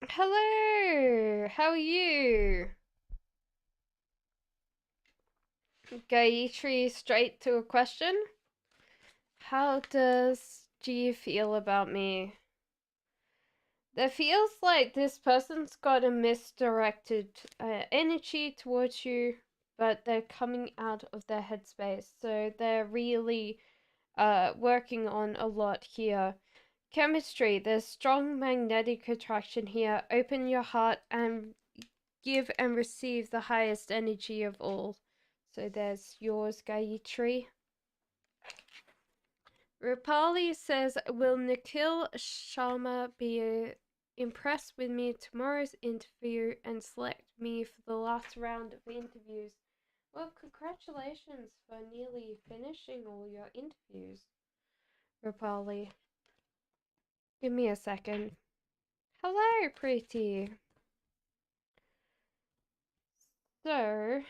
Hello, how are you? Gayatri, straight to a question. How do you feel about me? It feels like this person's got a misdirected energy towards you, but they're coming out of their headspace, so they're really working on a lot here. Chemistry, there's strong magnetic attraction here. Open your heart and give and receive the highest energy of all. So there's yours, Gayatri. Rupali says, will Nikhil Sharma be impressed with me tomorrow's interview and select me for the last round of interviews? Well, congratulations for nearly finishing all your interviews, Rupali. Give me a second. Hello, Preeti. So,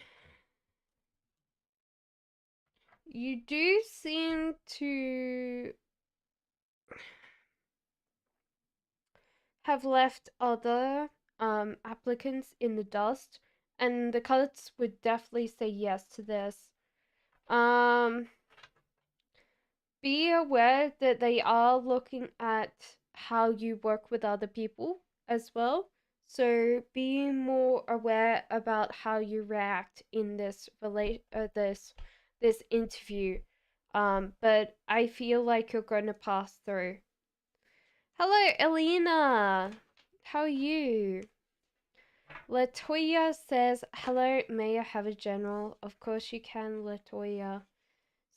you do seem to have left other applicants in the dust, and the cards would definitely say yes to this. Um, be aware that they are looking at how you work with other people as well. So be more aware about how you react in this interview. But I feel like you're going to pass through. Hello, Elena. How are you? Latoya says, hello, may I have a general? Of course you can, Latoya.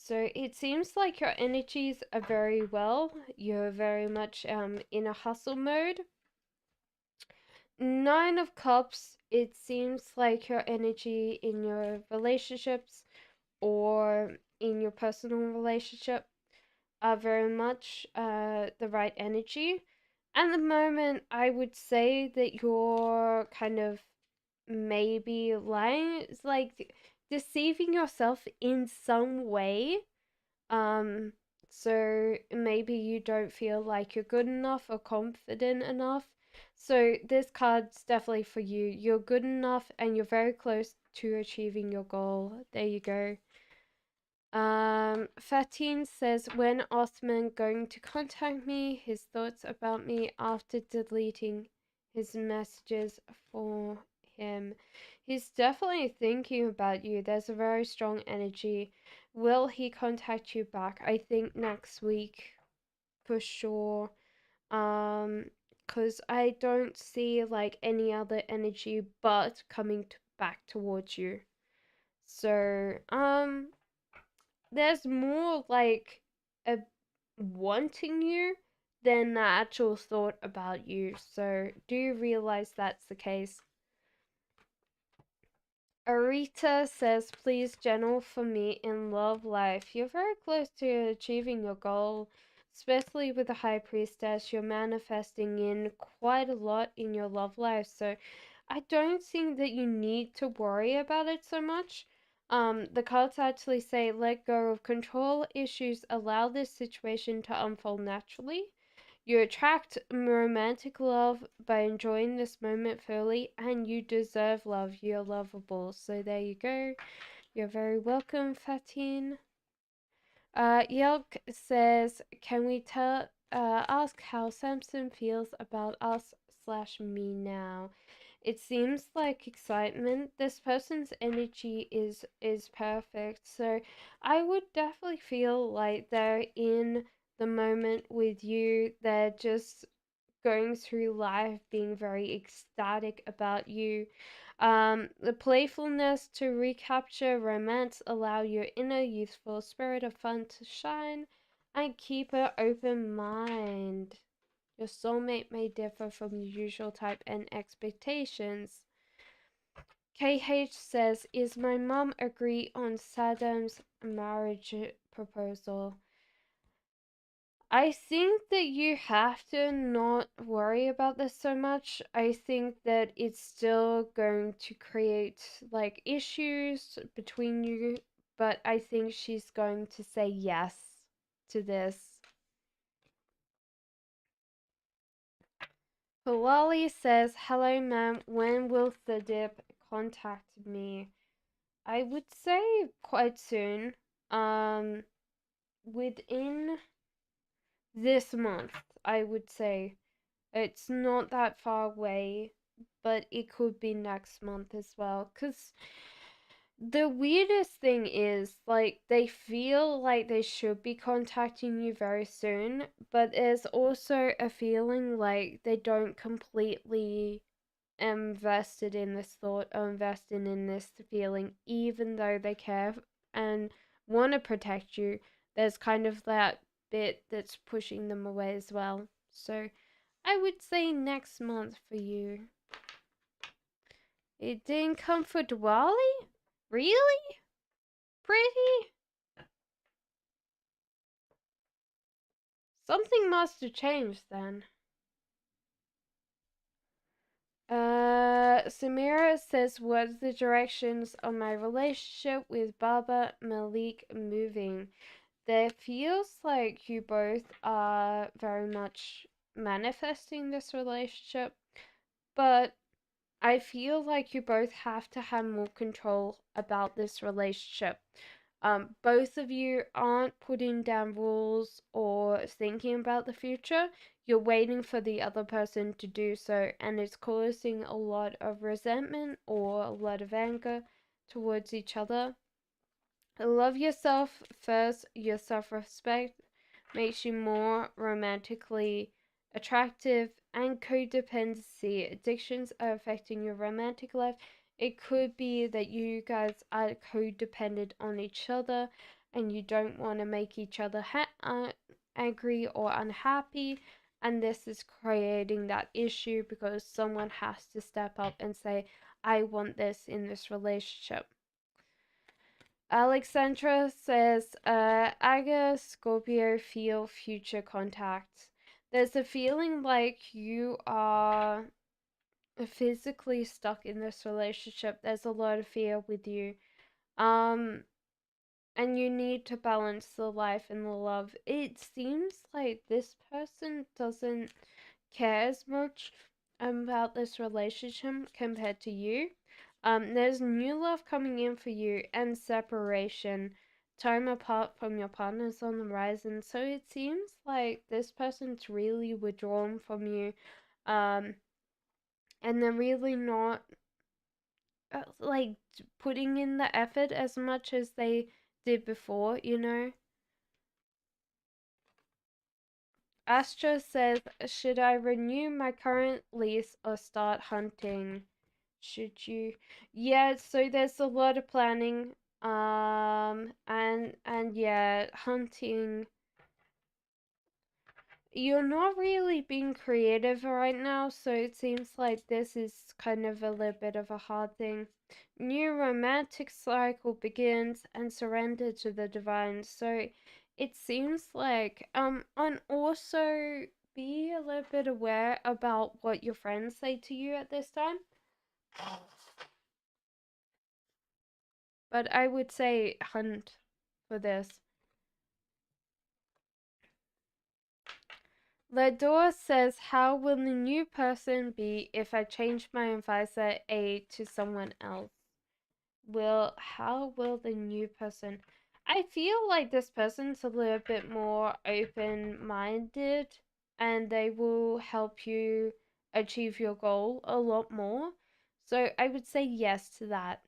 So it seems like your energies are very well. You're very much in a hustle mode. Nine of Cups, it seems like your energy in your relationships or in your personal relationship are very much the right energy. At the moment, I would say that you're kind of maybe lying. It's like deceiving yourself in some way. Um, so maybe you don't feel like you're good enough or confident enough. So this card's definitely for you. You're good enough and you're very close to achieving your goal. There you go. Fatin says, when Osman going to contact me, his thoughts about me after deleting his messages for him. He's definitely thinking about you. There's a very strong energy. Will he contact you back? I think next week for sure. Cause I don't see like any other energy but coming back towards you. So, there's more like a wanting you than the actual thought about you. So, do you realize that's the case? Arita says, please, general for me in love life. You're very close to achieving your goal, especially with the High Priestess. You're manifesting in quite a lot in your love life. So, I don't think that you need to worry about it so much. The cards actually say let go of control issues, allow this situation to unfold naturally. You attract romantic love by enjoying this moment fully, and you deserve love. You're lovable. So there you go. You're very welcome, Fatin. Yelk says, can we ask how Samson feels about us slash me now? It seems like excitement. This person's energy is perfect. So I would definitely feel like they're in the moment with you. They're just going through life being very ecstatic about you. The playfulness to recapture romance, allow your inner youthful spirit of fun to shine, and keep an open mind. Your soulmate may differ from the usual type and expectations. KH says, is my mum agree on Saddam's marriage proposal? I think that you have to not worry about this so much. I think that it's still going to create like issues between you, but I think she's going to say yes to this. Palali says, hello ma'am, when will the dip contact me? I would say quite soon. Um, within this month, I would say. It's not that far away, but it could be next month as well. Because the weirdest thing is, like, they feel like they should be contacting you very soon, but there's also a feeling like they don't completely invested in this thought or invested in this feeling, even though they care and want to protect you. There's kind of that bit that's pushing them away as well. So I would say next month for you. It didn't come for Diwali? Really? Pretty? Something must have changed then. Samira says, what's the directions on my relationship with Baba Malik moving? There feels like you both are very much manifesting this relationship, but I feel like you both have to have more control about this relationship. Both of you aren't putting down rules or thinking about the future. You're waiting for the other person to do so, and it's causing a lot of resentment or a lot of anger towards each other. Love yourself first. Your self respect makes you more romantically attractive, and codependency addictions are affecting your romantic life. It could be that you guys are codependent on each other and you don't want to make each other angry or unhappy. And this is creating that issue because someone has to step up and say, I want this in this relationship. Alexandra says, Aga, Scorpio feel future contacts. There's a feeling like you are physically stuck in this relationship. There's a lot of fear with you. Um, and you need to balance the life and the love. It seems like this person doesn't care as much about this relationship compared to you. There's new love coming in for you and separation. Time apart from your partner's on the horizon. So it seems like this person's really withdrawn from you. Um, and they're really not like putting in the effort as much as they did before, you know? Astra says, should I renew my current lease or start hunting? Should you? Yeah, so there's a lot of planning. And yeah, hunting. You're not really being creative right now, so it seems like this is kind of a little bit of a hard thing. New romantic cycle begins and surrender to the divine. So it seems like and also be a little bit aware about what your friends say to you at this time. But I would say hunt for this. Ledor says, how will the new person be if I change my advisor A to someone else? How will the new person? I feel like this person's a little bit more open-minded and they will help you achieve your goal a lot more. So I would say yes to that.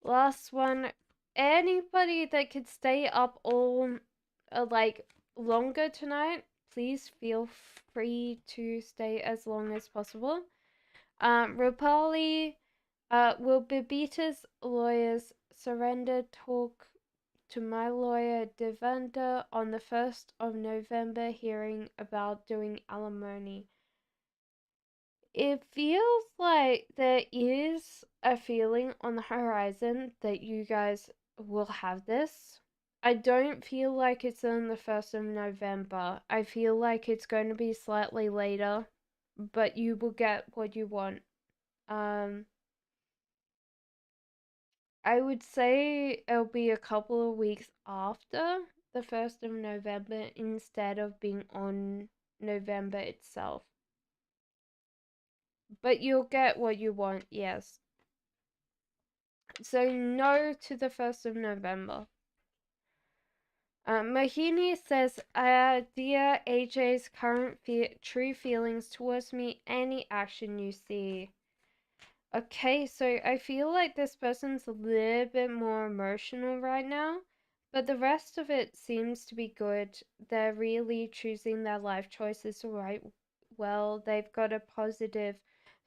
Last one. Anybody that could stay up all like longer tonight, please feel free to stay as long as possible. Rupali, will Babita's lawyers surrender talk to my lawyer Devender on the 1st of November hearing about doing alimony? It feels like there is a feeling on the horizon that you guys will have this. I don't feel like it's on the 1st of November. I feel like it's going to be slightly later, but you will get what you want. Um, I would say it'll be a couple of weeks after. the 1st of November instead of being on November itself. But you'll get what you want, yes. So no to the 1st of November. Mohini says, dear AJ's current true feelings towards me, any action you see. Okay, so I feel like this person's a little bit more emotional right now, but the rest of it seems to be good. They're really choosing their life choices right well. They've got a positive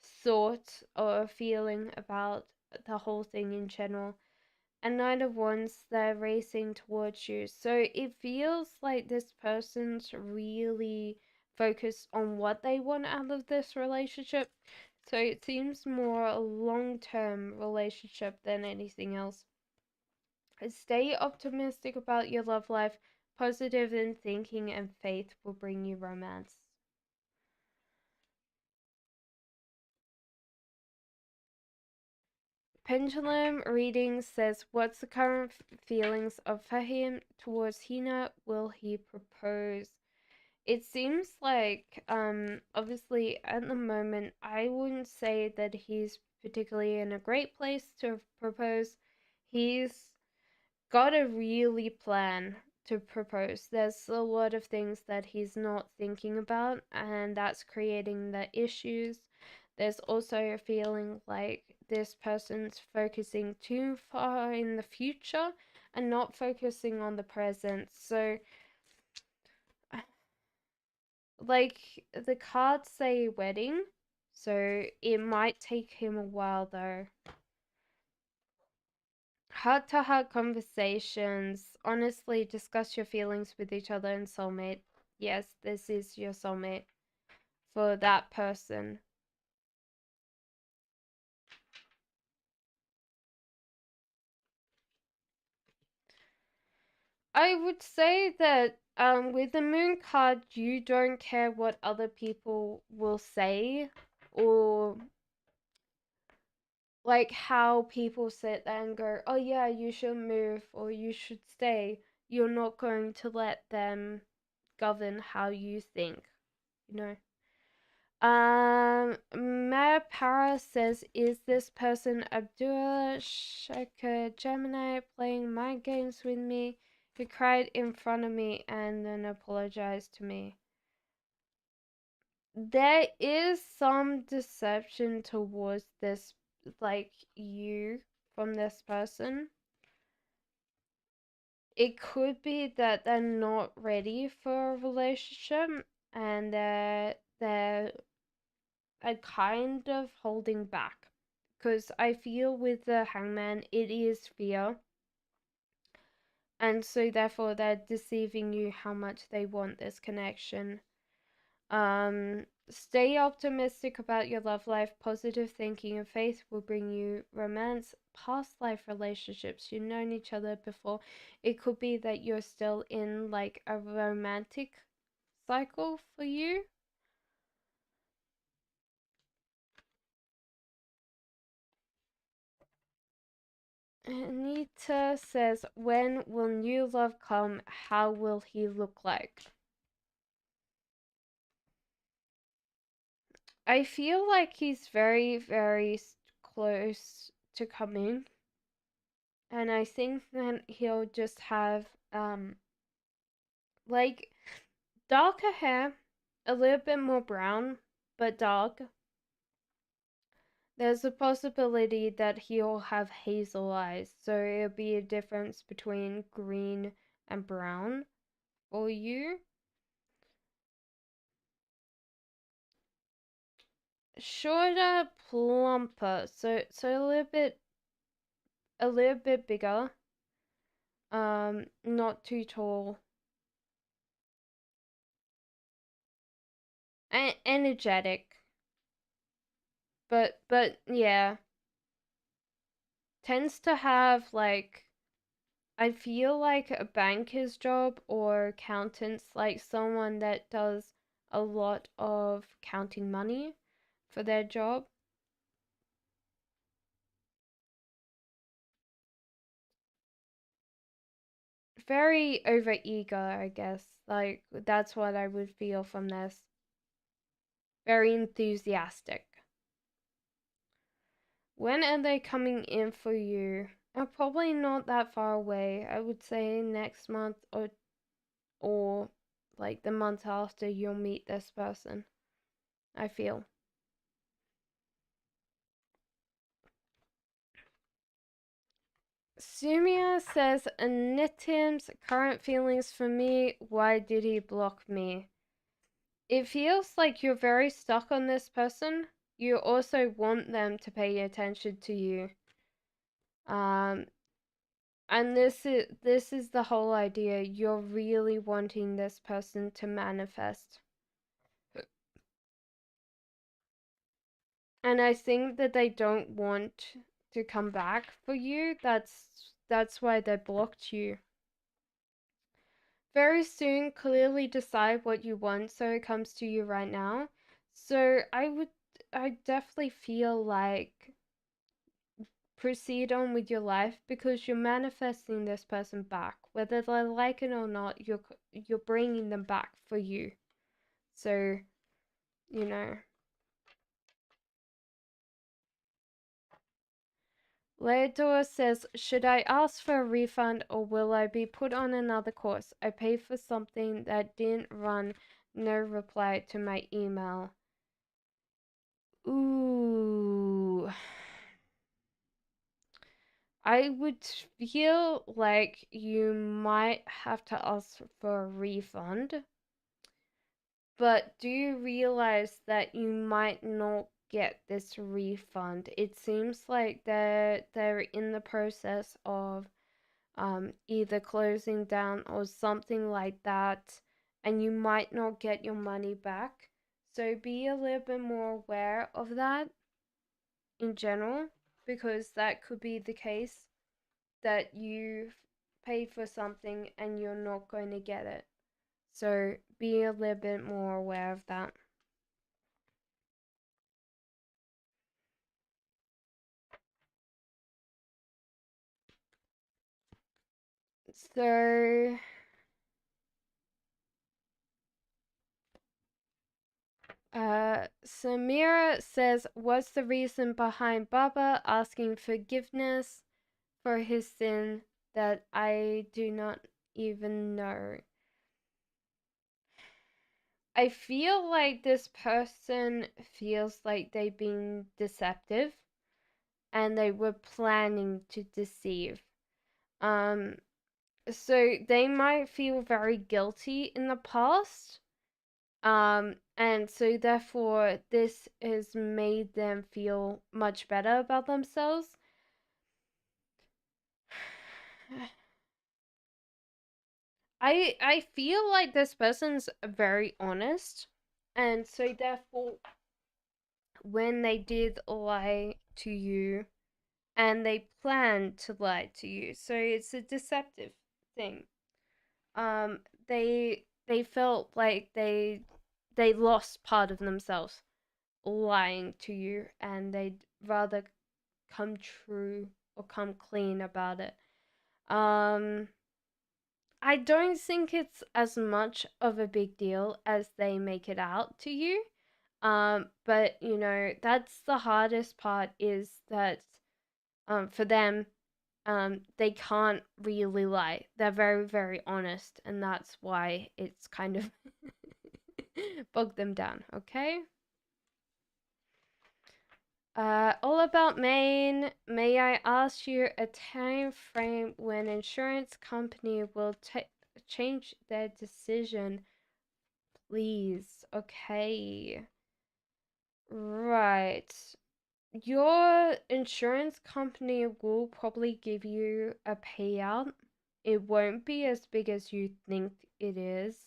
thought or feeling about the whole thing in general. And Knight of Wands, they're racing towards you. So it feels like this person's really focused on what they want out of this relationship. So it seems more a long-term relationship than anything else. Stay optimistic about your love life. Positive in thinking and faith will bring you romance. Pendulum reading says, what's the current feelings of Fahim towards Hina? Will he propose? It seems like, obviously at the moment, I wouldn't say that he's particularly in a great place to propose. He's got to really plan to propose. There's a lot of things that he's not thinking about, and that's creating the issues. There's also a feeling like this person's focusing too far in the future and not focusing on the present. So, like, the cards say wedding, so it might take him a while though. Heart to heart conversations. Honestly, discuss your feelings with each other and soulmate. Yes, this is your soulmate for that person. I would say that with the moon card, you don't care what other people will say or like how people sit there and go, oh yeah, you should move or you should stay. You're not going to let them govern how you think, you know. Maya Para says, is this person Abdullah Shaker Gemini playing mind games with me? He cried in front of me and then apologized to me. There is some deception towards this, like you, from this person. It could be that they're not ready for a relationship and they're kind of holding back. Because I feel with the hangman, it is fear. And so therefore they're deceiving you how much they want this connection. Stay optimistic about your love life. Positive thinking and faith will bring you romance. Past life relationships, you've known each other before. It could be that you're still in like a romantic cycle for you. Anita says, when will new love come? How will he look like? I feel like he's very, very close to coming. And I think that he'll just have, like, darker hair, a little bit more brown, but dark. There's a possibility that he'll have hazel eyes, so it'll be a difference between green and brown for you. Shorter, plumper, so a little bit bigger. Not too tall. Energetic, but yeah, tends to have like I feel like a banker's job or accountants, like someone that does a lot of counting money for their job. very overeager, I guess. Like, that's what I would feel from this. Very enthusiastic. When are they coming in for you? Probably not that far away. I would say next month, or like the month after you'll meet this person, I feel. Sumia says, Nitim's current feelings for me, why did he block me? It feels like you're very stuck on this person. You also want them to pay attention to you. Um, and this is the whole idea. You're really wanting this person to manifest. And I think that they don't want to come back for you. That's why they blocked you. Very soon, clearly decide what you want so it comes to you right now. So I definitely feel like proceed on with your life because you're manifesting this person back. Whether they like it or not, you're bringing them back for you. So, you know. Leodor says, should I ask for a refund or will I be put on another course? I paid for something that didn't run. No reply to my email. Ooh. I would feel like you might have to ask for a refund. But do you realize that you might not get this refund? It seems like they're in the process of either closing down or something like that, and you might not get your money back. So be a little bit more aware of that in general, because that could be the case that you've paid for something and you're not going to get it. So be a little bit more aware of that. So Samira says, what's the reason behind Baba asking forgiveness for his sin that I do not even know? I feel like this person feels like they've been deceptive and they were planning to deceive. Um, so they might feel very guilty in the past. And so therefore this has made them feel much better about themselves. I feel like this person's very honest, and so therefore when they did lie to you and they planned to lie to you, so it's a deceptive thing. Um they felt like they lost part of themselves lying to you, and they'd rather come true or come clean about it. Um, I don't think it's as much of a big deal as they make it out to you. But you know, that's the hardest part is that for them, they can't really lie. They're very, very honest, and that's why it's kind of bogged them down, okay? All about Maine. May I ask you a time frame when insurance company will change their decision, please? Okay. Right. Your insurance company will probably give you a payout. It won't be as big as you think it is.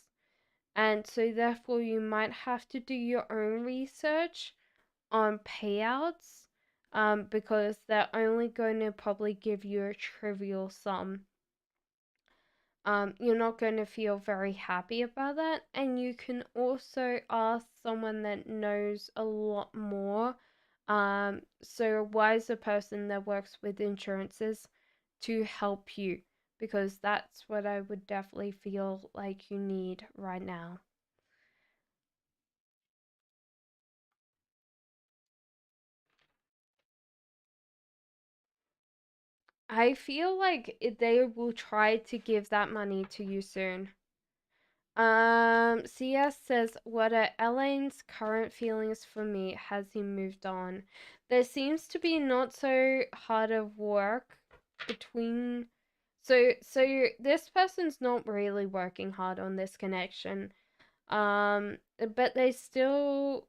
And so therefore you might have to do your own research on payouts, because they're only going to probably give you a trivial sum. You're not going to feel very happy about that, and you can also ask someone that knows a lot more, so a wiser person that works with insurances to help you, because that's what I would definitely feel like you need right now. I feel like they will try to give that money to you soon. CS says, what are Elaine's current feelings for me? Has he moved on? There seems to be not so hard of work between. So this person's not really working hard on this connection. But they still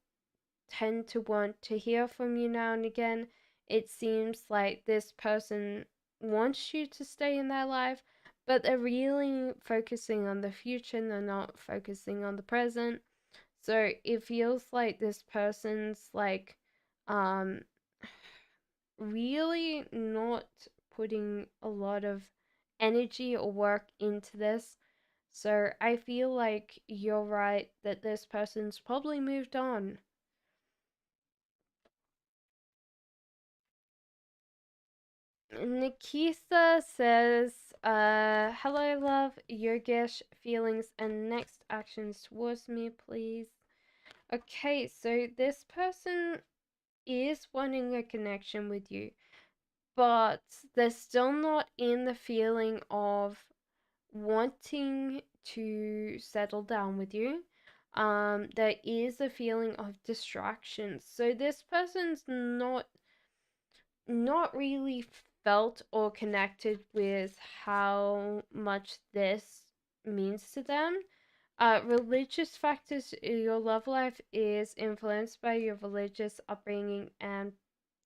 tend to want to hear from you now and again. It seems like this person wants you to stay in their life, but they're really focusing on the future and they're not focusing on the present. So it feels like this person's like um really not putting a lot of energy or work into this. So I feel like you're right that this person's probably moved on. Nikisa says, hello, love, Yogesh, feelings and next actions towards me, please. Okay, so this person is wanting a connection with you, but they're still not in the feeling of wanting to settle down with you. There is a feeling of distraction. So this person's not really felt or connected with how much this means to them. Religious factors, your love life is influenced by your religious upbringing and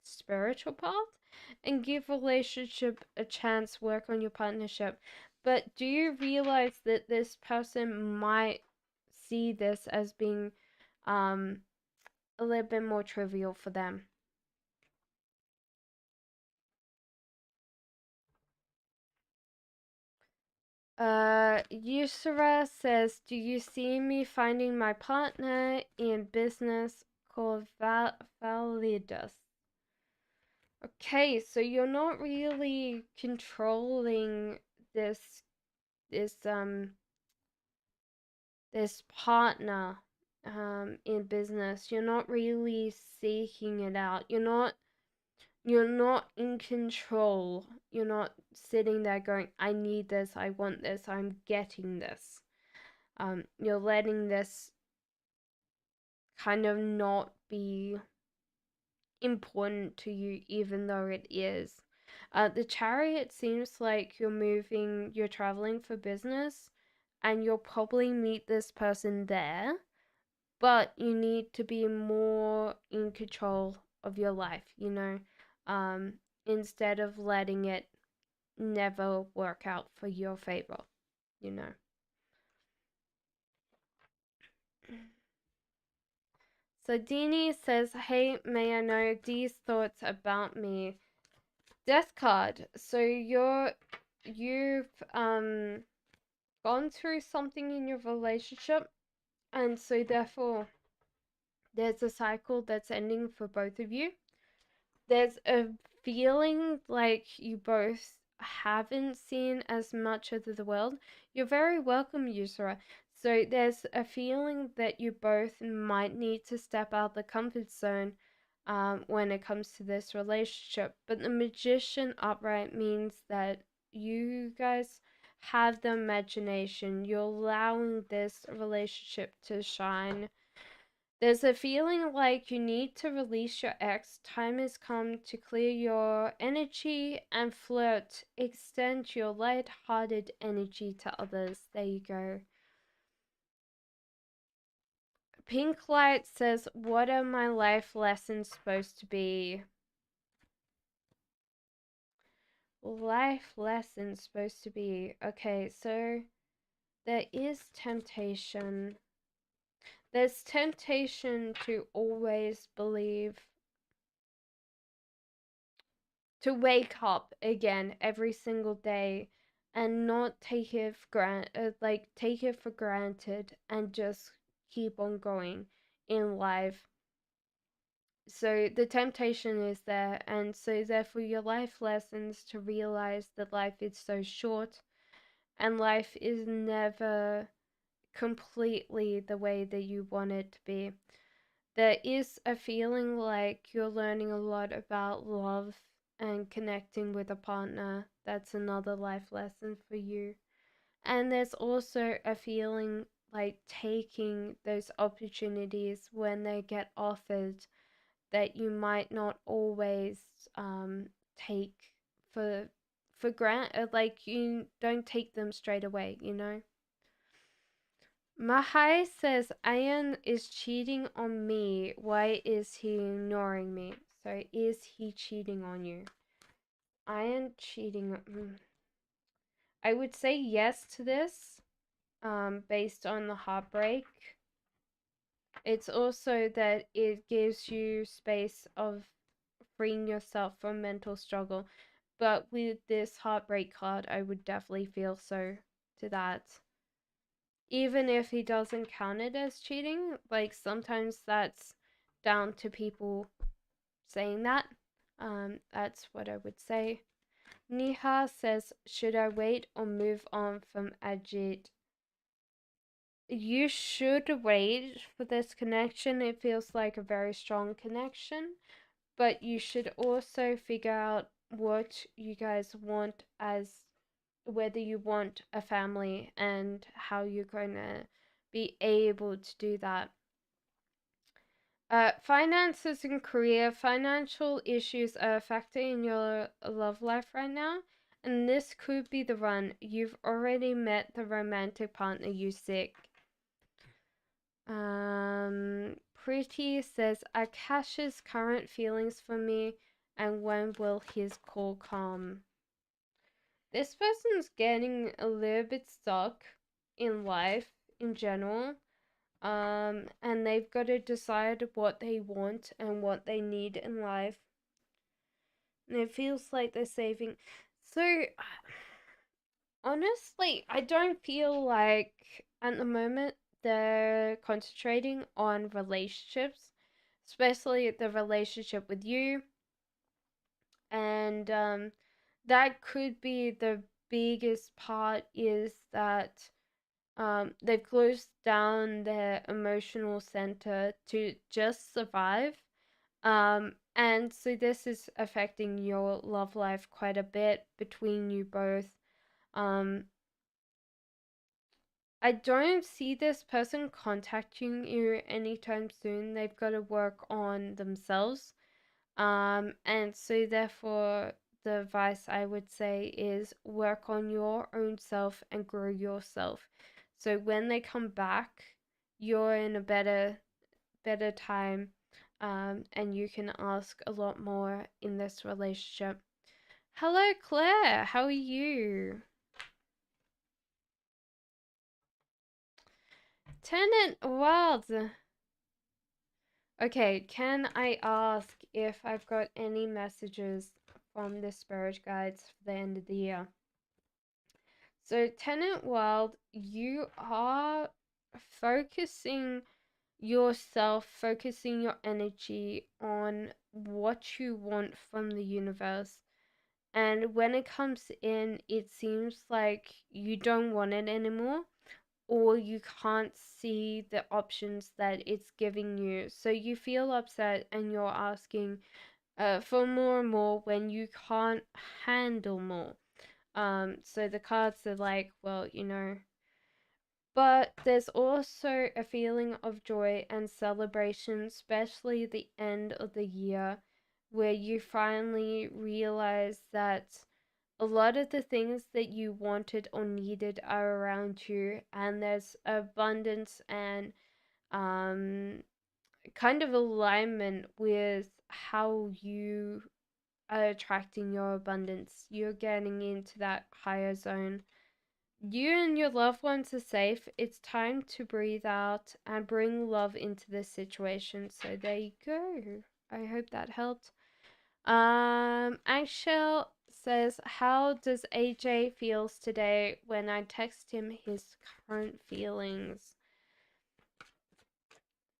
spiritual path, and give relationship a chance, work on your partnership. But do you realize that this person might see this as being um, a little bit more trivial for them? Yusra says, do you see me finding my partner in business called Validus? Okay, so you're not really controlling this this um this partner in business. You're not really seeking it out. You're not in control. You're not sitting there going, I need this, I want this, I'm getting this. You're letting this kind of not be important to you, even though it is. The chariot seems like you're traveling for business, and you'll probably meet this person there, but you need to be more in control of your life, um, instead of letting it never work out for your favor, you know. So Dini says, hey, may I know these thoughts about me? Death card. So you've gone through something in your relationship, and so therefore there's a cycle that's ending for both of you. There's a feeling like you both haven't seen as much of the world. You're very welcome, Yusra. So there's a feeling that you both might need to step out the comfort zone when it comes to this relationship. But the magician upright means that you guys have the imagination. You're allowing this relationship to shine. There's a feeling like you need to release your ex. Time has come to clear your energy and flirt. Extend your light-hearted energy to others. There you go. Pink Light says, what are my life lessons supposed to be? Life lessons supposed to be. Okay, so there is temptation. There's temptation to always believe, to wake up again every single day and not take it for granted and just keep on going in life. So the temptation is there, and so therefore your life lessons to realize that life is so short, and life is never completely the way that you want it to be. There is a feeling like you're learning a lot about love and connecting with a partner. That's another life lesson for you. And there's also a feeling like taking those opportunities when they get offered that you might not always take for granted. Like, you don't take them straight away, you know? Mahai says Ayan is cheating on me. Why is he ignoring me? So is he cheating on you? Ayan cheating. I would say yes to this, based on the heartbreak. It's also that it gives you space of freeing yourself from mental struggle. But with this heartbreak card, I would definitely feel so to that. Even if he doesn't count it as cheating, like sometimes that's down to people saying that. That's what I would say. Niha says, should I wait or move on from Ajit? You should wait for this connection. It feels like a very strong connection, but you should also figure out what you guys want, as whether you want a family and how you're going to be able to do that. Finances and career. Financial issues are affecting your love life right now, and this could be the run. You've already met the romantic partner you seek. Pretty says, are Cash's current feelings for me, and when will his call come? This person's getting a little bit stuck in life in general. And they've got to decide what they want and what they need in life. And it feels like they're saving. So, honestly, I don't feel like at the moment they're concentrating on relationships, especially the relationship with you. And that could be the biggest part, is that they've closed down their emotional center to just survive. And so this is affecting your love life quite a bit between you both. Um, I don't see this person contacting you anytime soon. They've got to work on themselves. And so therefore, the advice I would say is work on your own self and grow yourself. So when they come back, you're in a better time, and you can ask a lot more in this relationship. Hello, Claire. How are you? Tenant Wild. Okay, can I ask if I've got any messages from the spirit guides for the end of the year? So, Tenant Wild, you are focusing yourself, focusing your energy on what you want from the universe. And when it comes in, it seems like you don't want it anymore, or you can't see the options that it's giving you. So you feel upset and you're asking for more and more when you can't handle more. So the cards are like, well, but there's also a feeling of joy and celebration, especially the end of the year, where you finally realize that a lot of the things that you wanted or needed are around you, and there's abundance and kind of alignment with how you are attracting your abundance. You're getting into that higher zone. You and your loved ones are safe. It's time to breathe out and bring love into this situation. So there you go. I hope that helped. Angel says, how does AJ feels today when I text him his current feelings?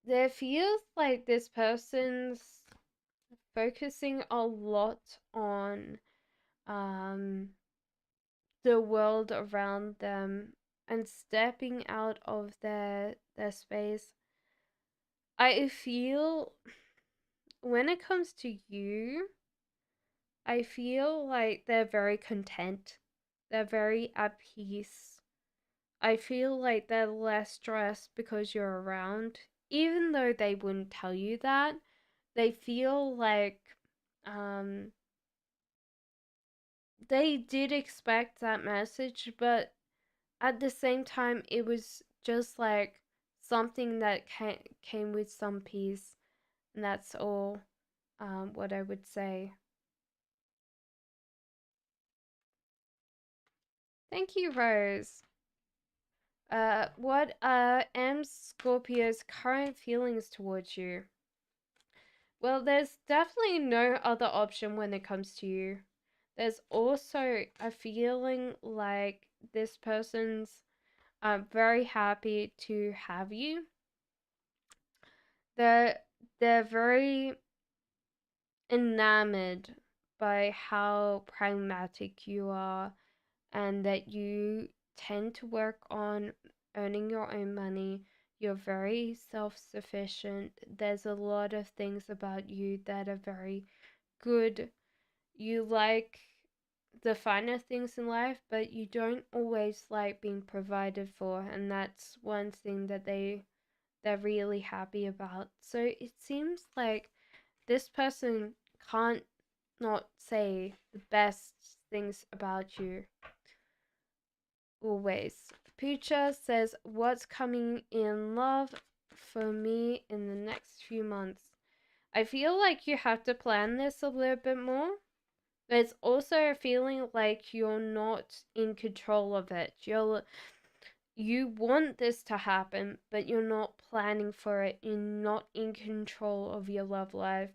There feels like this person's focusing a lot on the world around them and stepping out of their space. I feel when it comes to you, I feel like they're very content. They're very at peace. I feel like they're less stressed because you're around. Even though they wouldn't tell you that, they feel like um they did expect that message, but at the same time it was just like something that came with some peace, and that's all what I would say. Thank you, Rose. What are M Scorpio's current feelings towards you? Well, there's definitely no other option when it comes to you. There's also a feeling like this person's very happy to have you. They're they're very enamored by how pragmatic you are, and that you tend to work on earning your own money. You're very self sufficient. There's a lot of things about you that are very good. You like the finer things in life, but you don't always like being provided for, and that's one thing that they're really happy about. So it seems like this person can't not say the best things about you always. Pucha says, "What's coming in love for me in the next few months?" I feel like you have to plan this a little bit more. But it's also a feeling like you're not in control of it. You want this to happen, but you're not planning for it. You're not in control of your love life.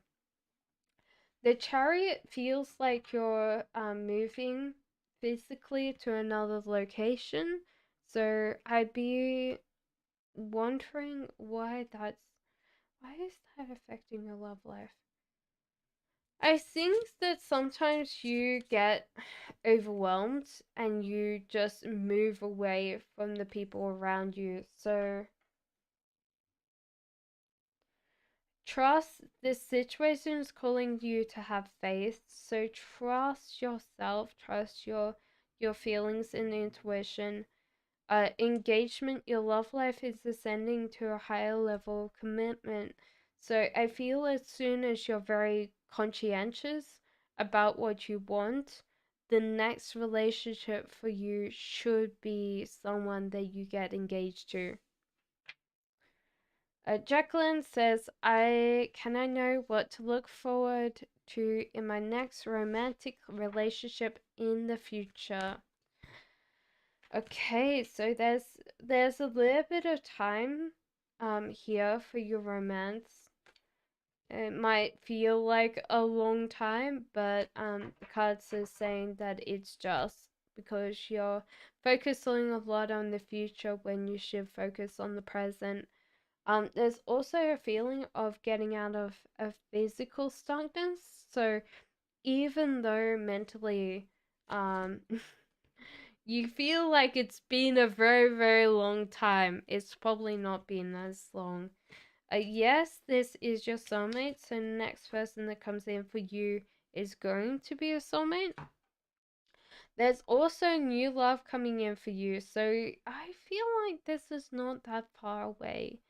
The chariot feels like you're moving physically to another location. So I'd be wondering why is that affecting your love life? I think that sometimes you get overwhelmed and you just move away from the people around you. So trust this situation is calling you to have faith. So trust yourself, trust your feelings and intuition. Engagement, your love life is ascending to a higher level of commitment. So I feel as soon as you're very conscientious about what you want, the next relationship for you should be someone that you get engaged to. Jacqueline says, I know what to look forward to in my next romantic relationship in the future. Okay, so there's a little bit of time here for your romance. It might feel like a long time, but the cards are saying that it's just because you're focusing a lot on the future when you should focus on the present. There's also a feeling of getting out of a physical stuckness. So even though mentally you feel like it's been a very, very long time, it's probably not been as long. Yes, this is your soulmate, so the next person that comes in for you is going to be a soulmate. There's also new love coming in for you, so I feel like this is not that far away.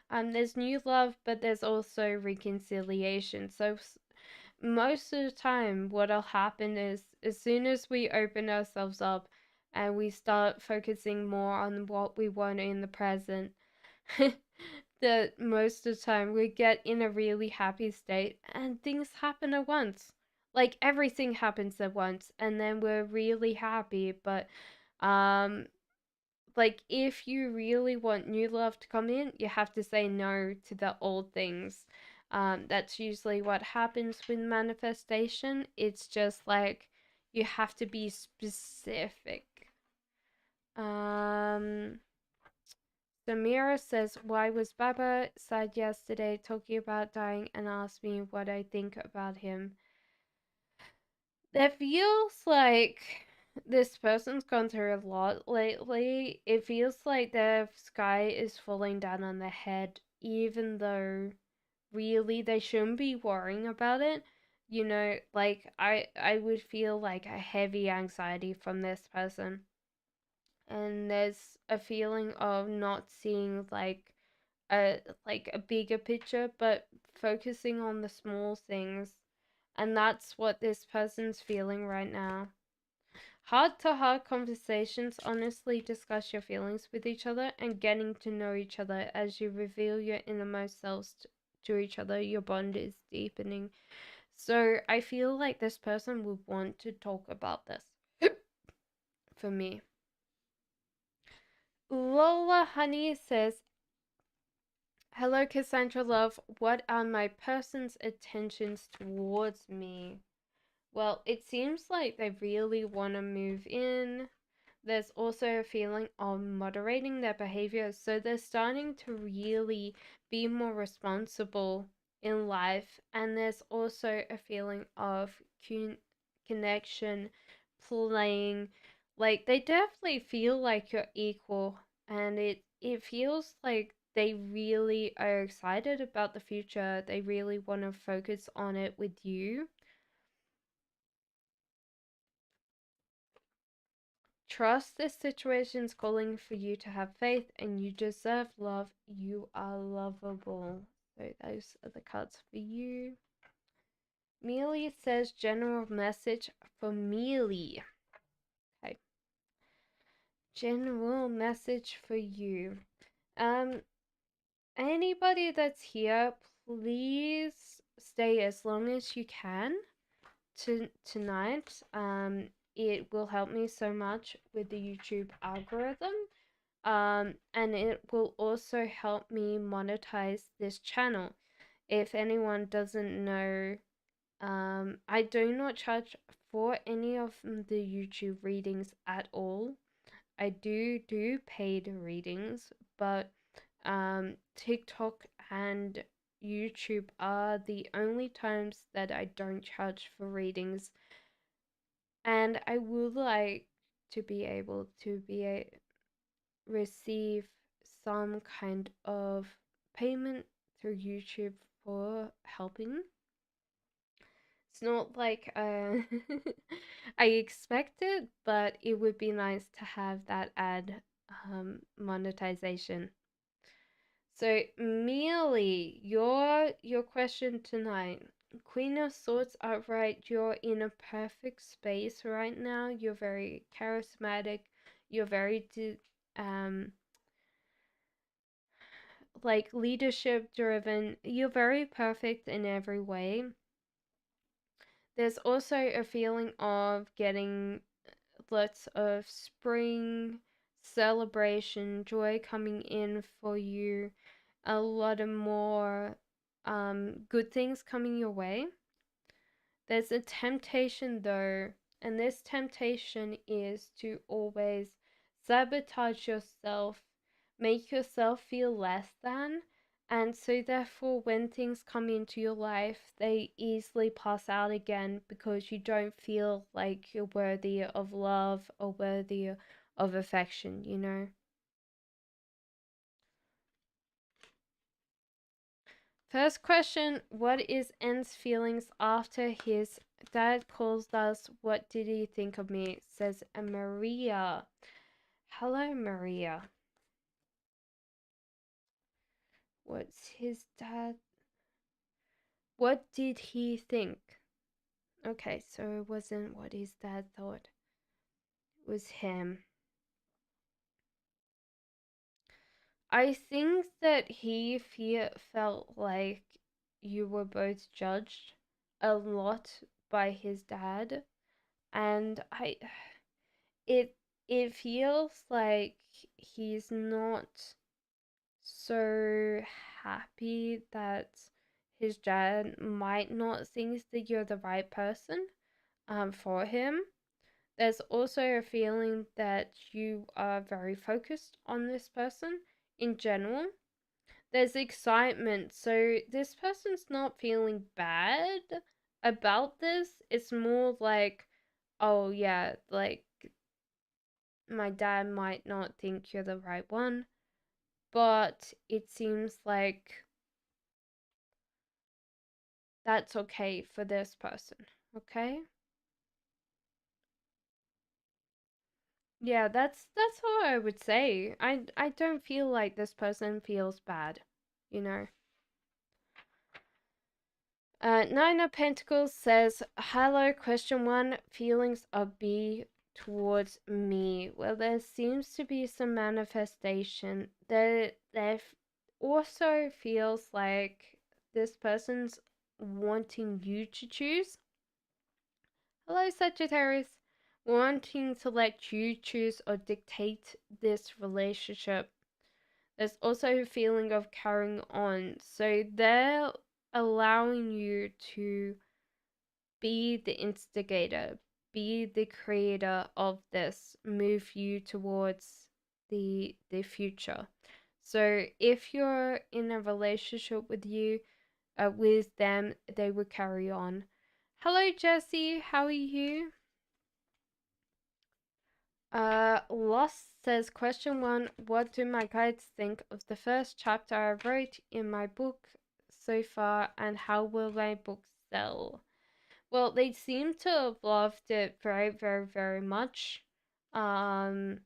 There's new love, but there's also reconciliation. So most of the time, what'll happen is as soon as we open ourselves up and we start focusing more on what we want in the present, that most of the time we get in a really happy state and things happen at once. Like everything happens at once, and then we're really happy. But um like if you really want new love to come in, you have to say no to the old things. That's usually what happens with manifestation. It's just like you have to be specific. um Samira says, "Why was Baba sad yesterday talking about dying and asked me what I think about him?" That feels like This person's gone through a lot lately. It feels like the sky is falling down on their head, even though really they shouldn't be worrying about it. You know, like I would feel like a heavy anxiety from this person. And there's a feeling of not seeing like a bigger picture, but focusing on the small things. And that's what this person's feeling right now. Heart to heart conversations honestly discuss your feelings with each other and getting to know each other as you reveal your innermost selves to each other. Your bond is deepening. So I feel like this person would want to talk about this for me. Lola Honey says, hello, Cassandra Love. What are my person's intentions towards me? Well, it seems like they really want to move in. There's also a feeling of moderating their behavior. So they're starting to really be more responsible in life. And there's also a feeling of connection, playing. Like they definitely feel like you're equal. And it feels like they really are excited about the future. They really want to focus on it with you. Trust this situation's calling for you to have faith and you deserve love. You are lovable. So those are the cards for you. Mealy says general message for Mealy. Okay. General message for you. Um Anybody that's here, please stay as long as you can tonight. It will help me so much with the YouTube algorithm. And it will also help me monetize this channel. If anyone doesn't know, I do not charge for any of the YouTube readings at all. I do paid readings, but TikTok and YouTube are the only times that I don't charge for readings, and I would like to be able to receive some kind of payment through YouTube for helping. It's not like I expect it, but it would be nice to have that ad monetization. So, Mealy, your question tonight. Queen of Swords upright, you're in a perfect space right now. You're very charismatic. You're very like leadership driven. You're very perfect in every way. There's also a feeling of getting lots of spring celebration, joy coming in for you, a lot of more good things coming your way. There's a temptation though, and this temptation is to always sabotage yourself, make yourself feel less than, and so therefore when things come into your life, they easily pass out again because you don't feel like you're worthy of love or worthy of affection, you know? First question, what is N's feelings after his dad calls us? What did he think of me? Says Maria. Hello, Maria. What's his dad? What did he think? Okay, so it wasn't what his dad thought. It was him. I think that he felt like you were both judged a lot by his dad, and it it feels like he's not so happy that his dad might not think that you're the right person for him. There's also a feeling that you are very focused on this person in general. There's excitement, so this person's not feeling bad about this. It's more like, oh yeah, like my dad might not think you're the right one, but it seems like that's okay for this person, okay? Yeah, that's all I would say. I don't feel like this person feels bad, you know. Nine of Pentacles says, "Hello, question one. Feelings of B towards me." Well, there seems to be some manifestation. There also feels like this person's wanting you to choose. Hello, Sagittarius. Wanting to let you choose or dictate this relationship. There's also a feeling of carrying on. So they're allowing you to be the instigator, be the creator of this, move you towards the future. So if you're in a relationship with them, they will carry on. Hello, Jesse. How are you? Lost says, question one, what do my guides think of the first chapter I wrote in my book so far, and how will my book sell? Well, they seem to have loved it very, very, very much. Um,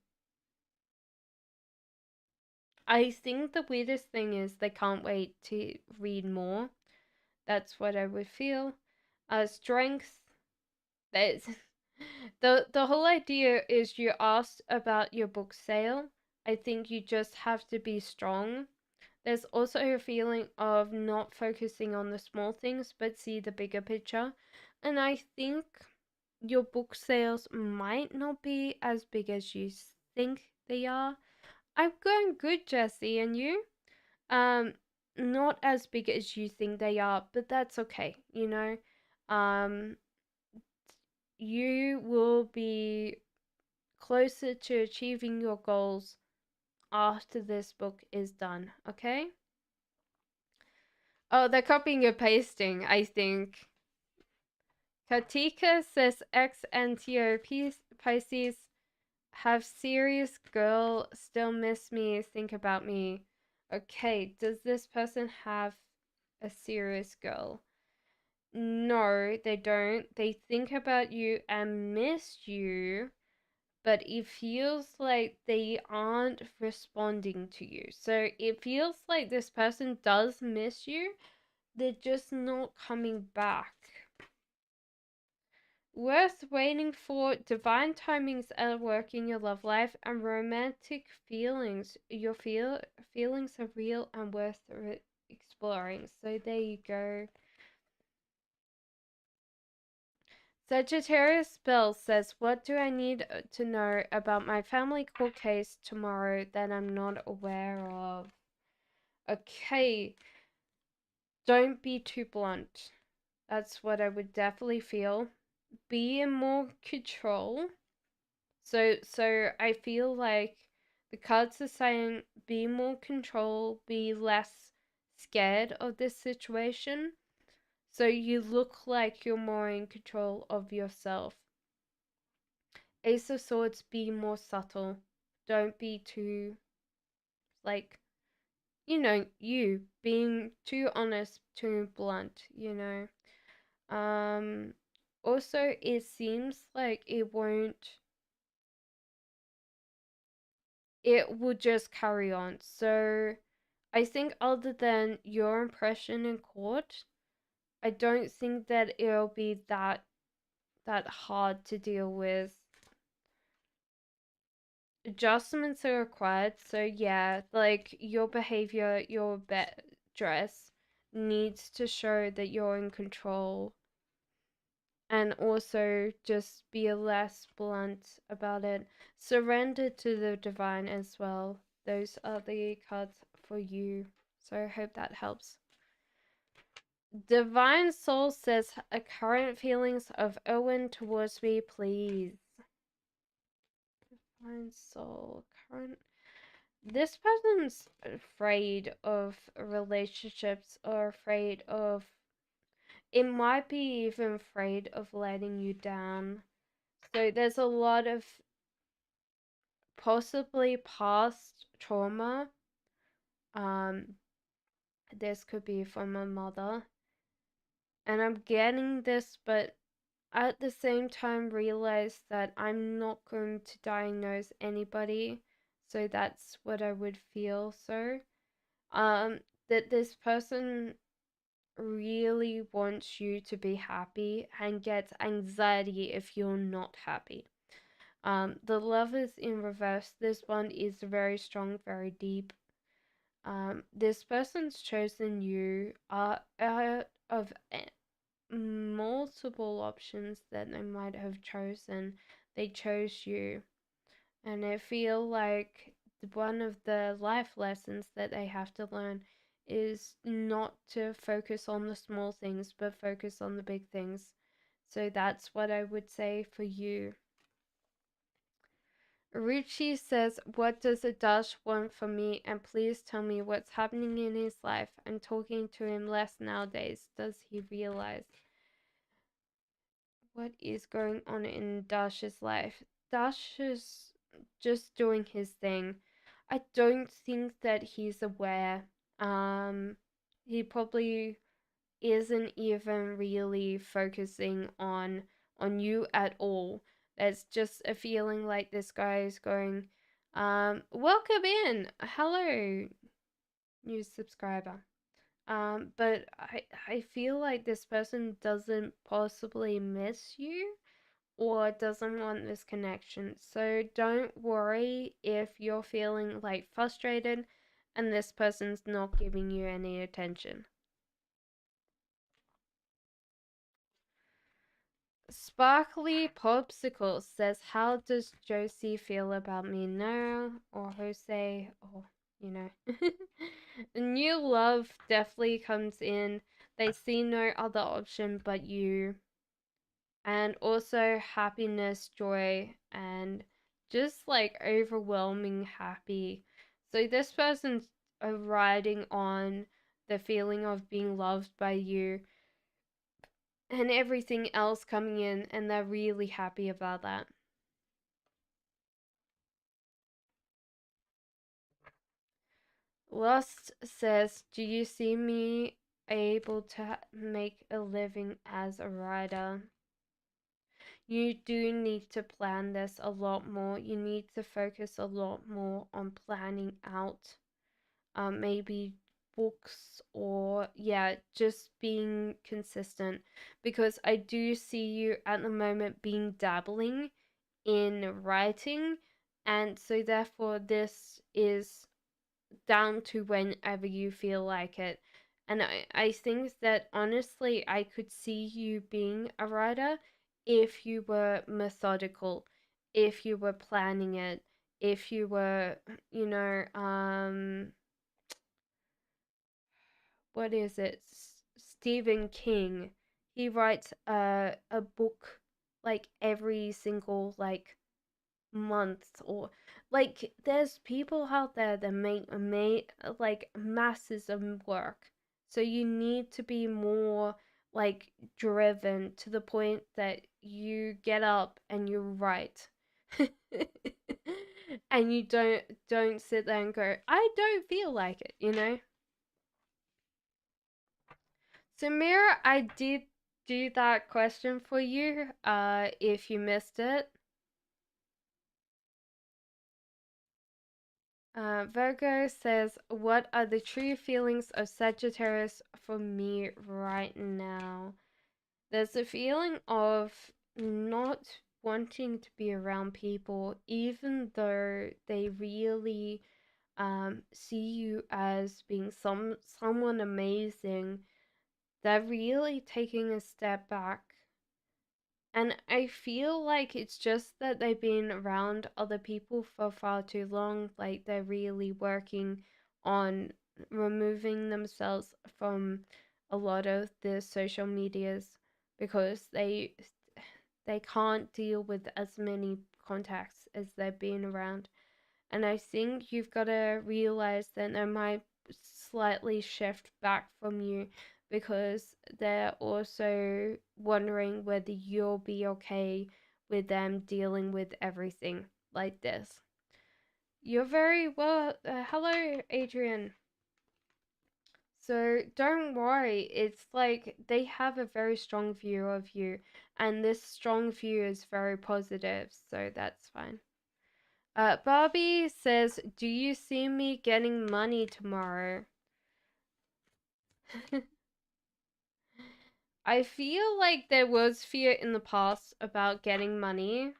I think the weirdest thing is they can't wait to read more. That's what I would feel. Strength. There's the whole idea is you asked about your book sale. I think you just have to be strong. There's also a feeling of not focusing on the small things, but see the bigger picture. And I think your book sales might not be as big as you think they are. I'm going good, Jesse, and you? Um, not as big as you think they are, but that's okay, you know? Um, you will be closer to achieving your goals after this book is done, okay? Oh, they're copying and pasting, I think. Katika says X and Pisces have serious girl still miss me, think about me. Okay, does this person have a serious girl? No, they don't. They think about you and miss you, but it feels like they aren't responding to you. So it feels like this person does miss you, they're just not coming back. Worth waiting for, divine timings at work in your love life, and romantic feelings. Your feelings are real and worth exploring. So there you go. Sagittarius Bell says, what do I need to know about my family court case tomorrow that I'm not aware of? Okay, don't be too blunt. That's what I would definitely feel. Be in more control. So I feel like the cards are saying be more control, be less scared of this situation. So you look like you're more in control of yourself. Ace of Swords, be more subtle. Don't be too, like, you being too honest, too blunt, Also, it seems like it will just carry on. So, I think other than your impression in court, I don't think that it'll be that hard to deal with. Adjustments are required. So yeah, like your behavior, your dress needs to show that you're in control, and also just be less blunt about it. Surrender to the divine as well. Those are the cards for you. So I hope that helps. Divine Soul says, current feelings of Owen towards me, please. Divine Soul, current. This person's afraid of relationships, or afraid of. It might be even afraid of letting you down. So there's a lot of possibly past trauma. Um, this could be from a mother. And I'm getting this, but at the same time realize that I'm not going to diagnose anybody. So that's what I would feel. So, that this person really wants you to be happy and gets anxiety if you're not happy. The love is in reverse. This one is very strong, very deep. This person's chosen you out of multiple options that they might have chosen. They chose you. And I feel like one of the life lessons that they have to learn is not to focus on the small things, but focus on the big things. So that's what I would say for you. Richie says, what does Adash want from me? And please tell me what's happening in his life. I'm talking to him less nowadays. Does he realize? What is going on in Dash's life? Dash is just doing his thing. I don't think that he's aware. He probably isn't even really focusing on you at all. There's just a feeling like this guy is going, welcome in. Hello, new subscriber. But I feel like this person doesn't possibly miss you or doesn't want this connection. So don't worry if you're feeling like frustrated and this person's not giving you any attention. Sparkly Popsicle says, how does Josie feel about me now? Or Jose, or, you know. New love definitely comes in. They see no other option but you. And also happiness, joy, and just like overwhelming happy. So this person's riding on the feeling of being loved by you and everything else coming in, and they're really happy about that. Lust says, do you see me able to make a living as a writer? You do need to plan this a lot more. You need to focus a lot more on planning out maybe books, or yeah, just being consistent, because I do see you at the moment being dabbling in writing, and so therefore this is down to whenever you feel like it. And I think that honestly, I could see you being a writer if you were methodical, if you were planning it, if you were, you know, what is it? Stephen King. He writes a book like every single like month, or like there's people out there that make like masses of work. So you need to be more like driven to the point that you get up and you write. And you don't sit there and go, I don't feel like it, you know? So Mira, I did do that question for you. If you missed it. Virgo says, what are the true feelings of Sagittarius for me right now? There's a feeling of not wanting to be around people, even though they really see you as being someone amazing. They're really taking a step back. And I feel like it's just that they've been around other people for far too long. Like they're really working on removing themselves from a lot of the social medias because they can't deal with as many contacts as they've been around. And I think you've got to realize that they might slightly shift back from you because they're also wondering whether you'll be okay with them dealing with everything like this. You're very well. Hello, Adrian. So don't worry. It's like they have a very strong view of you, and this strong view is very positive. So that's fine. Barbie says, "Do you see me getting money tomorrow?" I feel like there was fear in the past about getting money.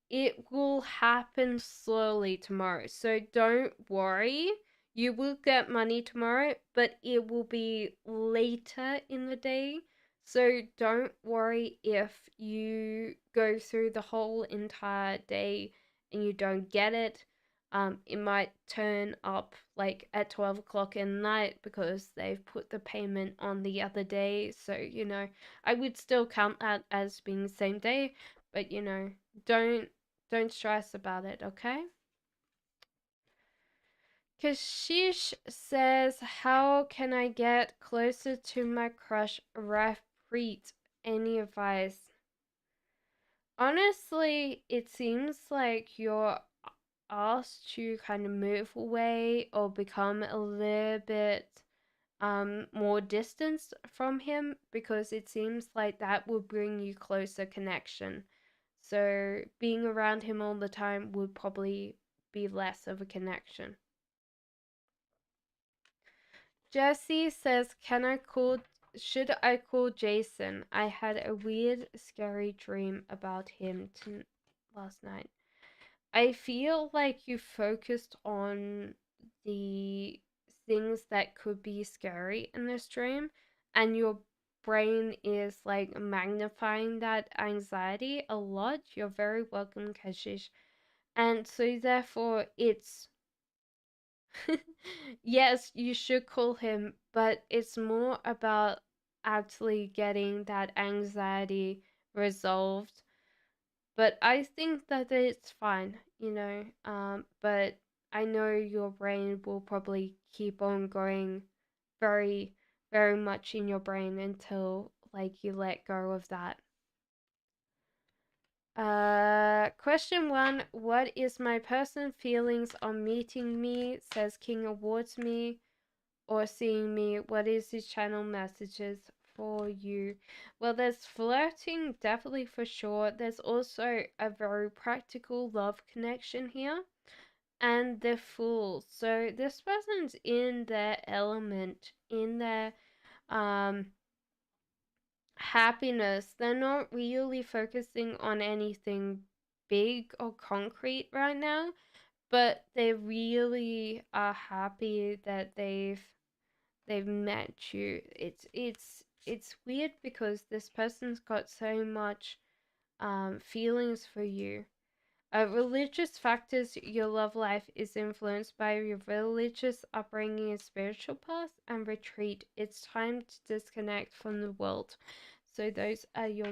It will happen slowly tomorrow. So don't worry. You will get money tomorrow, but it will be later in the day. So don't worry if you go through the whole entire day and you don't get it. It might turn up like at 12 o'clock at night because they've put the payment on the other day. So, I would still count that as being the same day, but don't don't stress about it, okay? Kashish says, "How can I get closer to my crush, Rafpreet? Any advice?" Honestly, it seems like you're asked to kind of move away or become a little bit more distanced from him, because it seems like that will bring you closer connection. So being around him all the time would probably be less of a connection. Jesse says, should I call Jason? I had a weird, scary dream about him last night. I feel like you focused on the things that could be scary in this dream, and your brain is like magnifying that anxiety a lot. You're very welcome, Kashish. And so, therefore, it's yes, you should call him, but it's more about actually getting that anxiety resolved. But I think that it's fine. But I know your brain will probably keep on going very, very much in your brain until like you let go of that. Question one: What is my person feelings on meeting me? Says King awards me or seeing me. What is his channel messages for you? Well, there's flirting, definitely for sure. There's also a very practical love connection here, and the fool. So this person's in their element, in their um happiness. They're not really focusing on anything big or concrete right now, but they really are happy that they've met you. It's weird because this person's got so much feelings for you. Religious factors: your love life is influenced by your religious upbringing and spiritual path and retreat. It's time to disconnect from the world. So those are your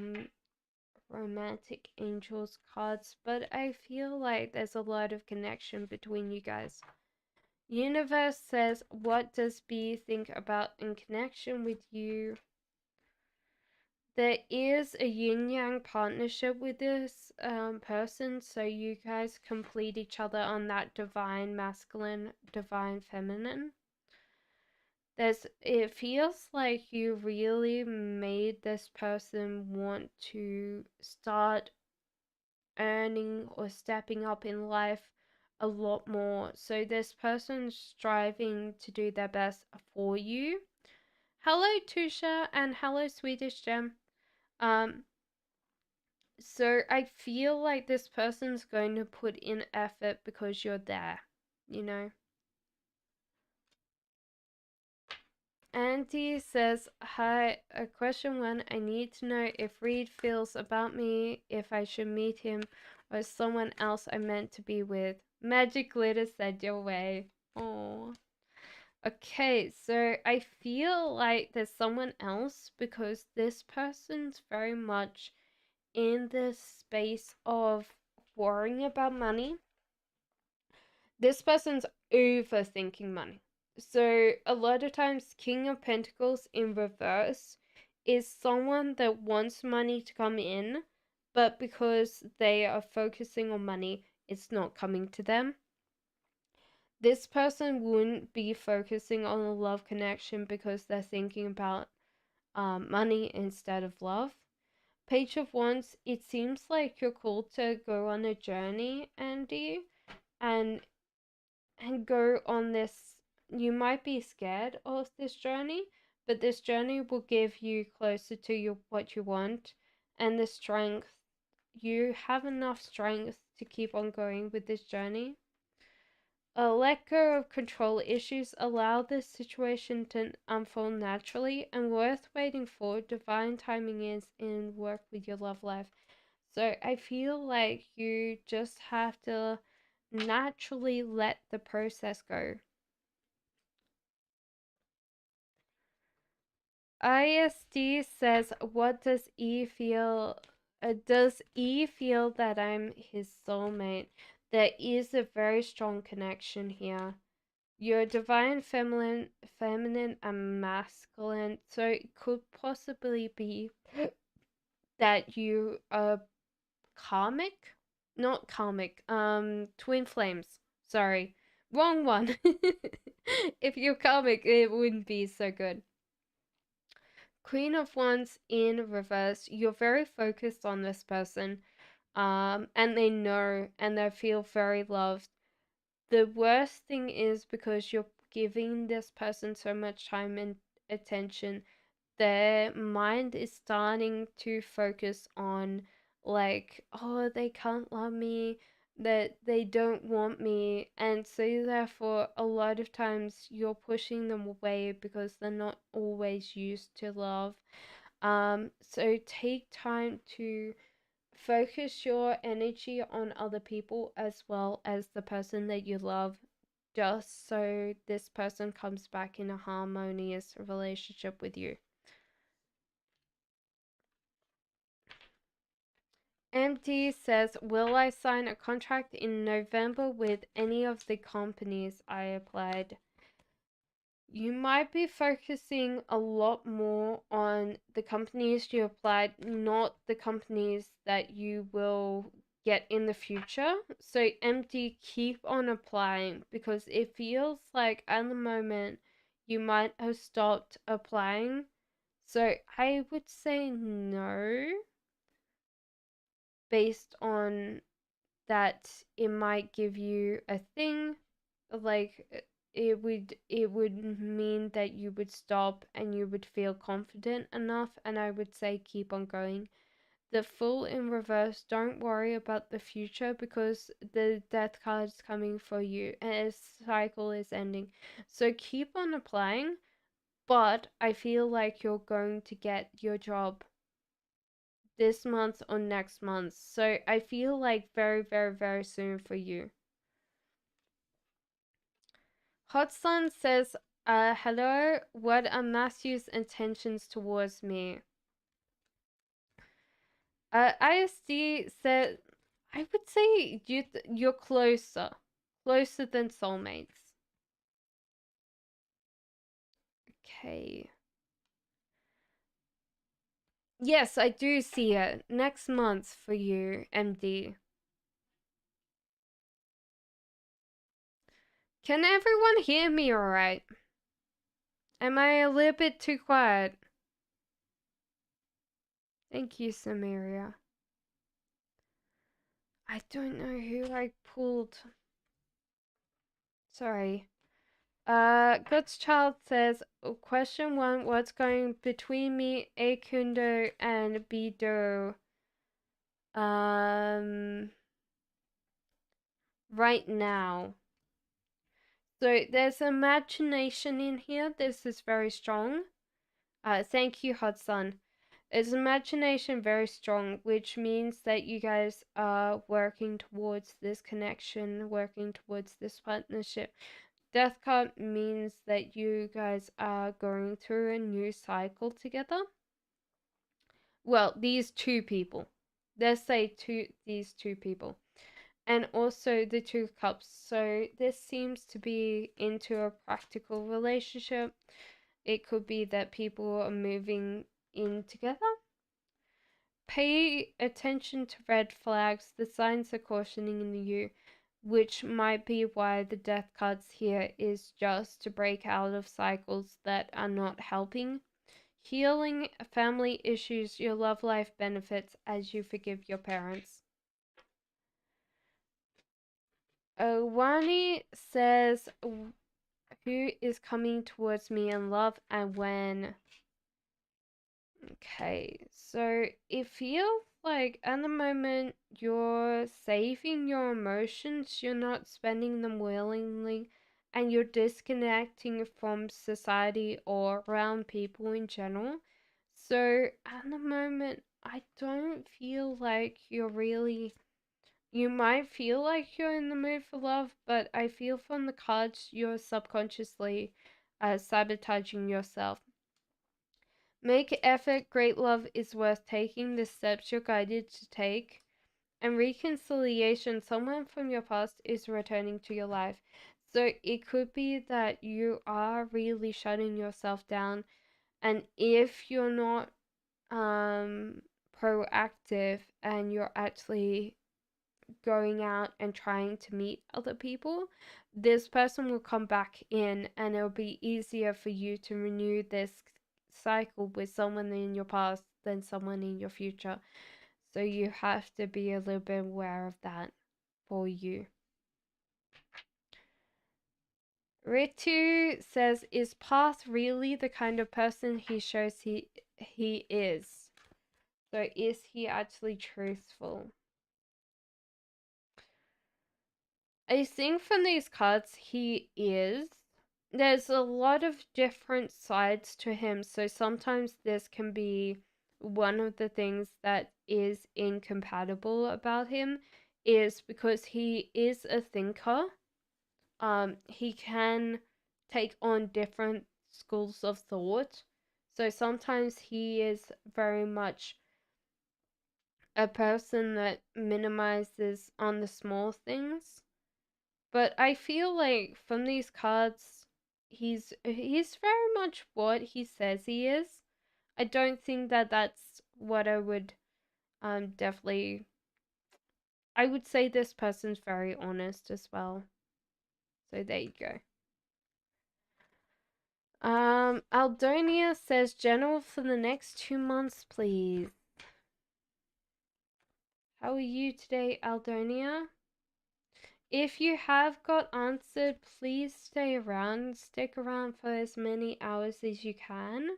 romantic angels cards, but I feel like there's a lot of connection between you guys. Universe says, what does B think about in connection with you? There is a yin yang partnership with this person, so you guys complete each other on that divine masculine, divine feminine. It feels like you really made this person want to start earning or stepping up in life a lot more. So this person's striving to do their best for you. Hello, Tusha, and hello, Swedish Gem. Um, so I feel like this person's going to put in effort because you're there, you know? Andy says, "Hi, question one. I need to know if Reed feels about me, if I should meet him, or someone else I'm meant to be with." Magic glitter said your way. Oh. Okay, so I feel like there's someone else because this person's very much in this space of worrying about money. This person's overthinking money. So a lot of times, King of Pentacles in reverse is someone that wants money to come in, but because they are focusing on money, it's not coming to them. This person wouldn't be focusing on a love connection because they're thinking about money instead of love. Page of Wands, it seems like you're called to go on a journey, Andy, and go on this. You might be scared of this journey, but this journey will give you closer to what you want, and the strength. You have enough strength to keep on going with this journey. Let go of control issues, allow this situation to unfold naturally and worth waiting for. Divine timing is in work with your love life. So I feel like you just have to naturally let the process go. ISD says, what does E feel? Does E feel that I'm his soulmate? There is a very strong connection here. You're divine feminine and masculine, so it could possibly be that you are karmic, not karmic, twin flames. Sorry, wrong one. If you're karmic, it wouldn't be so good. Queen of Wands in reverse. You're very focused on this person, and they know and they feel very loved. The worst thing is because you're giving this person so much time and attention, their mind is starting to focus on, like, oh, they can't love me, that they don't want me, and so therefore a lot of times you're pushing them away because they're not always used to love. So take time to focus your energy on other people as well as the person that you love, just so this person comes back in a harmonious relationship with you. MD says, will I sign a contract in November with any of the companies I applied? You might be focusing a lot more on the companies you applied, not the companies that you will get in the future. So, MD, keep on applying because it feels like at the moment you might have stopped applying. So, I would say no, based on that it might give you a thing, like it would mean that you would stop and you would feel confident enough, and I would say keep on going. The Fool in reverse, don't worry about the future because the death card is coming for you and a cycle is ending. So keep on applying, but I feel like you're going to get your job this month or next month. So I feel like very, very, very soon for you. Hot Sun says, hello, what are Matthew's intentions towards me? ISD said, I would say you're closer than soulmates. Okay. Yes, I do see it. Next month for you, MD. Can everyone hear me alright? Am I a little bit too quiet? Thank you, Samaria. I don't know who I pulled. Sorry. God's Child says, question one, what's going between me, Akundo, and Bido? Right now. So there's imagination in here. This is very strong. Thank you, Hudson. There's imagination very strong, which means that you guys are working towards this connection, working towards this partnership. Death card means that you guys are going through a new cycle together. Well, these two people. Let's say these two people. And also the Two of Cups. So this seems to be into a practical relationship. It could be that people are moving in together. Pay attention to red flags. The signs are cautioning you. which might be why the death cards here is just to break out of cycles that are not helping. Healing family issues, your love life benefits as you forgive your parents. Wani says, who is coming towards me in love and when? Okay, so it feels like at the moment you're saving your emotions, you're not spending them willingly, and you're disconnecting from society or around people in general. So at the moment, I don't feel like you're really. You might feel like you're in the mood for love, but I feel from the cards you're subconsciously sabotaging yourself. Make effort, great love is worth taking the steps you're guided to take. And reconciliation, someone from your past is returning to your life. So it could be that you are really shutting yourself down. And if you're not proactive and you're actually going out and trying to meet other people, this person will come back in and it'll be easier for you to renew this cycle with someone in your past than someone in your future. So you have to be a little bit aware of that for you. Ritu says, is Path really the kind of person he shows he is? So is he actually truthful? I think from these cards, he is. There's a lot of different sides to him, so sometimes this can be one of the things that is incompatible about him is because he is a thinker. He can take on different schools of thought. So sometimes he is very much a person that minimizes on the small things. But I feel like from these cards, he's very much what he says he is. I don't think that that's what I would definitely. I would say this person's very honest as well. So there you go. Aldonia says general for the next 2 months, please. How are you today, Aldonia? If you have got answered, please stay around. Stick around for as many hours as you can.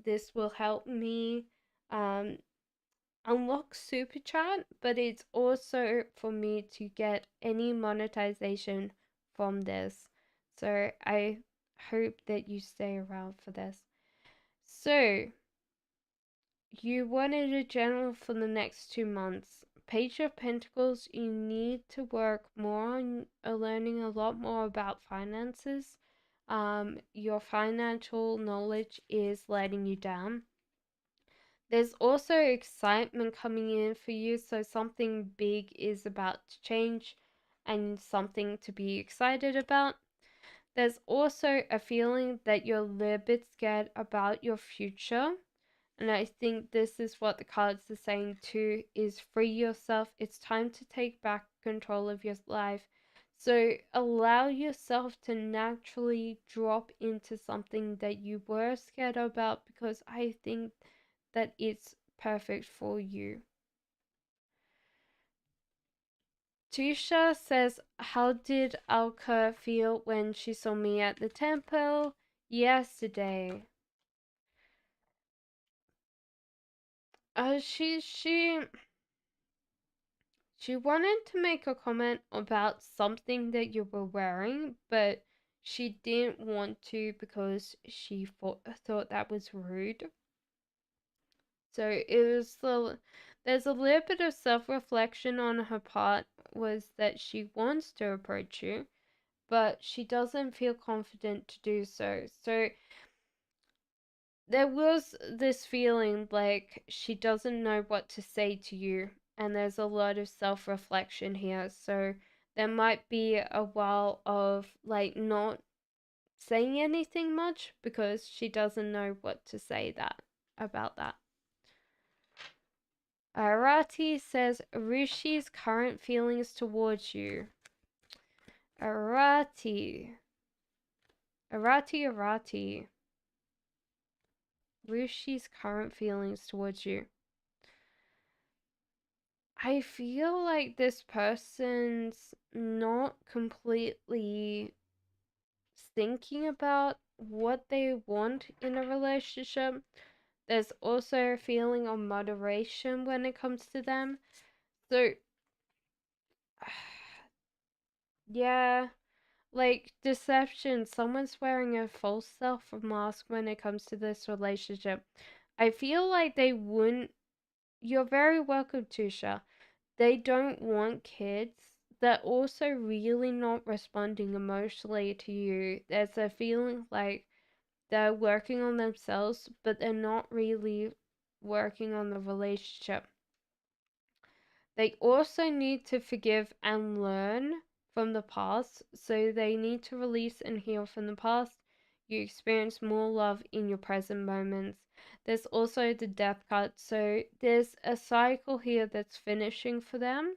This will help me unlock Super Chat, but it's also for me to get any monetization from this. So I hope that you stay around for this. So, you wanted a general for the next 2 months. Page of Pentacles, you need to work more on learning a lot more about finances. Your financial knowledge is letting you down. There's also excitement coming in for you, so something big is about to change and something to be excited about. There's also a feeling that you're a little bit scared about your future. And I think this is what the cards are saying too, is free yourself. It's time to take back control of your life. So allow yourself to naturally drop into something that you were scared about, because I think that it's perfect for you. Tusha says, how did Alka feel when she saw me at the temple yesterday? She wanted to make a comment about something that you were wearing, but she didn't want to because she thought that was rude. So there's a little bit of self-reflection on her part, was that she wants to approach you, but she doesn't feel confident to do so. So there was this feeling like she doesn't know what to say to you, and there's a lot of self-reflection here. So there might be a while of like not saying anything much because she doesn't know what to say that about that. Arati says Rishi's current feelings towards you. Arati. Arati. Rishi's current feelings towards you. I feel like this person's not completely thinking about what they want in a relationship. There's also a feeling of moderation when it comes to them. So, yeah, like deception. Someone's wearing a false self mask when it comes to this relationship. I feel like they wouldn't. You're very welcome, Tusha. They don't want kids. They're also really not responding emotionally to you. There's a feeling like they're working on themselves, but they're not really working on the relationship. They also need to forgive and learn from the past, so they need to release and heal from the past. You experience more love in your present moments. There's also the death card, so there's a cycle here that's finishing for them,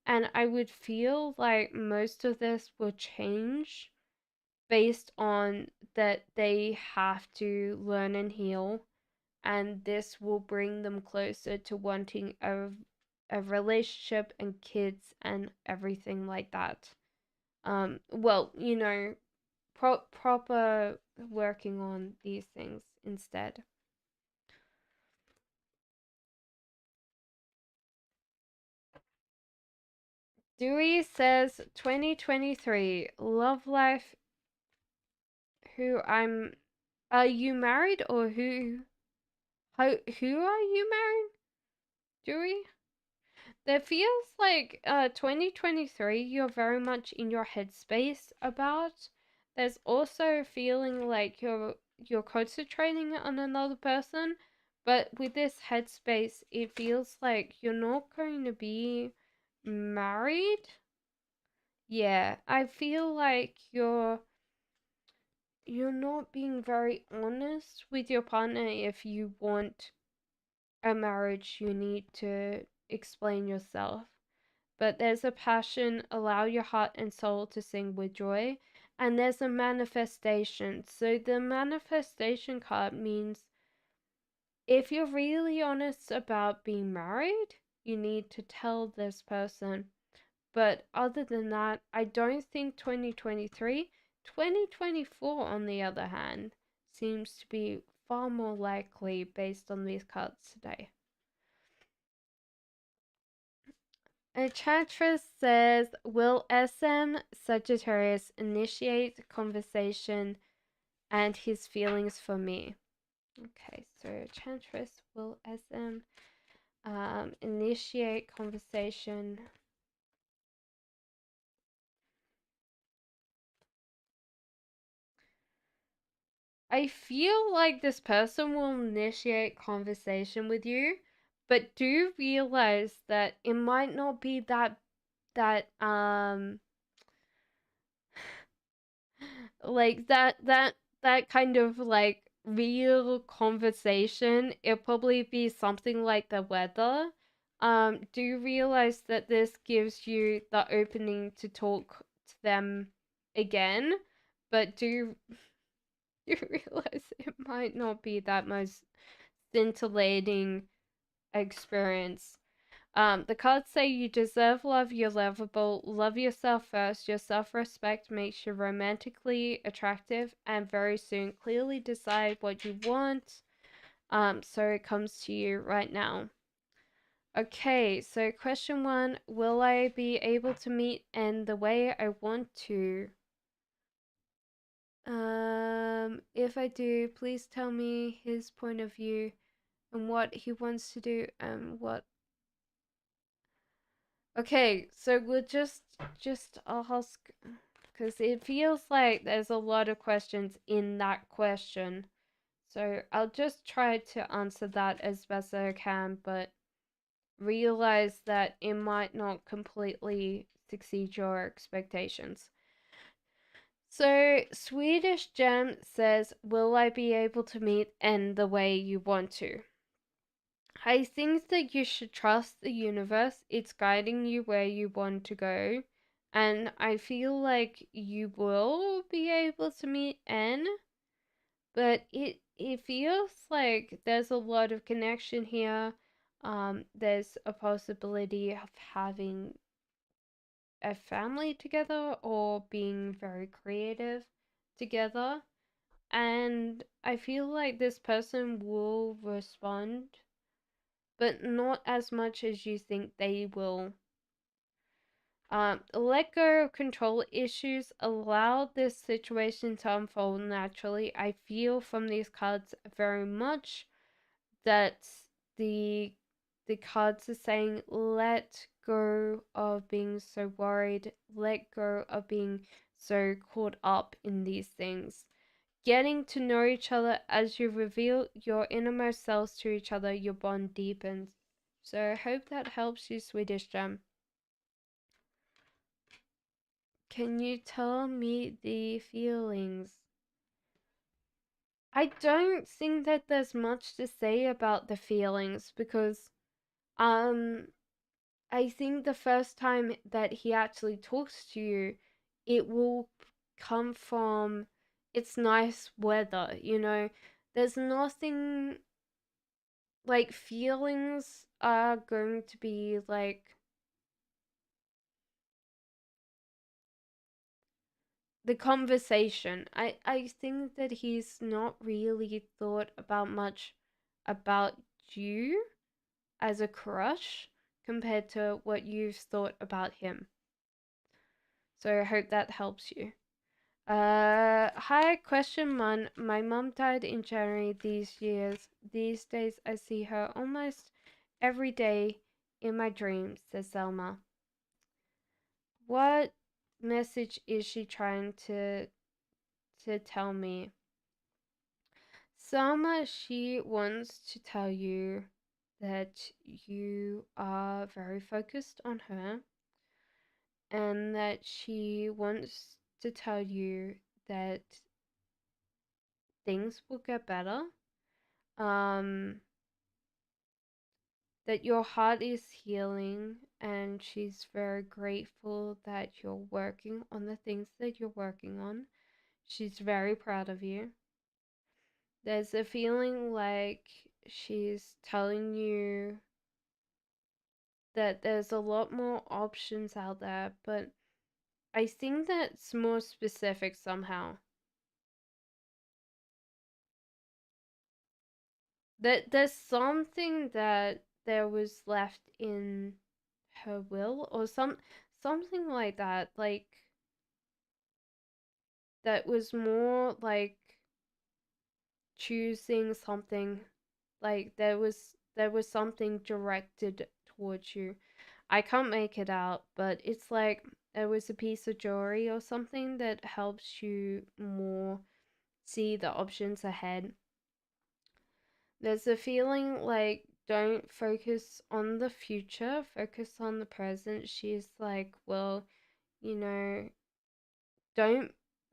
and I would feel like most of this will change based on that they have to learn and heal, and this will bring them closer to wanting a relationship and kids and everything like that. Well, proper working on these things instead. Dewey says 2023 love life. Are you married, or who are you marrying, Dewey? There feels like 2023 you're very much in your headspace about. There's also a feeling like you're concentrating on another person, but with this headspace it feels like you're not going to be married. Yeah, I feel like you're not being very honest with your partner. If you want a marriage, you need to explain yourself. But there's a passion, allow your heart and soul to sing with joy. And there's a manifestation. So the manifestation card means if you're really honest about being married, you need to tell this person. But other than that, I don't think 2023, 2024 on the other hand, seems to be far more likely based on these cards today. Enchantress says, will SM Sagittarius initiate conversation and his feelings for me? Okay, so Enchantress, will SM initiate conversation? I feel like this person will initiate conversation with you, but do realize that it might not be that like that kind of like real conversation. It'll probably be something like the weather. Do you realize that this gives you the opening to talk to them again? But you realize it might not be that most scintillating experience. The cards say you deserve love, you're lovable, love yourself first, your self respect makes you romantically attractive, and very soon clearly decide what you want. So it comes to you right now. Okay, so question one, will I be able to meet and the way I want to? If I do, please tell me his point of view and what he wants to do and what. Okay, so we'll just ask because it feels like there's a lot of questions in that question. So I'll just try to answer that as best I can, but realize that it might not completely succeed your expectations. So Swedish Gem says, "Will I be able to meet N the way you want to?" I think that you should trust the universe. It's guiding you where you want to go. And I feel like you will be able to meet N, but it feels like there's a lot of connection here. There's a possibility of having a family together or being very creative together. And I feel like this person will respond, but not as much as you think they will. Let go of control issues. Allow this situation to unfold naturally. I feel from these cards very much that the the cards are saying let go of being so worried, let go of being so caught up in these things. Getting to know each other as you reveal your innermost selves to each other, your bond deepens. So I hope that helps you, Swedish Gem. Can you tell me the feelings? I don't think that there's much to say about the feelings because um I think the first time that he actually talks to you, it will come from it's nice weather, you know. There's nothing like feelings are going to be like the conversation. I think that he's not really thought about much about you as a crush compared to what you've thought about him. So I hope that helps you. Hi, question one. My mom died in January these years. These days I see her almost every day in my dreams, says Selma. What message is she trying to tell me? Selma, she wants to tell you that you are very focused on her and that she wants to tell you that things will get better. Um, that your heart is healing and she's very grateful that you're working on the things that you're working on. She's very proud of you. There's a feeling like she's telling you that there's a lot more options out there, but I think that's more specific somehow. That there's something that there was left in her will or something like that, like that was more like choosing something, like there was something directed towards you. I can't make it out, but it's like there was a piece of jewelry or something that helps you more see the options ahead. There's a feeling like don't focus on the future, focus on the present. She's like, well, you know, don't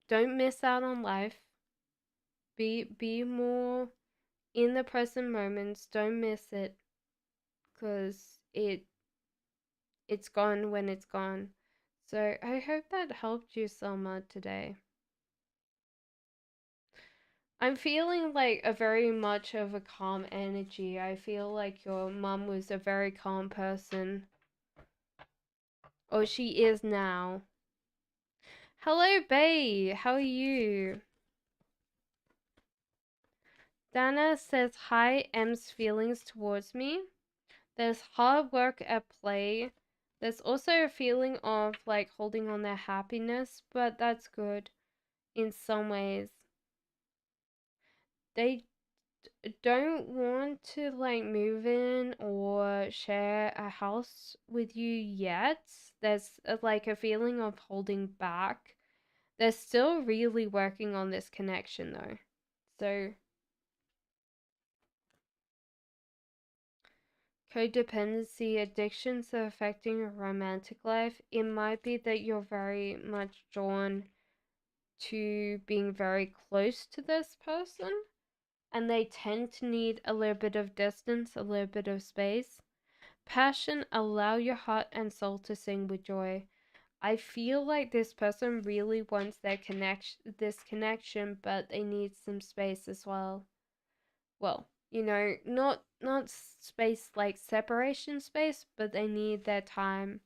don't miss out on life. Be more in the present moments. Don't miss it because it's gone when it's gone. So I hope that helped you, Selma, today. I'm feeling like a very much of a calm energy. I feel like your mum was a very calm person. Or she is now. Hello, Bay. How are you? Dana says, hi, M's feelings towards me. There's hard work at play. There's also a feeling of like holding on their happiness, but that's good in some ways. They don't want to like move in or share a house with you yet. There's like a feeling of holding back. They're still really working on this connection though. So codependency addictions are affecting your romantic life. It might be that you're very much drawn to being very close to this person. and they tend to need a little bit of distance, a little bit of space. Passion, allow your heart and soul to sing with joy. I feel like this person really wants this connection, but they need some space as well. Well, not space like separation space, but they need their time.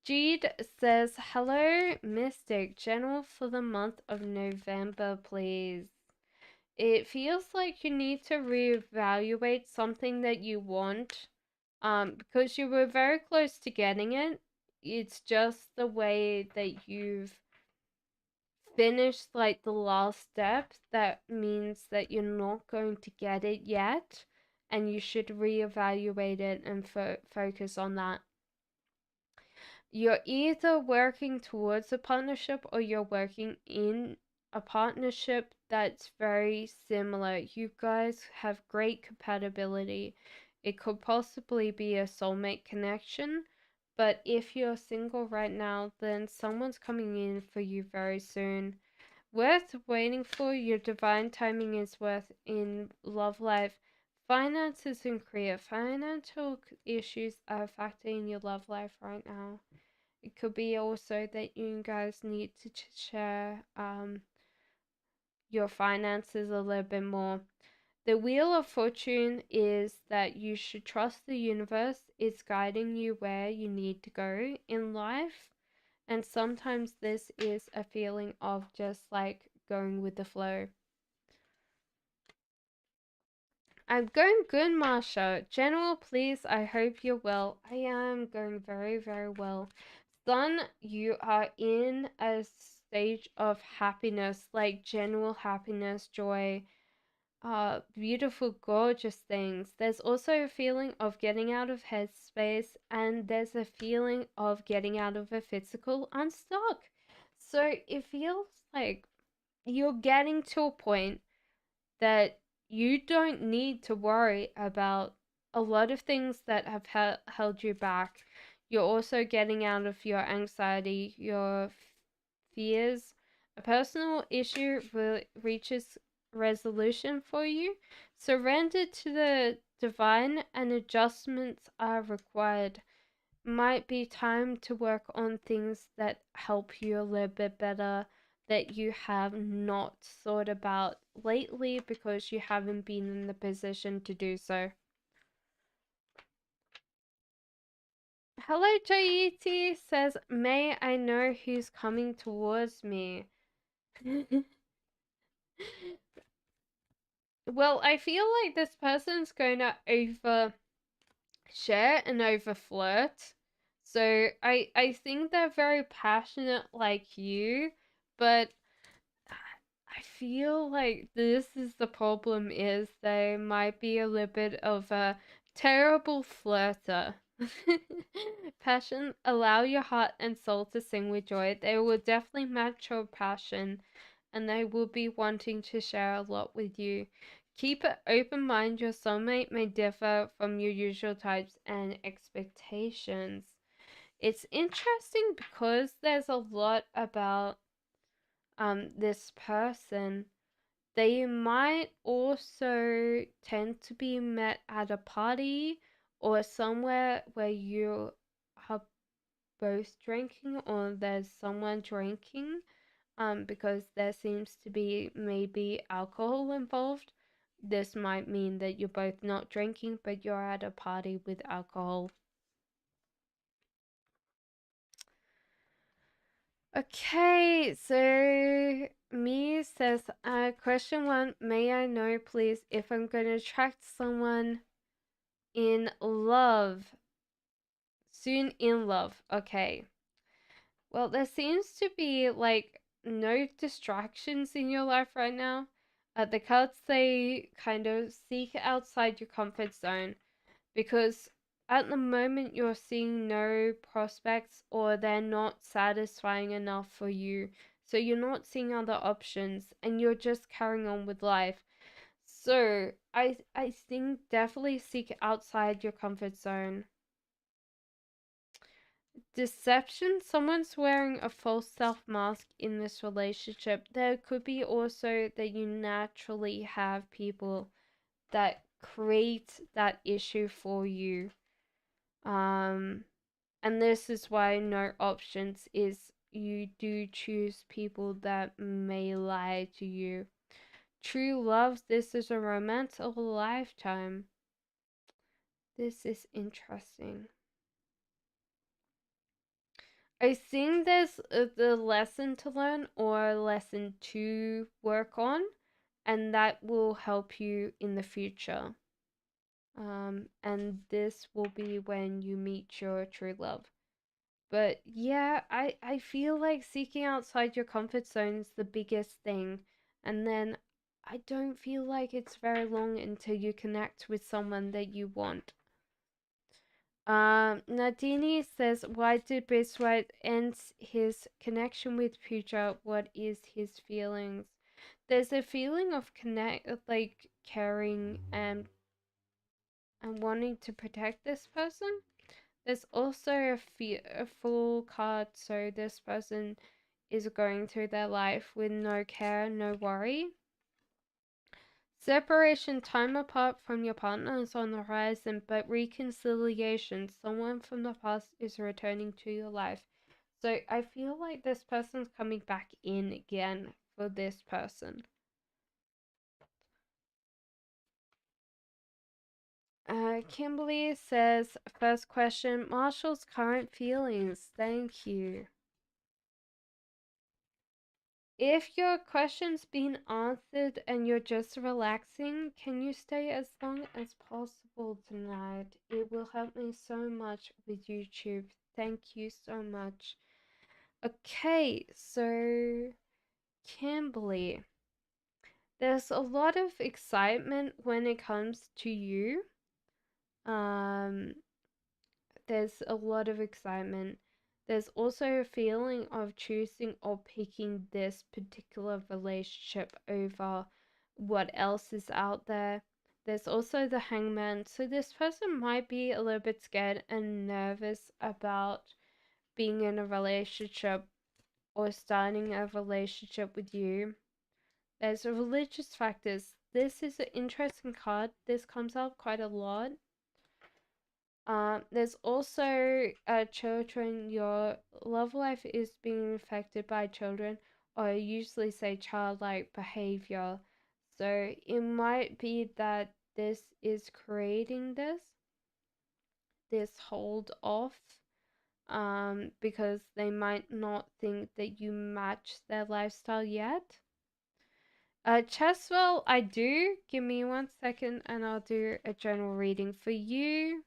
Jude says, "Hello, Mystic. General for the month of November, please." It feels like you need to reevaluate something that you want, because you were very close to getting it. It's just the way that you've finished like the last step that means that you're not going to get it yet, and you should reevaluate it and focus on that. You're either working towards a partnership or you're working in a partnership that's very similar. You guys have great compatibility. It could possibly be a soulmate connection, but if you're single right now, then someone's coming in for you very soon. Worth waiting for, your divine timing is worth in love life. Finances and career. Financial issues are affecting your love life right now. It could be also that you guys need to share your finances a little bit more. The Wheel of Fortune is that you should trust the universe is guiding you where you need to go in life. And sometimes this is a feeling of just like going with the flow. I'm going good, Marsha. General, please, I hope you're well. I am going very, very well. Son, you are in a stage of happiness, like general happiness, joy, beautiful, gorgeous things. There's also a feeling of getting out of headspace, and there's a feeling of getting out of a physical unstuck. So it feels like you're getting to a point that you don't need to worry about a lot of things that have held you back. You're also getting out of your anxiety, your fears. A personal issue reaches resolution for you. Surrender to the divine, and adjustments are required. Might be time to work on things that help you a little bit better, that you have not thought about lately because you haven't been in the position to do so. Hello, Jaiti says, "May I know who's coming towards me?" Well, I feel like this person's going to overshare and over flirt. So I think they're very passionate like you, but I feel like this is the problem, is they might be a little bit of a terrible flirter. Passion, allow your heart and soul to sing with joy. They will definitely match your passion, and they will be wanting to share a lot with you. Keep an open mind. Your soulmate may differ from your usual types and expectations. It's interesting because there's a lot about this person. They might also tend to be met at a party or somewhere where you are both drinking, or there's someone drinking, because there seems to be maybe alcohol involved. This might mean that you're both not drinking, but you're at a party with alcohol. Okay, so me says, question one, may I know please if I'm going to attract someone in love, soon in love? Okay. Well, there seems to be like no distractions in your life right now. The cards say kind of seek outside your comfort zone, because at the moment you're seeing no prospects, or they're not satisfying enough for you. So you're not seeing other options, and you're just carrying on with life. So I think definitely seek outside your comfort zone. deception. Someone's wearing a false self mask in this relationship. There could be also that you naturally have people that create that issue for you. And this is why no options is you do choose people that may lie to you. True love, this is a romance of a lifetime. This is interesting. I think there's the lesson to learn or a lesson to work on, and that will help you in the future. And this will be when you meet your true love. But yeah, I feel like seeking outside your comfort zone is the biggest thing. And then I don't feel like it's very long until you connect with someone that you want. Nadini says, why did Biswat end his connection with Pooja? What is his feelings? There's a feeling of like caring and wanting to protect this person. There's also a full card, so this person is going through their life with no care, no worry. Separation, time apart from your partner is on the horizon, but reconciliation, someone from the past is returning to your life. So I feel like this person's coming back in again for this person. Kimberly says, first question, Marshall's current feelings. Thank you. If your question's been answered and you're just relaxing, can you stay as long as possible tonight? It will help me so much with YouTube. Thank you so much. Okay, so Kimberly, there's a lot of excitement when it comes to you. Um, there's a lot of excitement. There's also a feeling of choosing or picking this particular relationship over what else is out there. There's also the hangman. So this person might be a little bit scared and nervous about being in a relationship or starting a relationship with you. There's religious factors. This is an interesting card. This comes up quite a lot. There's also children. Your love life is being affected by children, or I usually say childlike behavior. So it might be that this is creating this hold off, because they might not think that you match their lifestyle yet. Cheswell, I do. Give me 1 second and I'll do a general reading for you.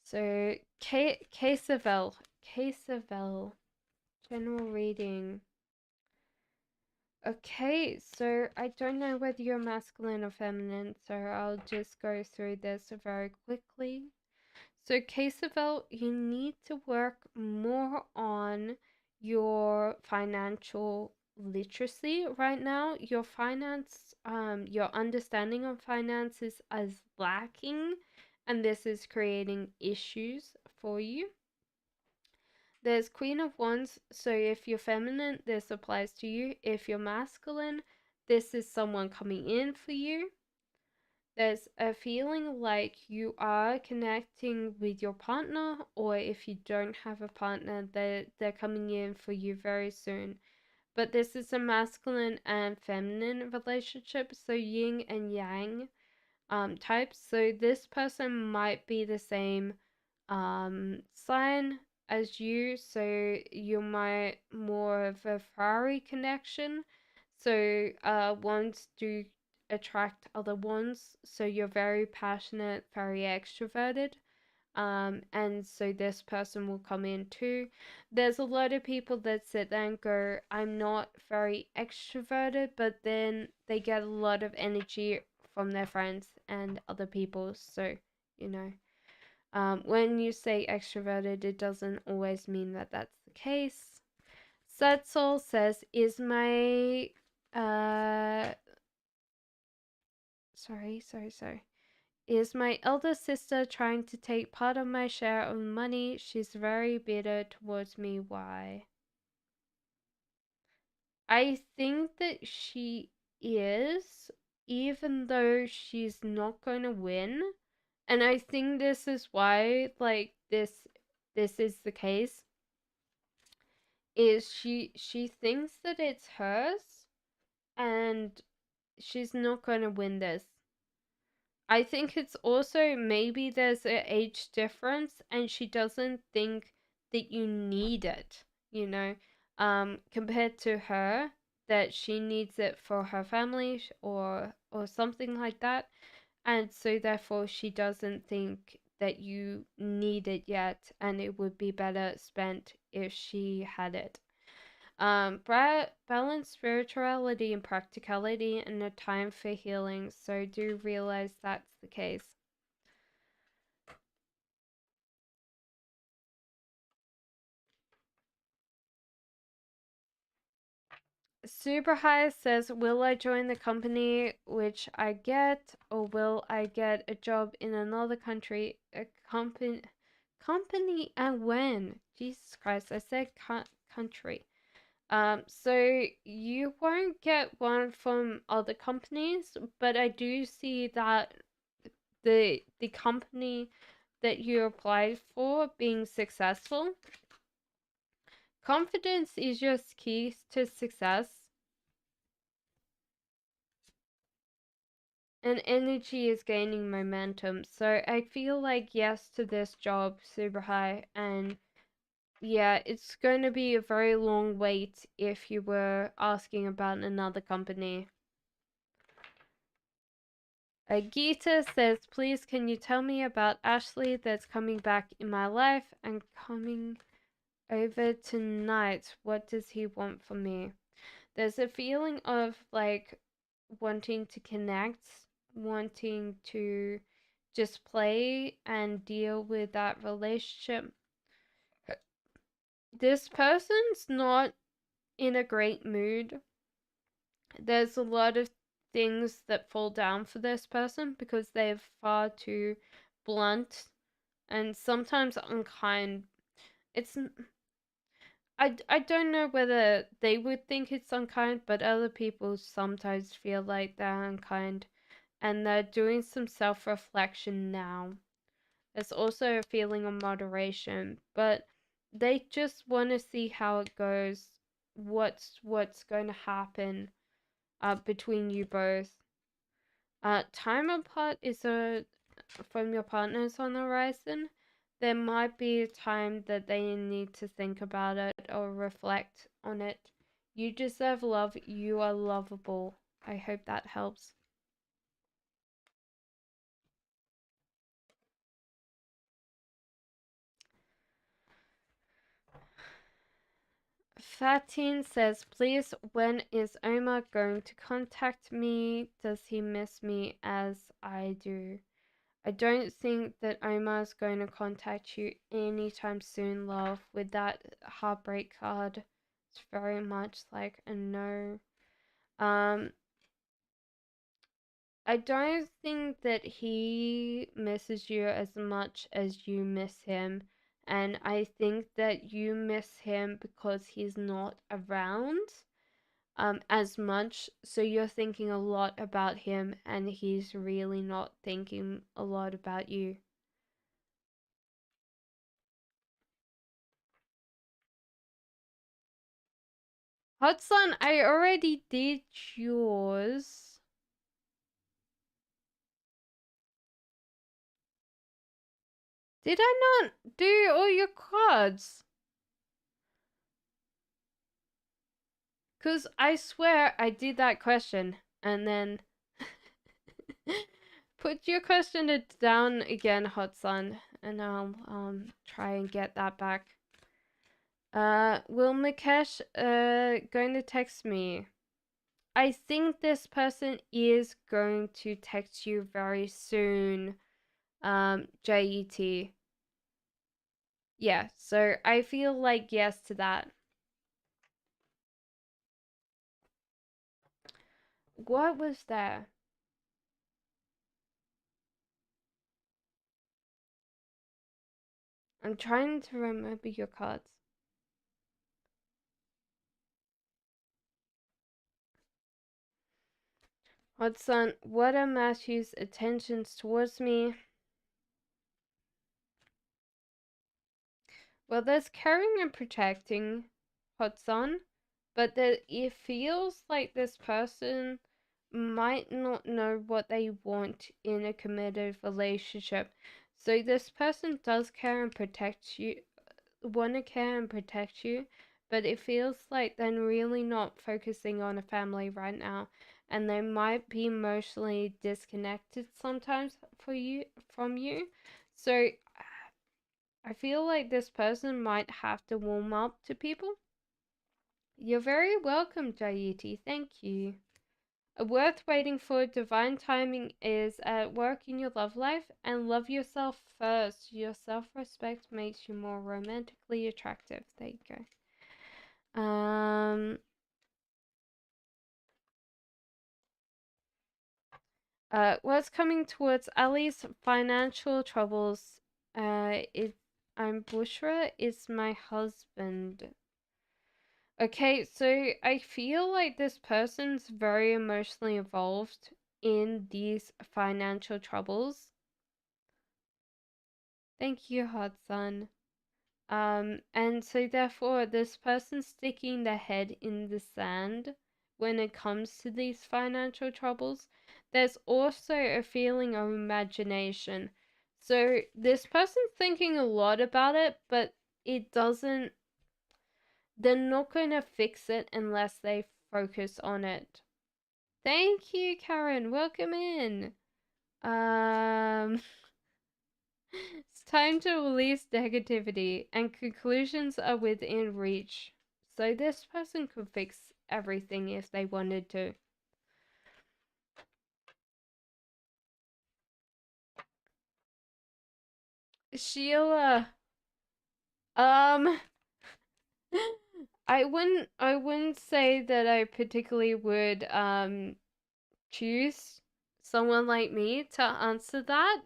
So, Cassavell, general reading. Okay, so I don't know whether you're masculine or feminine, so I'll just go through this very quickly. So, Cassavell, you need to work more on your financial literacy right now. Your your understanding of finances is lacking, and this is creating issues for you. There's Queen of Wands, so if you're feminine, this applies to you. If you're masculine, this is someone coming in for you. There's a feeling like you are connecting with your partner, or if you don't have a partner, they're coming in for you very soon. But this is a masculine and feminine relationship, so yin and yang types. So this person might be the same sign as you, so you might more of a fiery connection. So wands do attract other ones, so you're very passionate, very extroverted. And so this person will come in too. There's a lot of people that sit there and go, I'm not very extroverted, but then they get a lot of energy from their friends and other people. So, you know, when you say extroverted, it doesn't always mean that that's the case. Setzel says, is my, sorry. Is my elder sister trying to take part of my share of money? She's very bitter towards me. Why? I think that she is, even though she's not going to win. And I think this is why, like, this is the case, is she thinks that it's hers, and she's not going to win this. I think it's also maybe there's an age difference and she doesn't think that you need it, you know, compared to her, that she needs it for her family or something like that. And so therefore she doesn't think that you need it yet, and it would be better spent if she had it. Balance spirituality and practicality and a time for healing. So do realize that's the case. Super High says, will I join the company which I get, or will I get a job in another country? A company and when? Jesus Christ, I said country. So you won't get one from other companies, but I do see that the company that you applied for being successful. Confidence is just key to success, and energy is gaining momentum. So I feel like yes to this job, Super High, and yeah, it's going to be a very long wait if you were asking about another company. Gita says, please can you tell me about Ashley that's coming back in my life and coming over tonight? What does he want from me? There's a feeling of like wanting to connect, wanting to just play and deal with that relationship. This person's not in a great mood. There's a lot of things that fall down for this person because they're far too blunt and sometimes unkind. It's I don't know whether they would think it's unkind, but other people sometimes feel like they're unkind, and they're doing some self-reflection now. There's also a feeling of moderation, but they just want to see how it goes, what's going to happen between you both. Time apart is from your partners on the horizon. There might be a time that they need to think about it or reflect on it. You deserve love. You are lovable. I hope that helps. Fatin says, please, when is Omar going to contact me? Does he miss me as I do? I don't think that Omar's going to contact you anytime soon, love. With that heartbreak card, it's very much like a no. I don't think that he misses you as much as you miss him. And I think that you miss him because he's not around as much. So you're thinking a lot about him and he's really not thinking a lot about you. Hudson, I already did yours. Did I not do all your cards? Because I swear I did that question and then put your question down again, Hudson, and I'll try and get that back. Will Mikesh going to text me? I think this person is going to text you very soon. JET. Yeah, so I feel like yes to that. What was there? I'm trying to remember your cards. Hudson, what are Matthew's attentions towards me? Well, there's caring and protecting, Hudson, but it feels like this person might not know what they want in a committed relationship. So this person does care and protect you, want to care and protect you, but it feels like they're really not focusing on a family right now, and they might be emotionally disconnected sometimes from you. So I feel like this person might have to warm up to people. You're very welcome, Jayiti. Thank you. Worth waiting for divine timing is at work in your love life, and love yourself first. Your self-respect makes you more romantically attractive. There you go. What's coming towards Ali's financial troubles? I'm Bushra is my husband. Okay, so I feel like this person's very emotionally involved in these financial troubles. Thank you, Hudson. And so therefore, this person's sticking their head in the sand when it comes to these financial troubles. There's also a feeling of imagination. So this person's thinking a lot about it, but it doesn't, they're not going to fix it unless they focus on it. Thank you, Karen. Welcome in. It's time to release negativity, and conclusions are within reach. So this person could fix everything if they wanted to. Sheila, um, I wouldn't say that I particularly would choose someone like me to answer that.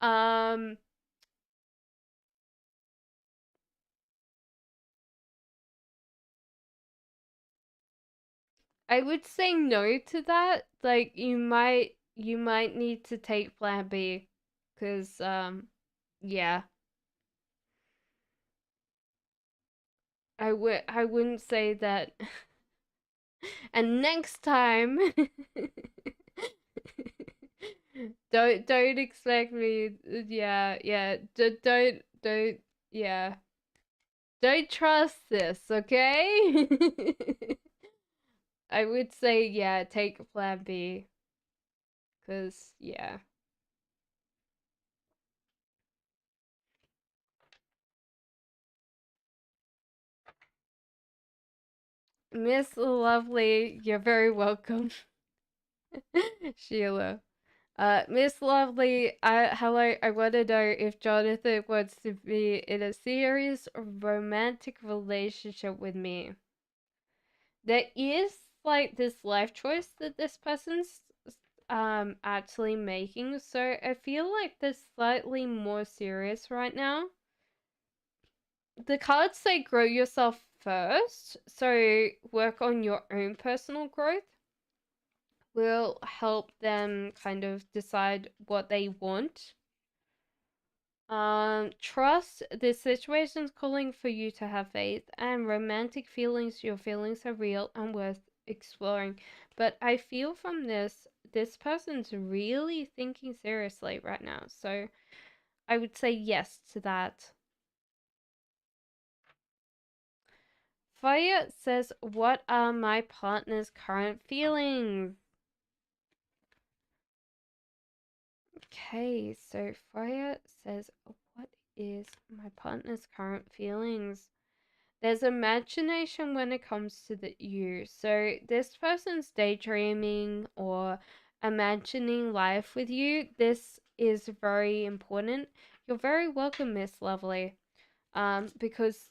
Um, I would say no to that. Like you might need to take plan B, cuz yeah. I wouldn't say that. And next time don't expect me, yeah, don't yeah. Don't trust this, okay? I would say yeah, take plan B, cuz yeah. Miss Lovely, you're very welcome. Sheila. Miss Lovely, hello. I want to know if Jonathan wants to be in a serious romantic relationship with me. There is like this life choice that this person's actually making, so I feel like they're slightly more serious right now. The cards say grow yourself first, so work on your own personal growth will help them kind of decide what they want. Trust this situation's calling for you to have faith and romantic feelings. Your feelings are real and worth exploring. But I feel from this person's really thinking seriously right now. So I would say yes to that. Fire says, what are my partner's current feelings? Okay, so Fire says, what is my partner's current feelings? There's imagination when it comes to you. So this person's daydreaming or imagining life with you. This is very important. You're very welcome, Miss Lovely. Because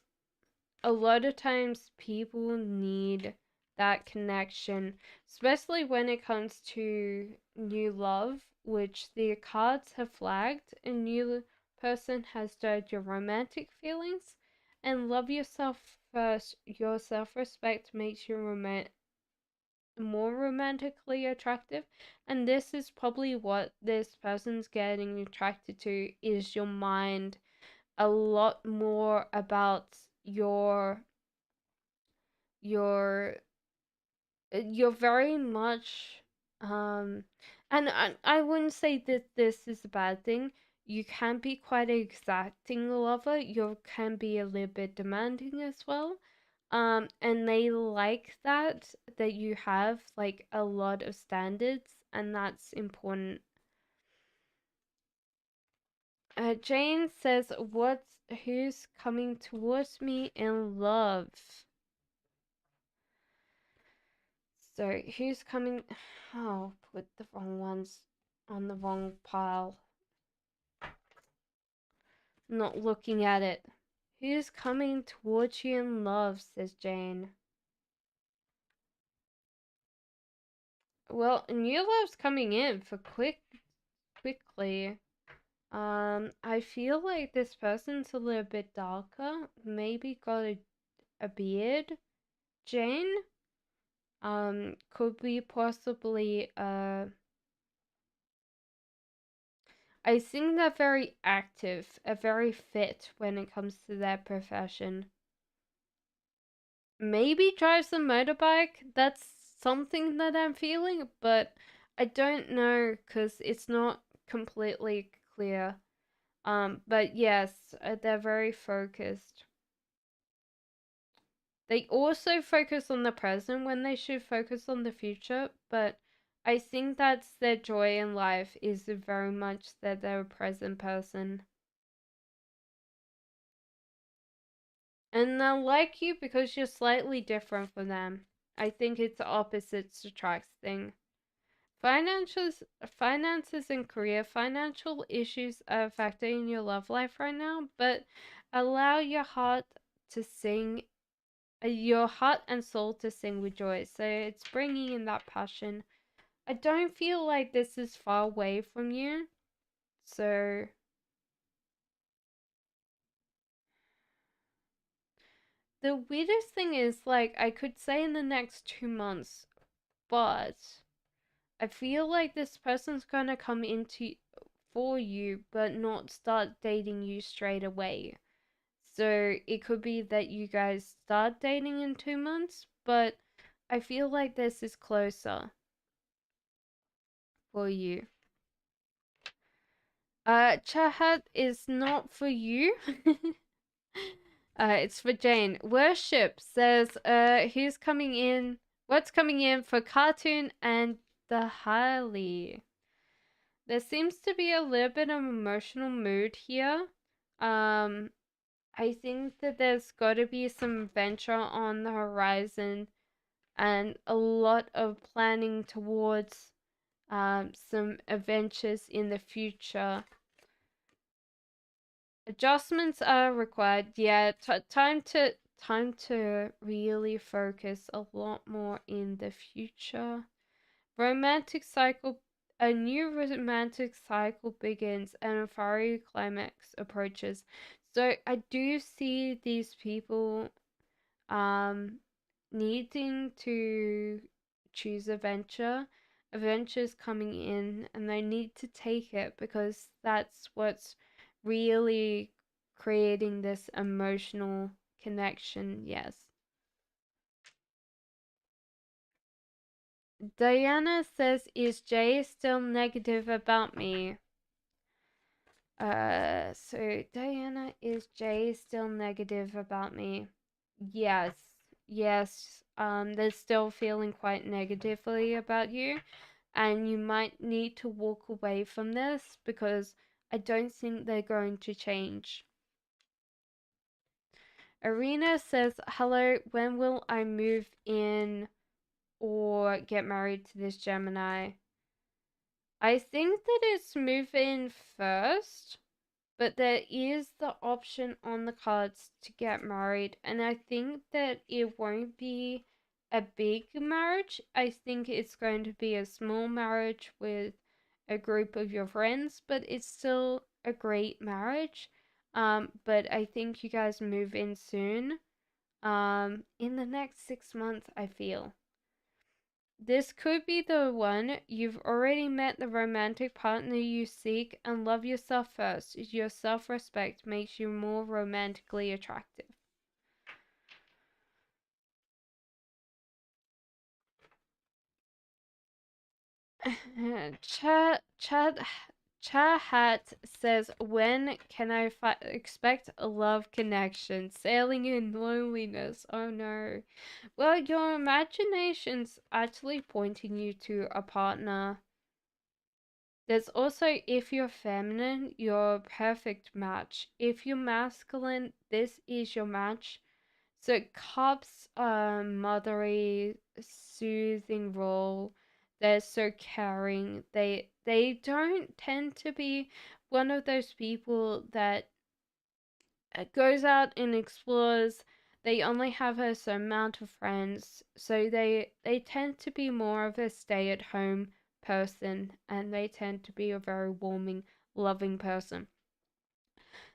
a lot of times people need that connection, especially when it comes to new love, which the cards have flagged. A new person has stirred your romantic feelings, and love yourself first. Your self-respect makes you more romantically attractive, and this is probably what this person's getting attracted to, is your mind, a lot more about your you're very much and I wouldn't say that this is a bad thing. You can be quite an exacting lover. You can be a little bit demanding as well. And they like that you have like a lot of standards, and that's important. Jane says, who's coming towards me in love? So who's coming? Oh, put the wrong ones on the wrong pile. Not looking at it. Who's coming towards you in love? Says Jane. Well, new love's coming in for quickly. I feel like this person's a little bit darker. Maybe got a beard. Jane. Could be possibly I think they're very active, very fit when it comes to their profession. Maybe drives a motorbike. That's something that I'm feeling, but I don't know because it's not completely clear. But yes, they're very focused. They also focus on the present when they should focus on the future, but I think that's their joy in life, is very much that they're a present person. And they'll like you because you're slightly different from them. I think it's the opposites attracts thing. Finances and career. Financial issues are affecting your love life right now, but allow your heart to sing, your heart and soul to sing with joy. So it's bringing in that passion. I don't feel like this is far away from you. So the weirdest thing is, like, I could say in the next 2 months, but I feel like this person's gonna come into for you, but not start dating you straight away. So it could be that you guys start dating in 2 months, but I feel like this is closer for you. Chahat is not for you. It's for Jane. Worship says, who's coming in? What's coming in for Cartoon and the Harley? There seems to be a little bit of emotional mood here. I think that there's got to be some venture on the horizon and a lot of planning towards some adventures in the future. Adjustments are required. Yeah, time to really focus a lot more in the future. Romantic cycle. A new romantic cycle begins and a fiery climax approaches. So I do see these people um needing to choose adventure. Adventure's coming in and they need to take it because that's what's really creating this emotional connection. Yes. Diana says, is Jay still negative about me? So Diana, is Jay still negative about me? Yes. Yes. They're still feeling quite negatively about you, and you might need to walk away from this because I don't think they're going to change. Arena says, hello, when will I move in or get married to this Gemini? I think that it's move in first, but there is the option on the cards to get married, and I think that it won't be a big marriage. I think it's going to be a small marriage with a group of your friends, but it's still a great marriage. But I think you guys move in soon. In the next 6 months, I feel. This could be the one. You've already met the romantic partner you seek, and love yourself first. Your self-respect makes you more romantically attractive. Chad Chahat says, when can I expect a love connection? Sailing in loneliness. Oh no. Well, your imagination's actually pointing you to a partner. There's also, if you're feminine, you're a perfect match. If you're masculine, this is your match. So Cubs mothery, soothing role. They're so caring. They don't tend to be one of those people that goes out and explores. They only have a certain amount of friends, so they tend to be more of a stay-at-home person, and they tend to be a very warming, loving person.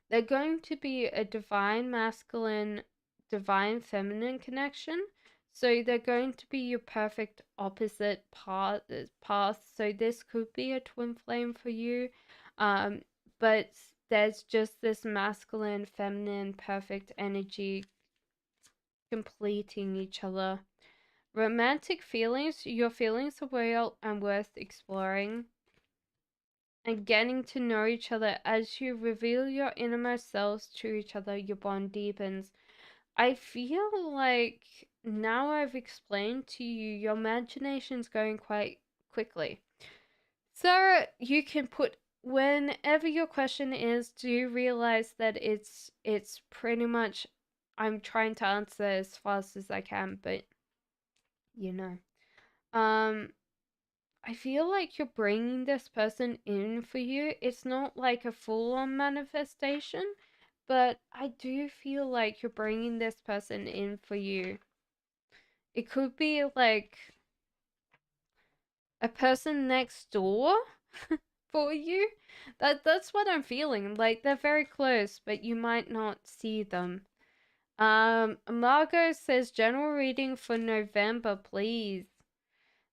They're going to be a divine masculine, divine feminine connection. So they're going to be your perfect opposite path. So this could be a twin flame for you. Um, but there's just this masculine, feminine, perfect energy completing each other. Romantic feelings, your feelings are real and worth exploring and getting to know each other. As you reveal your innermost selves to each other, your bond deepens. I feel like now I've explained to you, your imagination's going quite quickly. So you can put, whenever your question is, do you realize that it's pretty much, I'm trying to answer as fast as I can, but you know. Um I feel like you're bringing this person in for you. It's not like a full on manifestation, but I do feel like you're bringing this person in for you. It could be like a person next door for you. That's what I'm feeling. Like they're very close, but you might not see them. Margot says general reading for November, please.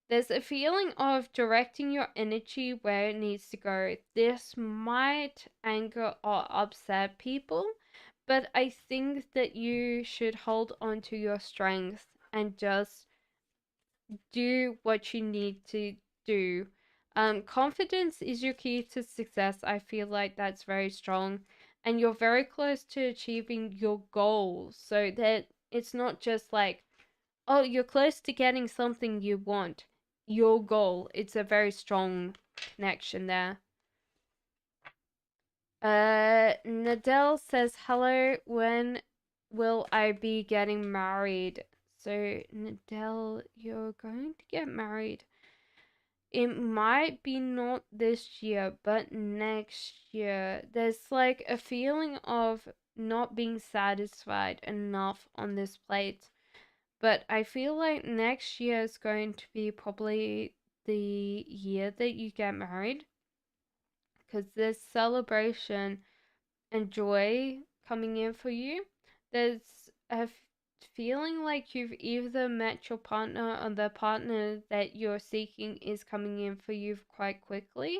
There's a feeling of directing your energy where it needs to go. This might anger or upset people, but I think that you should hold on to your strength and just do what you need to do. Confidence is your key to success. I feel like that's very strong. And you're very close to achieving your goals. So that it's not just like, oh, you're close to getting something you want. Your goal. It's a very strong connection there. Nadell says, hello, when will I be getting married? So, Nadell, you're going to get married. It might be not this year, but next year. There's like a feeling of not being satisfied enough on this plate. But I feel like next year is going to be probably the year that you get married because there's celebration and joy coming in for you. There's a feeling like you've either met your partner or the partner that you're seeking is coming in for you quite quickly.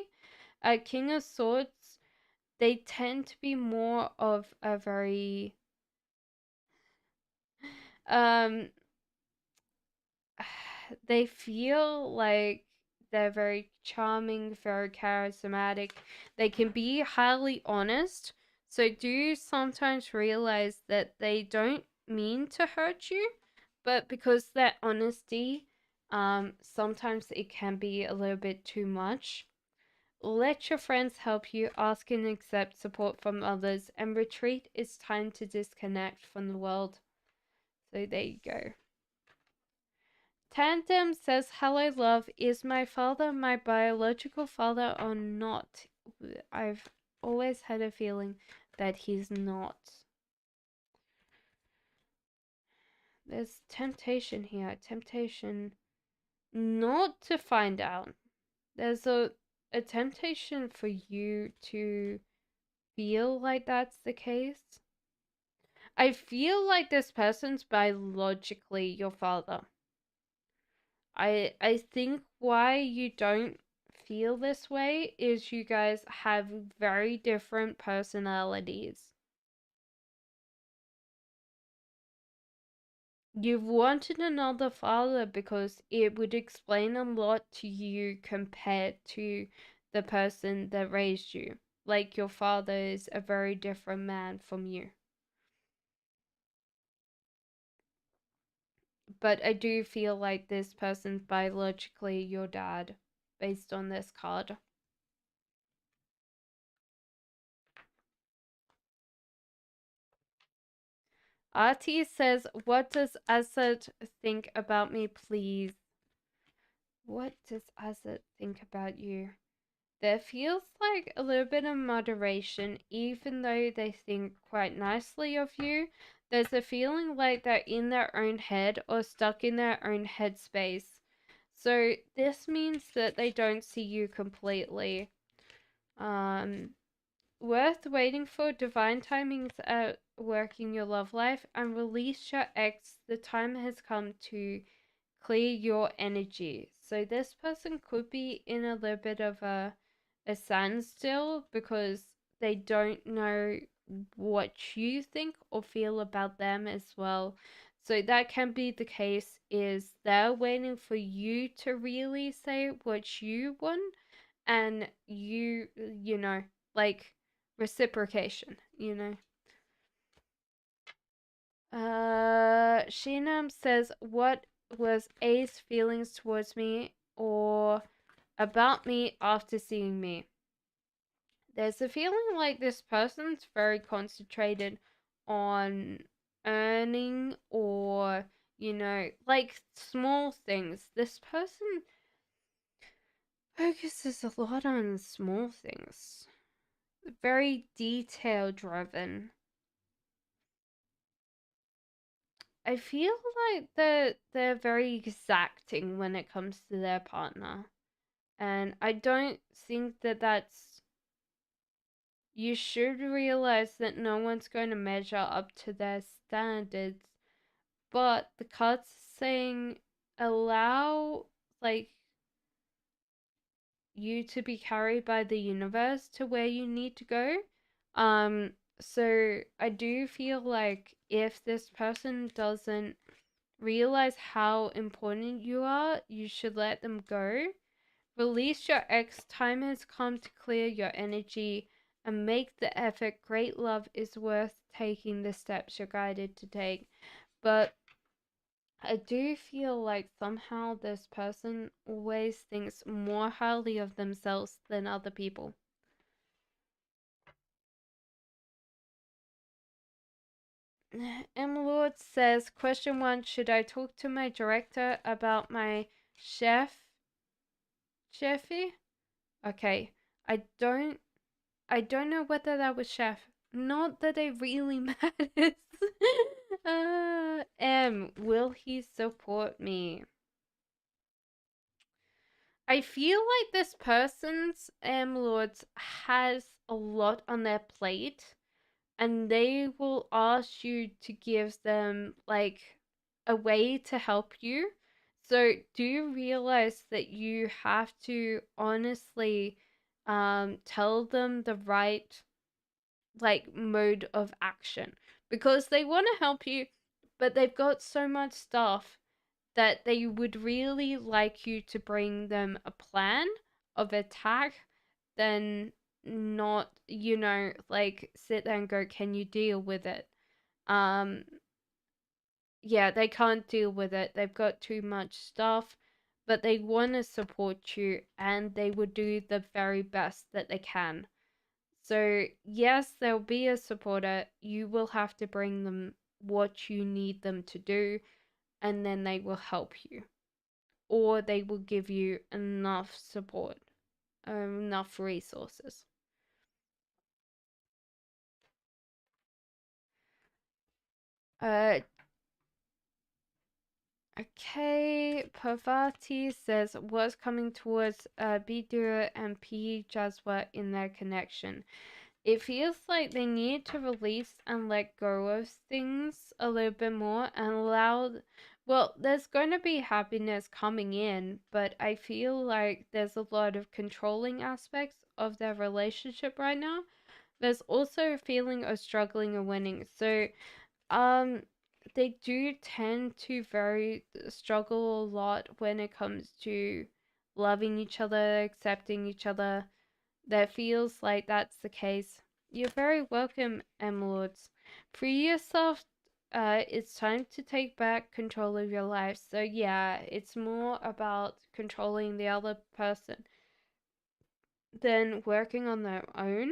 King of Swords, they tend to be more of a very um they feel like they're very charming, very charismatic. They can be highly honest. So do sometimes realize that they don't mean to hurt you, but because that honesty, sometimes it can be a little bit too much. Let your friends help you, ask and accept support from others, and retreat. It's time to disconnect from the world. So there you go. Tandem says, hello, love. Is my father my biological father or not? I've always had a feeling that he's not. There's temptation here. Temptation not to find out. There's a temptation for you to feel like that's the case. I feel like this person's biologically your father. I think why you don't feel this way is you guys have very different personalities. You've wanted another father because it would explain a lot to you compared to the person that raised you. Like your father is a very different man from you. But I do feel like this person's biologically your dad based on this card. RT says, what does Azad think about me, please? What does Azad think about you? There feels like a little bit of moderation, even though they think quite nicely of you. There's a feeling like they're in their own head or stuck in their own headspace. So this means that they don't see you completely. Um, Worth waiting for. Divine timings at work in your love life, and release your ex. The time has come to clear your energy. So this person could be in a little bit of a standstill because they don't know what you think or feel about them as well. So that can be the case, is they're waiting for you to really say what you want, and you know, like reciprocation, you know. Sheenam says, what was A's feelings towards me or about me after seeing me? There's a feeling like this person's very concentrated on earning or, like small things. This person focuses a lot on small things, very detail driven. I feel like they're very exacting when it comes to their partner, and I don't think that that's. You should realize that no one's going to measure up to their standards, but the card's saying allow, like, you to be carried by the universe to where you need to go. So I do feel like if this person doesn't realize how important you are, you should let them go. Release your ex. Time has come to clear your energy and make the effort. Great love is worth taking the steps you're guided to take. But I do feel like somehow this person always thinks more highly of themselves than other people. M. Lord says, question 1, should I talk to my director about my chefy? Okay, I don't know whether that was chef. Not that it really matters. Will he support me? I feel like this person's lords has a lot on their plate, and they will ask you to give them like a way to help you. So do you realize that you have to honestly tell them the right like mode of action, because they want to help you, but they've got so much stuff that they would really like you to bring them a plan of attack, then not, like sit there and go, can you deal with it? Um, yeah, they can't deal with it. They've got too much stuff, but they want to support you and they will do the very best that they can. So, yes, there'll be a supporter. You will have to bring them what you need them to do, and then they will help you. Or they will give you enough support, enough resources. Uh, okay, Parvati says, what's coming towards Bidura and P. Jaswa in their connection? It feels like they need to release and let go of things a little bit more and allow. Well, there's going to be happiness coming in, but I feel like there's a lot of controlling aspects of their relationship right now. There's also a feeling of struggling and winning. So, um, they do tend to very struggle a lot when it comes to loving each other, accepting each other. That feels like that's the case. You're very welcome, Emeralds. Free yourself. It's time to take back control of your life. So yeah, it's more about controlling the other person than working on their own.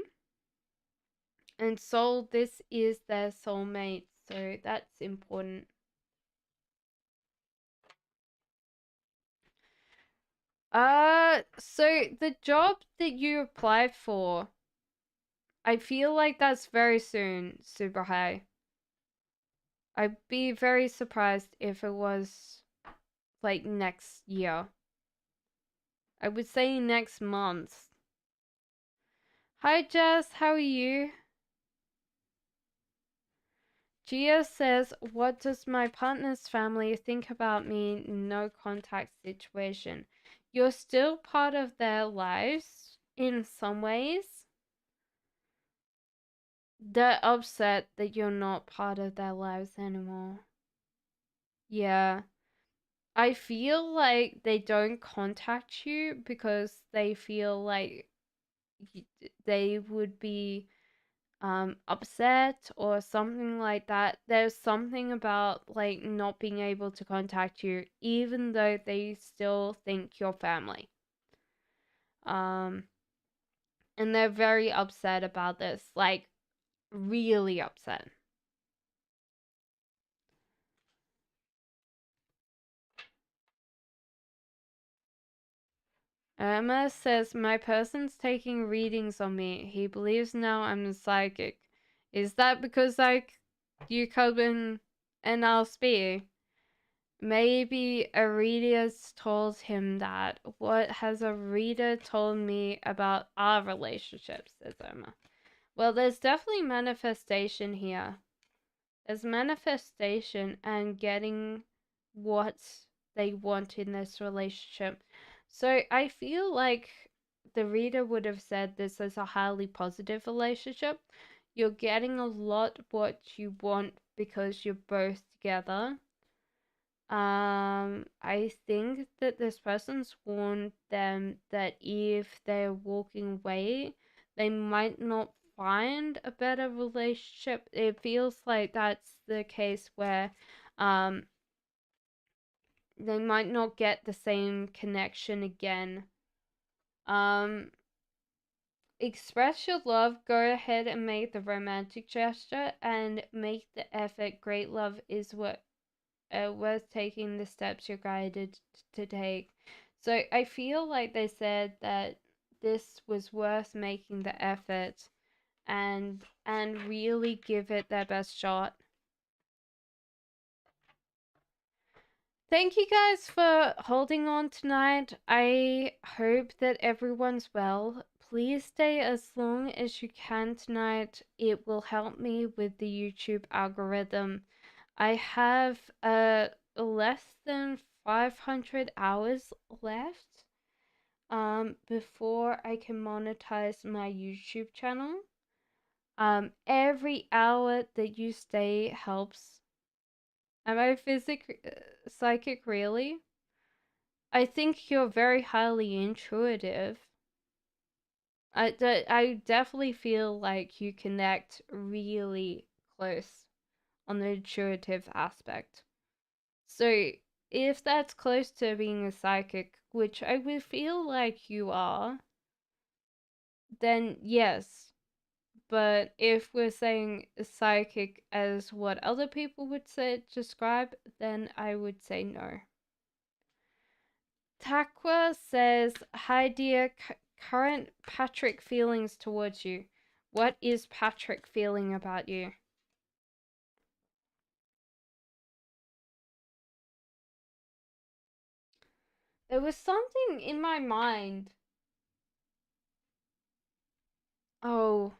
And soul, this is their soulmate, so that's important. So the job that you applied for, I feel like that's very soon, Super High. I'd be very surprised if it was like next year. I would say next month. Hi Jess, how are you? Gia says, what does my partner's family think about me? No contact situation. You're still part of their lives in some ways. They're upset that you're not part of their lives anymore. Yeah. I feel like they don't contact you because they feel like they would be upset or something like that. There's something about like not being able to contact you even though they still think you're family. Um and they're very upset about this, like really upset. Emma says, my person's taking readings on me. He believes now I'm a psychic. Is that because, like, you come in NLSP? Maybe a reader's told him that. What has a reader told me about our relationship, says Emma. Well, there's definitely manifestation here. There's manifestation and getting what they want in this relationship. So I feel like the reader would have said this is a highly positive relationship. You're getting a lot what you want because you're both together. I think that this person's warned them that if they're walking away, they might not find a better relationship. It feels like that's the case where um they might not get the same connection again. Um Express your love, go ahead and make the romantic gesture and make the effort. Great love is what worth taking the steps you're guided to take. So I feel like they said that this was worth making the effort and really give it their best shot. Thank you guys for holding on tonight. I hope that everyone's well. Please stay as long as you can tonight. It will help me with the YouTube algorithm. I have less than 500 hours left before I can monetize my YouTube channel. Every hour that you stay helps. Am I psychic really? I think you're very highly intuitive. I definitely feel like you connect really close on the intuitive aspect. So if that's close to being a psychic, which I would feel like you are, then yes. But if we're saying psychic as what other people would say describe, then I would say no. Takwa says, hi dear, current Patrick feelings towards you. What is Patrick feeling about you? There was something in my mind. Oh.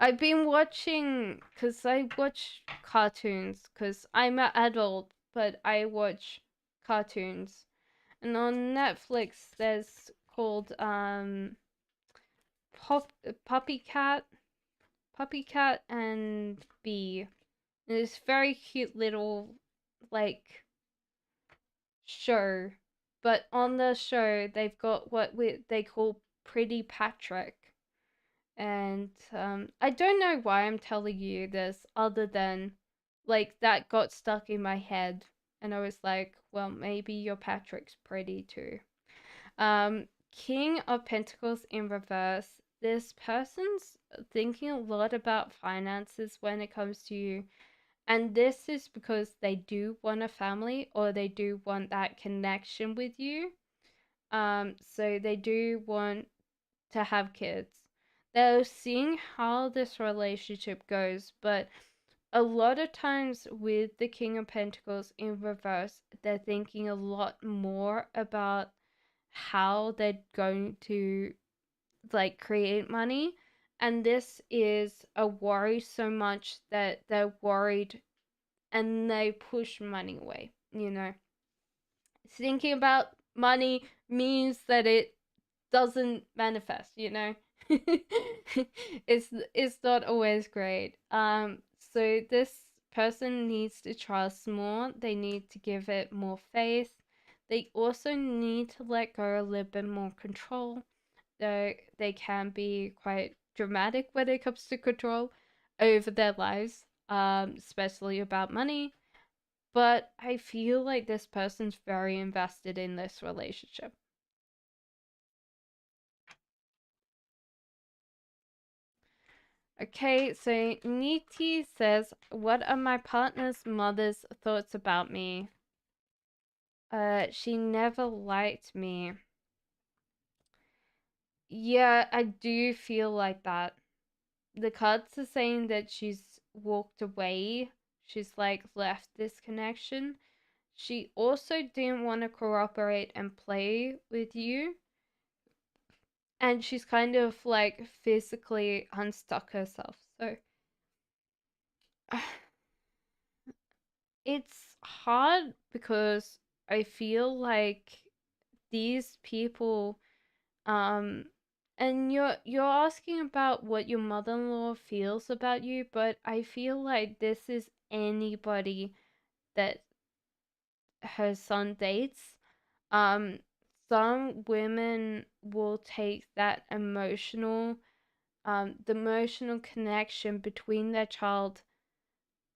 I've been watching, because I watch cartoons, because I'm an adult, but I watch cartoons. And on Netflix, there's called Pop, Puppy Cat, Puppy Cat and Bee. And it's very cute little, like, show. But on the show, they've got what they call Pretty Patrick. And I don't know why I'm telling you this other than like that got stuck in my head. And I was like, well, maybe your Patrick's pretty too. King of Pentacles in reverse. This person's thinking a lot about finances when it comes to you. And this is because they do want a family or they do want that connection with you. So they do want to have kids. They're seeing how this relationship goes, but a lot of times with the King of Pentacles in reverse, they're thinking a lot more about how they're going to like create money. And this is a worry so much that they're worried and they push money away, you know. Thinking about money means that it doesn't manifest, you know. It's not always great. So this person needs to trust more. They need to give it more faith. They also need to let go a little bit more control. They can be quite dramatic when it comes to control over their lives, especially about money. But I feel like this person's very invested in this relationship. Okay, so Niti says, what are my partner's mother's thoughts about me? She never liked me. Yeah, I do feel like that. The cards are saying that she's walked away. She's like left this connection. She also didn't want to cooperate and play with you. And she's kind of like physically unstuck herself. So it's hard because I feel like these people um and you're asking about what your mother-in-law feels about you, but I feel like this is anybody that her son dates. Um some women will take that the emotional connection between their child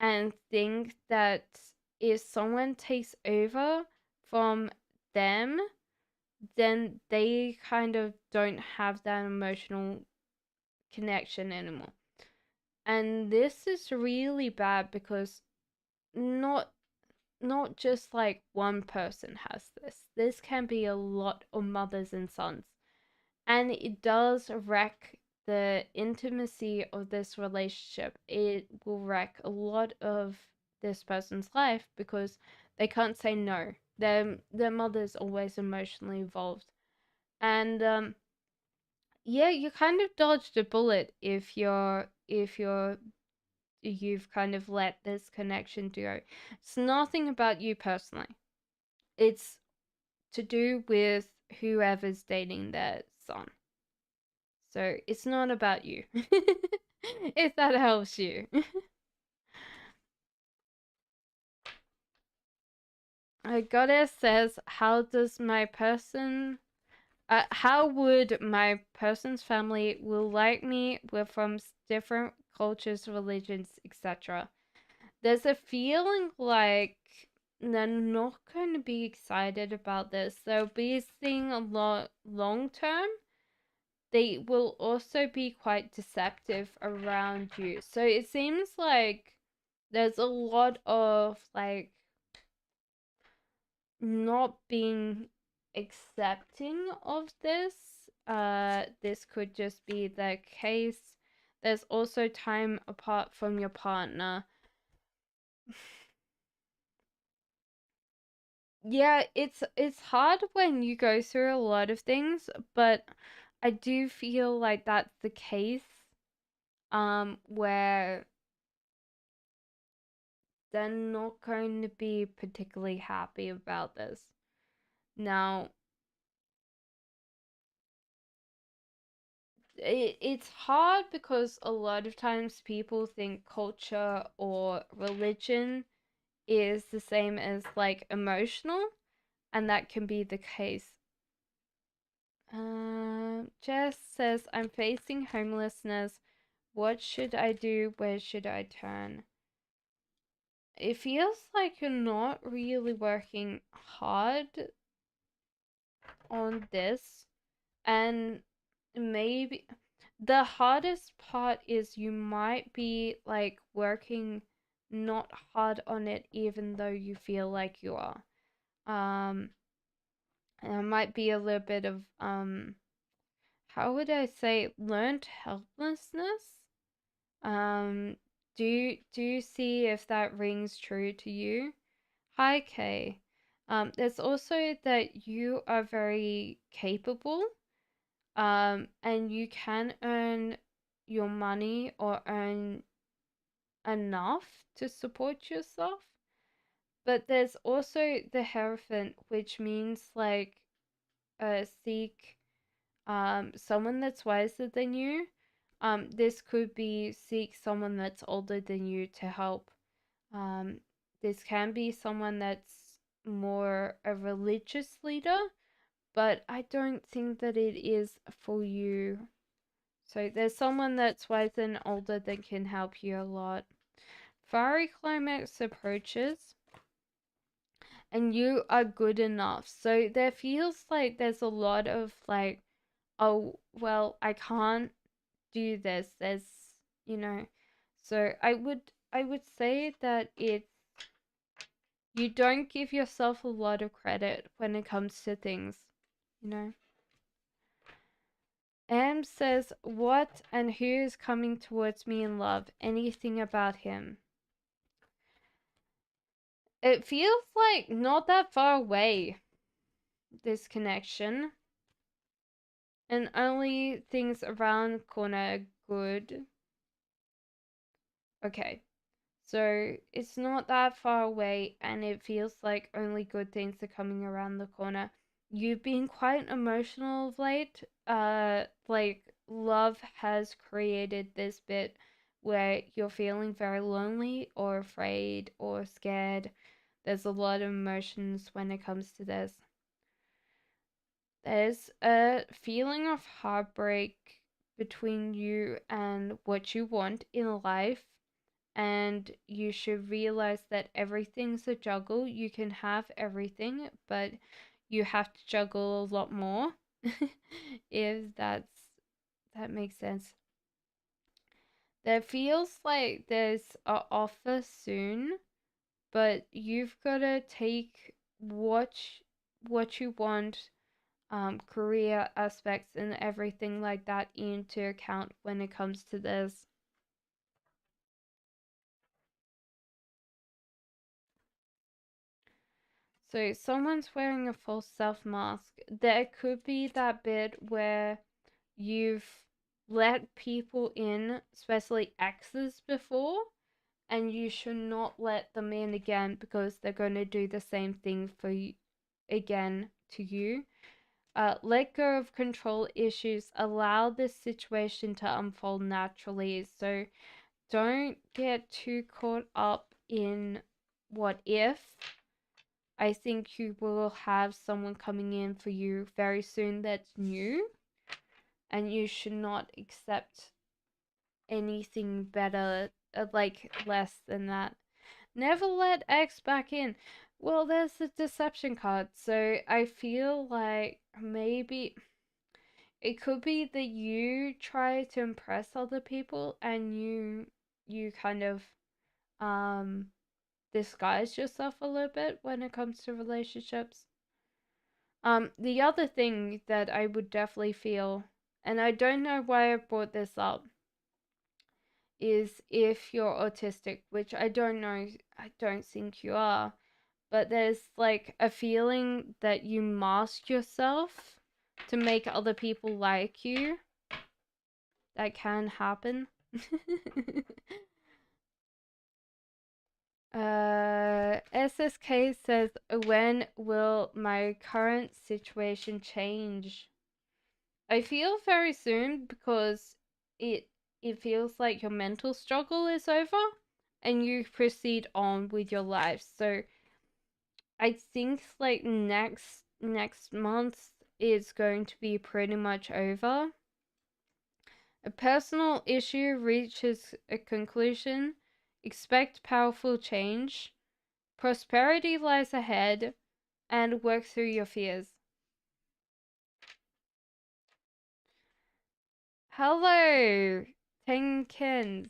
and think that if someone takes over from them, then they kind of don't have that emotional connection anymore. And this is really bad because not not just like one person has this. This can be a lot of mothers and sons. And it does wreck the intimacy of this relationship. It will wreck a lot of this person's life because they can't say no. Their mother's always emotionally involved. And yeah, you kind of dodged a bullet if you've kind of let this connection go. It's nothing about you personally. It's to do with whoever's dating their son. So it's not about you. If that helps you. A goddess says, how would my person's family will like me? We're from different cultures, religions, etc. There's a feeling like they're not going to be excited about this. They'll be seeing a lot long term. They will also be quite deceptive around you. So it seems like there's a lot of like not being accepting of this. This could just be the case. There's also time apart from your partner. Yeah, it's hard when you go through a lot of things, but I do feel like that's the case. where they're not going to be particularly happy about this. Now, it's hard because a lot of times people think culture or religion is the same as like emotional, and that can be the case. Jess says, I'm facing homelessness. What should I do? Where should I turn? It feels like you're not really working hard on this, and maybe the hardest part is you might be like working not hard on it even though you feel like you are. And it might be a little bit of how would I say, learned helplessness. um do you see if that rings true to you? Hi, Kay. There's also that you are very capable, and you can earn your money or earn enough to support yourself. But there's also the Hierophant, which means like seek someone that's wiser than you. This could be seek someone that's older than you to help. Um, this can be someone that's more a religious leader, but I don't think that it is for you. So there's someone that's wiser and older that can help you a lot. Fiery climax approaches, and you are good enough. So there feels like there's a lot of like, oh, well, I can't do this. There's, you know, so I would say that it's you don't give yourself a lot of credit when it comes to things, you know. Am says, what and who is coming towards me in love? Anything about him? It feels like not that far away, this connection. And only things around the corner are good. Okay. So it's not that far away, and it feels like only good things are coming around the corner. You've been quite emotional of late. Like love has created this bit where you're feeling very lonely or afraid or scared. There's a lot of emotions when it comes to this. There's a feeling of heartbreak between you and what you want in life, and you should realize that everything's a juggle. You can have everything, but you have to juggle a lot more. If that makes sense. There feels like there's a offer soon, but you've got to take what you want, career aspects and everything like that into account when it comes to this. So someone's wearing a false self mask. There could be that bit where you've let people in, especially exes, before, and you should not let them in again because they're going to do the same thing for you again to you. Let go of control issues. Allow this situation to unfold naturally. So don't get too caught up in what if. I think you will have someone coming in for you very soon that's new, and you should not accept anything better, like less than that. Never let X back in. Well, there's the deception card, so I feel like maybe it could be that you try to impress other people and you kind of um disguise yourself a little bit when it comes to relationships. The other thing that I would definitely feel, and I don't know why I brought this up, is if you're autistic, which I don't know, I don't think you are, but there's like a feeling that you mask yourself to make other people like you. That can happen. SSK says, when will my current situation change? I feel very soon because it it feels like your mental struggle is over and you proceed on with your life. So I think like next month is going to be pretty much over. A personal issue reaches a conclusion. Expect powerful change. Prosperity lies ahead, and work through your fears. Hello, Tenkins.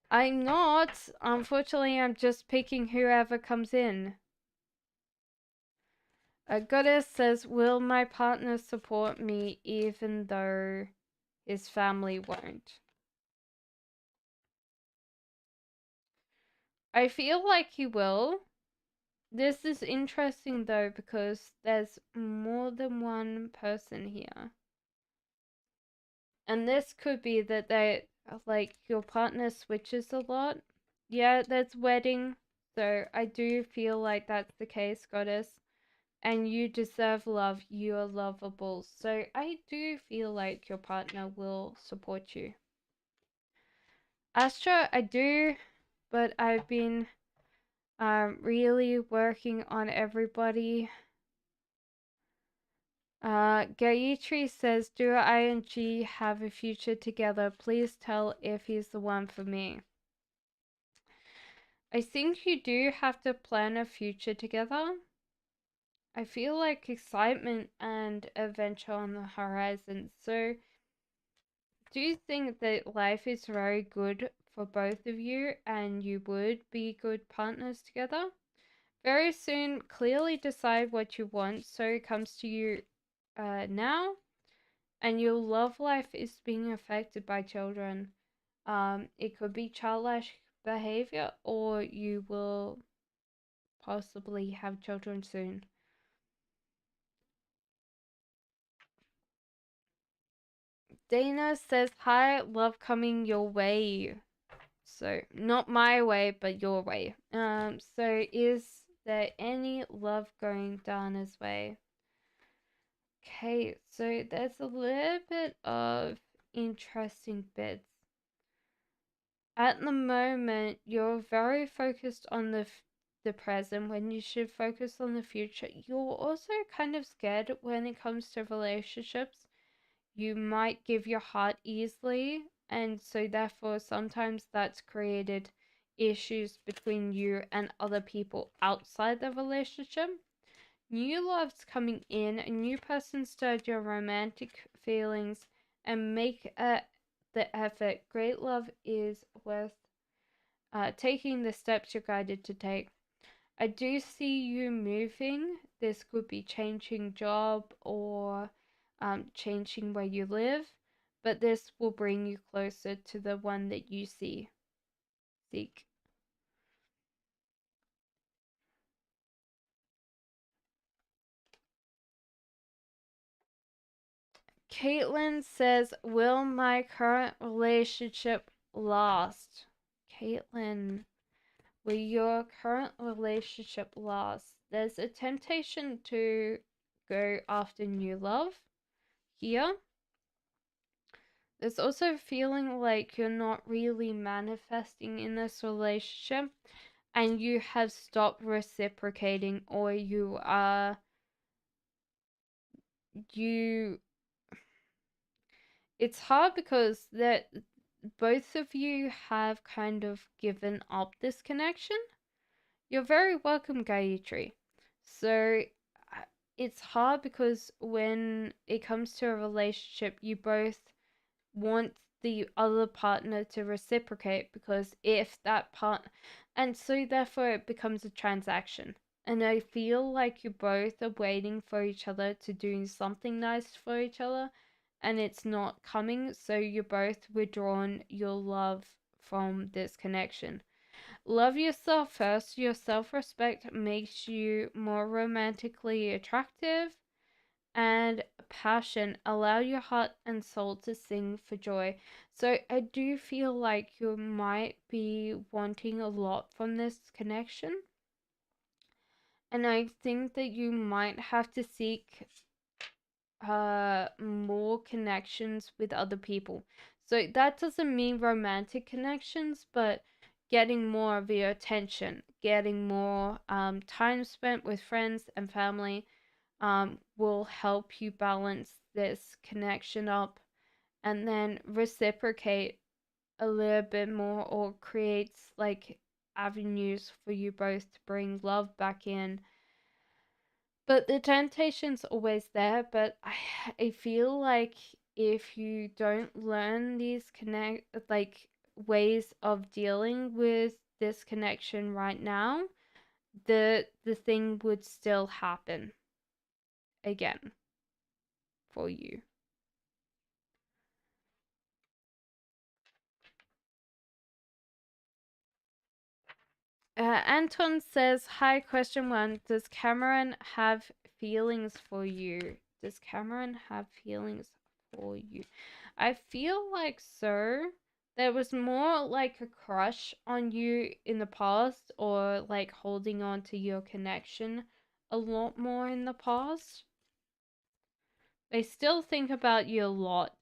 I'm not. Unfortunately, I'm just picking whoever comes in. A goddess says, will my partner support me even though his family won't? I feel like he will. This is interesting though because there's more than one person here. And this could be that they, like, your partner switches a lot. Yeah, there's wedding. So I do feel like that's the case, goddess. And you deserve love. You are lovable. So I do feel like your partner will support you. Astra, I do, but I've been really working on everybody. Gayatri says, do I and G have a future together? Please tell if he's the one for me. I think you do have to plan a future together. I feel like excitement and adventure on the horizon. So, do you think that life is very good for both of you and you would be good partners together? Very soon, clearly decide what you want so it comes to you now, and your love life is being affected by children. It could be childish behavior, or you will possibly have children soon. Dana says, hi, love coming your way. So, not my way, but your way. So is there any love going Dana's way? Okay, so there's a little bit of interesting bits. At the moment, you're very focused on the present when you should focus on the future. You're also kind of scared when it comes to relationships. You might give your heart easily, and so therefore sometimes that's created issues between you and other people outside the relationship. New love's coming in, a new person stirred your romantic feelings, and make the effort. Great love is worth taking the steps you're guided to take. I do see you moving. This could be changing job or changing where you live, but this will bring you closer to the one that you seek. Caitlin says, will my current relationship last? Caitlin, will your current relationship last? There's a temptation to go after new love here. There's also feeling like you're not really manifesting in this relationship and you have stopped reciprocating, or you it's hard because that both of you have kind of given up this connection. You're very welcome, Gayatri. So it's hard because when it comes to a relationship, you both want the other partner to reciprocate, because if that part, and so therefore it becomes a transaction. And I feel like you both are waiting for each other to do something nice for each other, and it's not coming, so you're both withdrawn your love from this connection. Love yourself first. Your self-respect makes you more romantically attractive, and passion. Allow your heart and soul to sing for joy. So I do feel like you might be wanting a lot from this connection. And I think that you might have to seek more connections with other people. So that doesn't mean romantic connections, but getting more of your attention, getting more time spent with friends and family will help you balance this connection up and then reciprocate a little bit more, or creates like avenues for you both to bring love back in. But the temptation's always there, but I feel like if you don't learn these ways of dealing with this connection right now, the thing would still happen again for you. Anton says, "Hi, question one. Does Cameron have feelings for you? Does Cameron have feelings for you?" I feel like so. There was more like a crush on you in the past, or like holding on to your connection a lot more in the past. They still think about you a lot.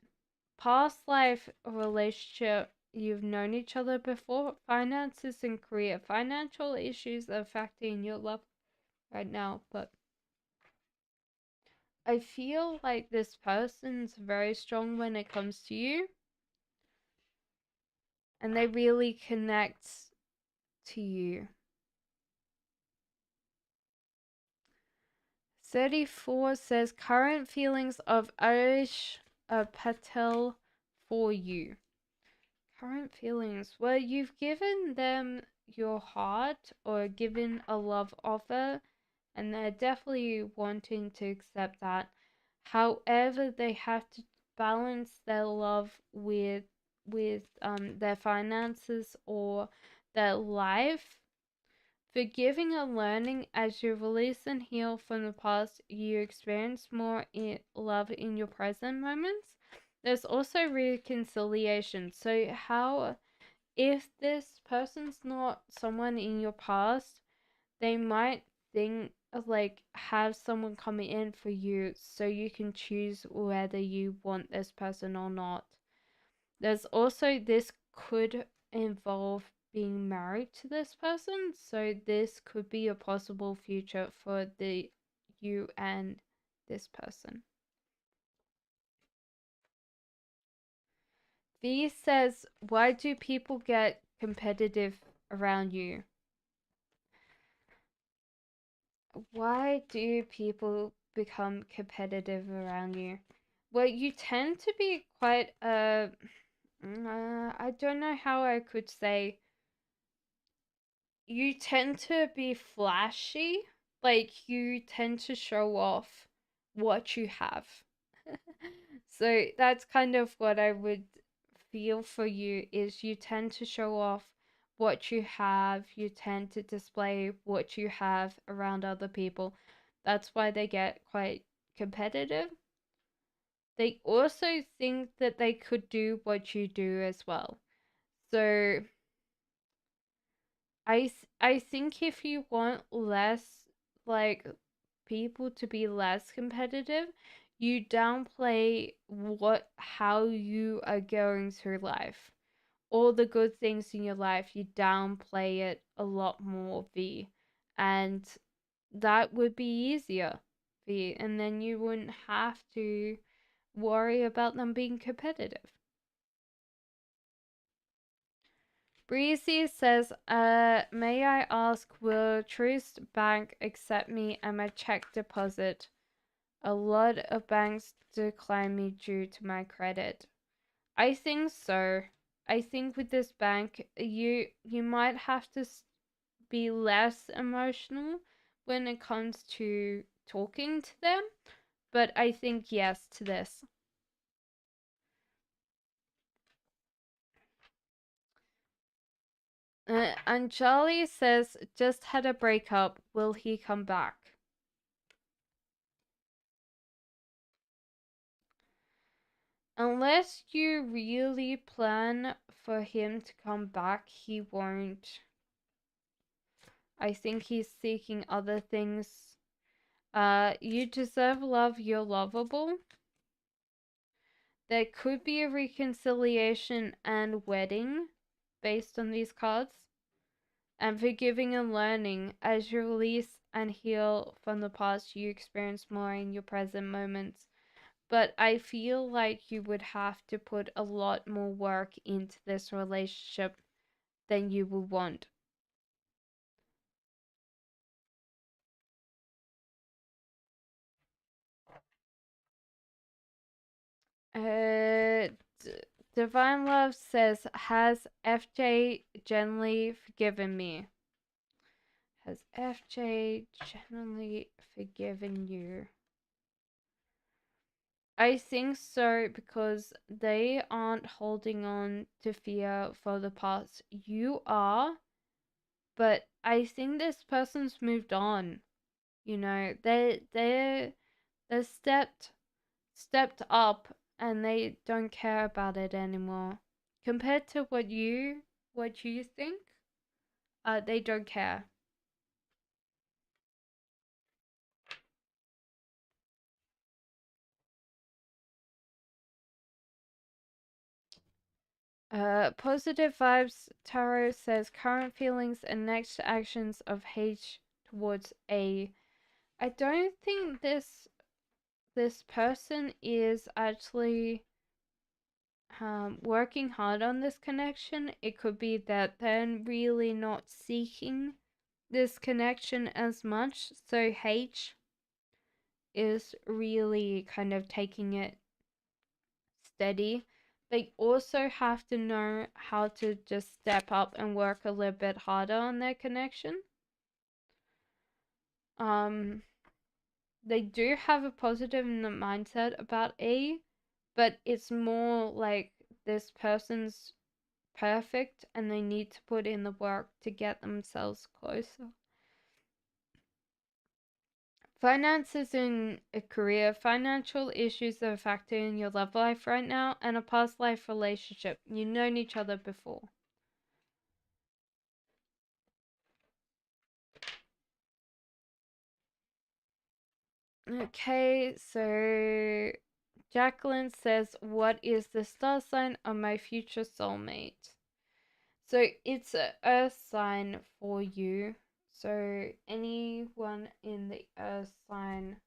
Past life relationship, you've known each other before. Finances and career. Financial issues are affecting your love right now, but I feel like this person's very strong when it comes to you, and they really connect to you. 34 says current feelings of Arish Patel for you. Current feelings. Well, you've given them your heart or given a love offer, and they're definitely wanting to accept that. However, they have to balance their love with their finances or their life. Forgiving and learning. As you release and heal from the past, you experience more love in your present moments. There's also reconciliation. So how, if this person's not someone in your past, they might think of like have someone coming in for you so you can choose whether you want this person or not. There's also, this could involve being married to this person, so this could be a possible future for the you and this person. V says, "Why do people get competitive around you?" Why do people become competitive around you? Well, you tend to be quite I don't know how I could say. You tend to be flashy. Like, you tend to show off what you have. So that's kind of what I would feel for you, is you tend to show off what you have. You tend to display what you have around other people. That's why they get quite competitive. They also think that they could do what you do as well. So I think if you want less, like, people to be less competitive, you downplay how you are going through life. All the good things in your life, you downplay it a lot more, V. And that would be easier, V. And then you wouldn't have to worry about them being competitive. Breezy says, may I ask, will Truist Bank accept me and my check deposit? A lot of banks decline me due to my credit. I think so. I think with this bank, you might have to be less emotional when it comes to talking to them, but I think yes to this. Anjali says, just had a breakup. Will he come back? Unless you really plan for him to come back, he won't. I think he's seeking other things. You deserve love, you're lovable. There could be a reconciliation and wedding based on these cards. And forgiving and learning. As you release and heal from the past, you experience more in your present moments. But I feel like you would have to put a lot more work into this relationship than you would want. Uh, Divine Love says, has FJ generally forgiven me? Has FJ generally forgiven you? I think so because they aren't holding on to fear for the past. You are, but I think this person's moved on. You know, they stepped up and they don't care about it anymore. Compared to what you think, they don't care. Positive vibes tarot says current feelings and next actions of H towards A. I don't think this person is actually working hard on this connection. It could be that they're really not seeking this connection as much. So H is really kind of taking it steady. They also have to know how to just step up and work a little bit harder on their connection. Um, they do have a positive mindset about A, but it's more like this person's perfect and they need to put in the work to get themselves closer. Finances in a career, financial issues are a factor in your love life right now, and a past life relationship. You've known each other before. Okay, so Jacqueline says, what is the star sign of my future soulmate? So it's a earth sign for you. So anyone in the earth sign,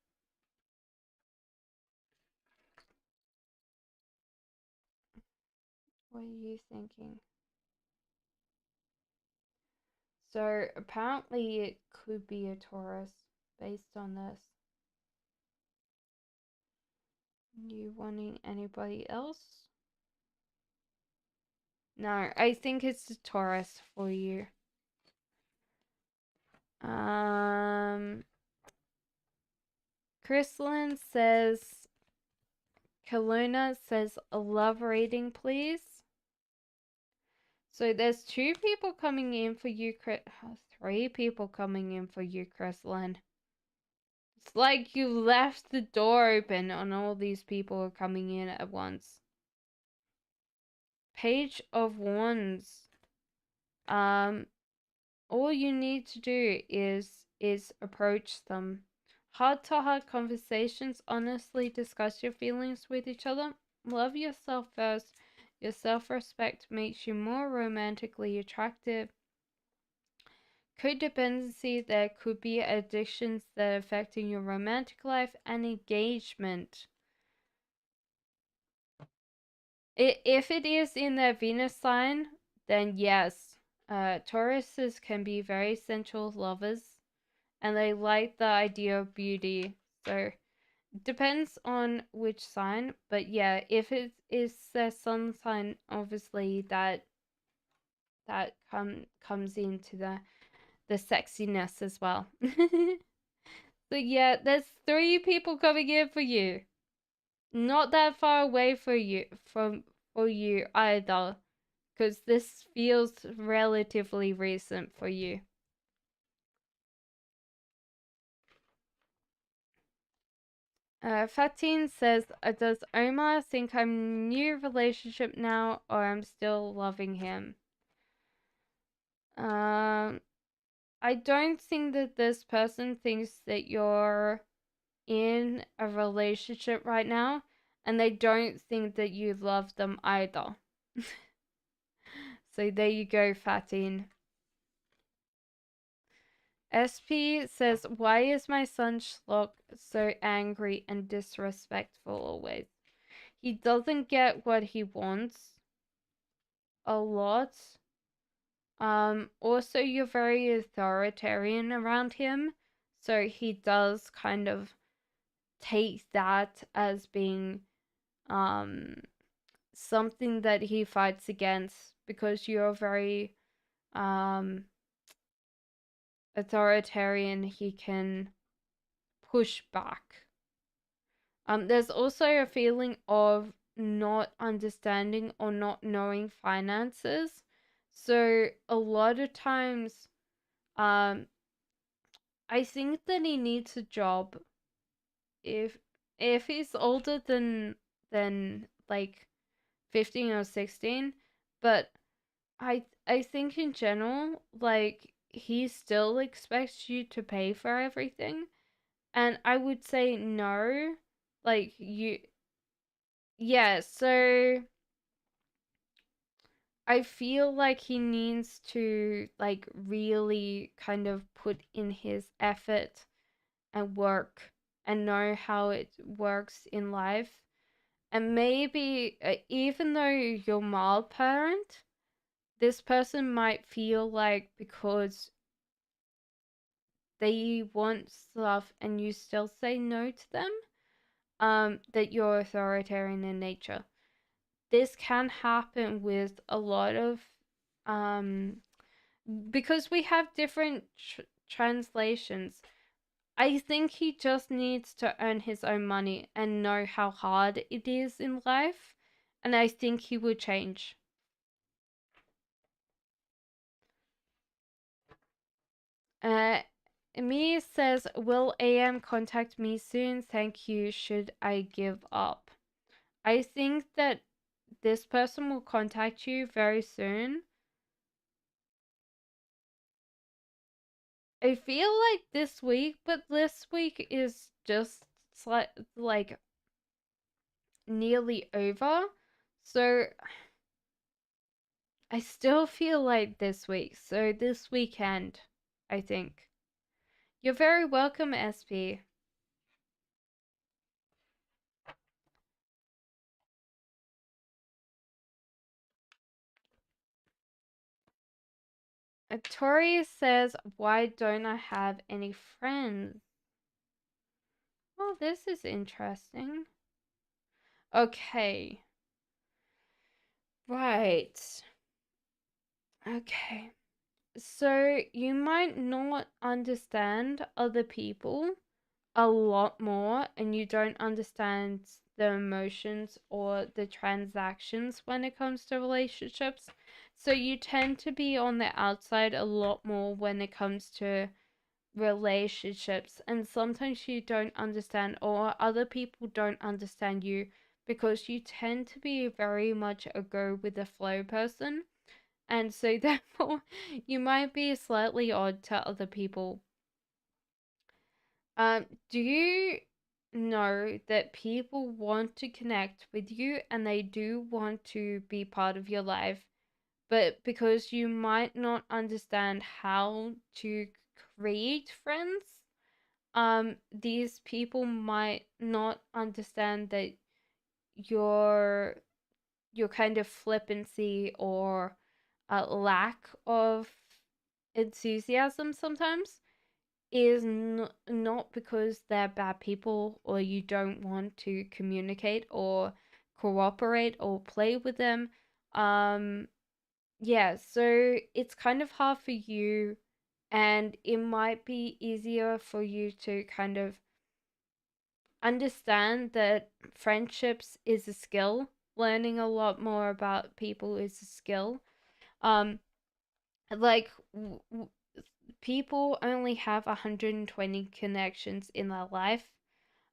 what are you thinking? So apparently it could be a Taurus based on this. You wanting anybody else? No, I think it's a Taurus for you. Chrysalin says, Kaluna says, a love reading, please. So there's two people coming in for you, three people coming in for you, Chrysalin. It's like you left the door open and all these people are coming in at once. Page of Wands. All you need to do is approach them. Heart to heart conversations, honestly discuss your feelings with each other. Love yourself first. Your self-respect makes you more romantically attractive. Codependency, there could be addictions that are affecting your romantic life and engagement. If it is in their Venus sign, then yes. Tauruses can be very sensual lovers and they like the idea of beauty. So depends on which sign, but yeah, if it is their sun sign, obviously that comes into the sexiness as well. So yeah, there's three people coming in for you. Not that far away for you either, because this feels relatively recent for you. Fatin says, does Omar think I'm new relationship now or I'm still loving him? Um, I don't think that this person thinks that you're in a relationship right now, and they don't think that you love them either. So there you go, Fatin. SP says, why is my son Schlock so angry and disrespectful always? He doesn't get what he wants a lot. Also, you're very authoritarian around him, so he does kind of take that as being something that he fights against because you're very authoritarian. He can push back. There's also a feeling of not understanding or not knowing finances. So a lot of times, um, I think that he needs a job. If if he's older than like 15 or 16, but I think in general, like he still expects you to pay for everything, and I would say no. Like you, yeah. So I feel like he needs to like really kind of put in his effort and work and know how it works in life. And maybe even though you're mild parent, this person might feel like because they want stuff and you still say no to them, that you're authoritarian in nature. This can happen with a lot of, um, because we have different translations. I think he just needs to earn his own money and know how hard it is in life, and I think he will change. Uh, Me says, will AM contact me soon? Thank you. Should I give up? I think that this person will contact you very soon. I feel like this week, but this week is just like nearly over. So I still feel like this week. So this weekend, I think. You're very welcome, SP. Tori says, why don't I have any friends? Well, this is interesting. Okay. Right. Okay. So you might not understand other people a lot more, and you don't understand the emotions or the transactions when it comes to relationships. So you tend to be on the outside a lot more when it comes to relationships, and sometimes you don't understand, or other people don't understand you because you tend to be very much a go with the flow person, and so therefore you might be slightly odd to other people. Do you know that people want to connect with you and they do want to be part of your life, but because you might not understand how to create friends, these people might not understand that your your kind of flippancy or a lack of enthusiasm sometimes is not because they're bad people or you don't want to communicate or cooperate or play with them. Um, yeah, so it's kind of hard for you, and it might be easier for you to kind of understand that friendships is a skill. Learning a lot more about people is a skill. Um, like people only have 120 connections in their life.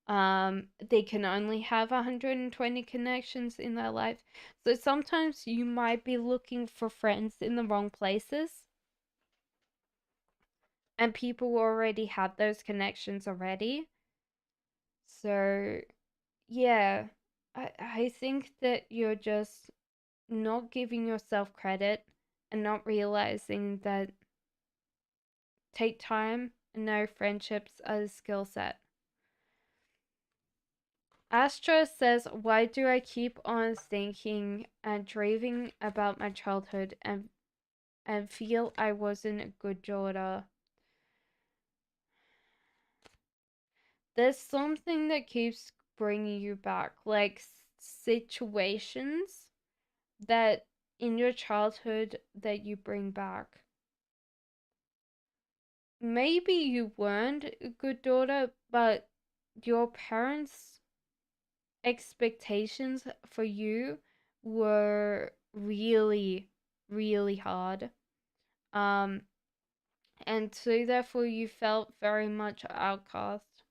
They can only have 120 connections in their life. So sometimes you might be looking for friends in the wrong places, and people already have those connections already. So, yeah, I think that you're just not giving yourself credit and not realizing that take time and know friendships as a skill set. Astra says, why do I keep on thinking and dreaming about my childhood and feel I wasn't a good daughter? There's something that keeps bringing you back, like situations that in your childhood that you bring back. Maybe you weren't a good daughter, but your parents' expectations for you were really, really hard. Um, and so therefore you felt very much outcast.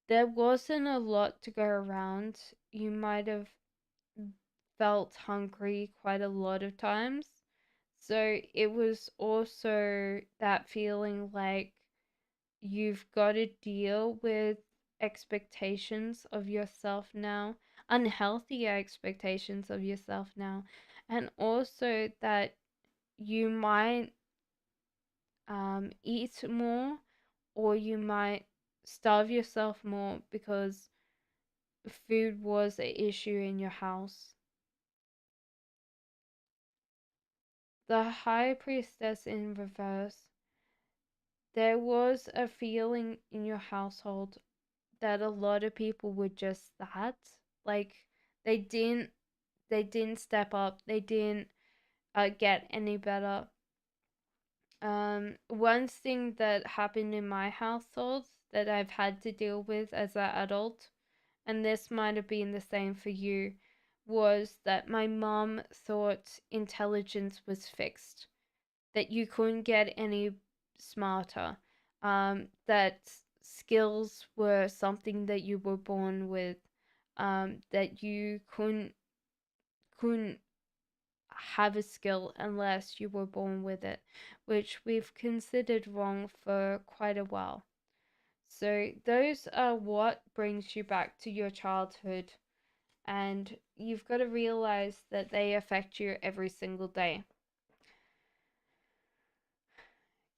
There wasn't a lot to go around. You might have felt hungry quite a lot of times. So it was also that feeling like you've got to deal with expectations of yourself now, unhealthy expectations of yourself now, and also that you might eat more or you might starve yourself more because food was an issue in your house. The High Priestess in reverse. There was a feeling in your household that a lot of people were just that. Like they didn't they didn't step up. They didn't get any better. One thing that happened in my household that I've had to deal with as an adult, and this might have been the same for you, was that my mom thought intelligence was fixed, that you couldn't get any smarter, that skills were something that you were born with, that you couldn't have a skill unless you were born with it, which we've considered wrong for quite a while. So those are what brings you back to your childhood, and you've got to realize that they affect you every single day.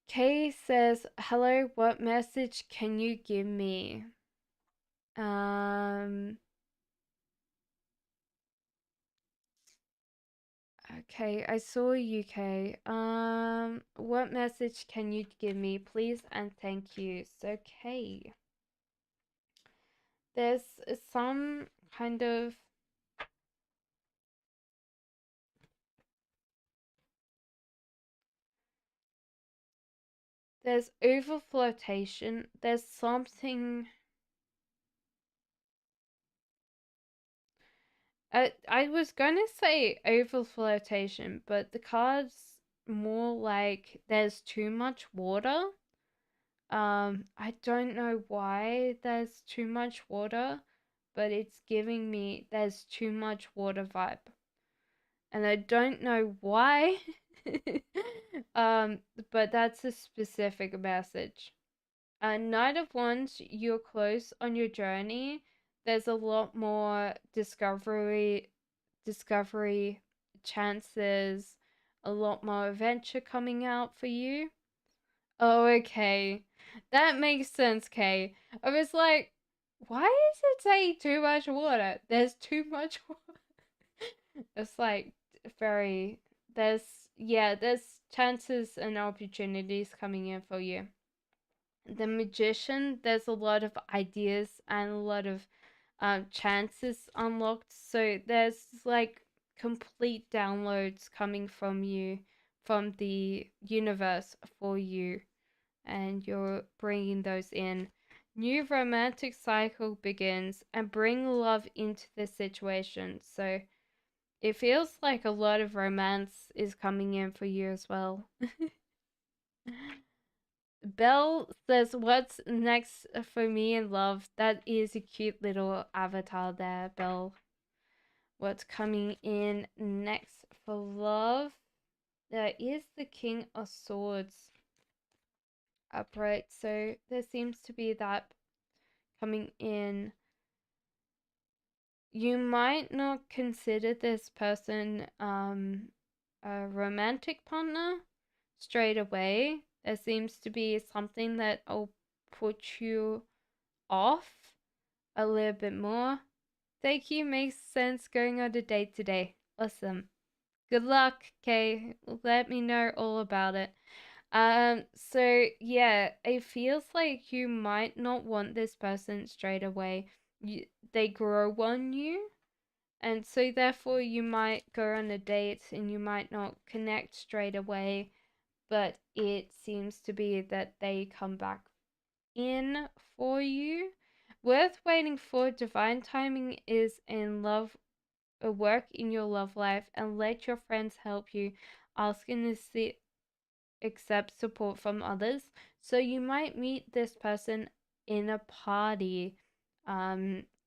Kay says, "Hello, what message can you give me?" Um okay, I saw UK. What message can you give me, please and thank you. So, Kay, there's some kind of there's over flotation. There's something I was gonna say over flotation, but the card's more like there's too much water. I don't know why there's too much water, but it's giving me there's too much water vibe. And I don't know why. um, but that's a specific message. Knight of Wands, you're close on your journey. There's a lot more discovery chances, a lot more adventure coming out for you. Oh, okay. That makes sense, Kay. I was like, why does it say too much water? There's too much water. It's like very there's chances and opportunities coming in for you. The Magician, there's a lot of ideas and a lot of chances unlocked. So there's like complete downloads coming from you, from the universe for you, and you're bringing those in. New romantic cycle begins and bring love into the situation. So it feels like a lot of romance is coming in for you as well. Belle says, "What's next for me in love?" That is a cute little avatar there, Belle. What's coming in next for love? There is the King of Swords upright, so there seems to be that coming in. You might not consider this person a romantic partner straight away. There seems to be something that will put you off a little bit more. Thank you, makes sense. Going on a date today. Awesome. Good luck, Kay. Let me know all about it. So yeah, it feels like you might not want this person straight away. They grow on you, and so therefore you might go on a date and you might not connect straight away, but it seems to be that they come back in for you. Worth waiting for. Divine timing is in love, work in your love life, and let your friends help you. Asking is the accept support from others. So you might meet this person in a party,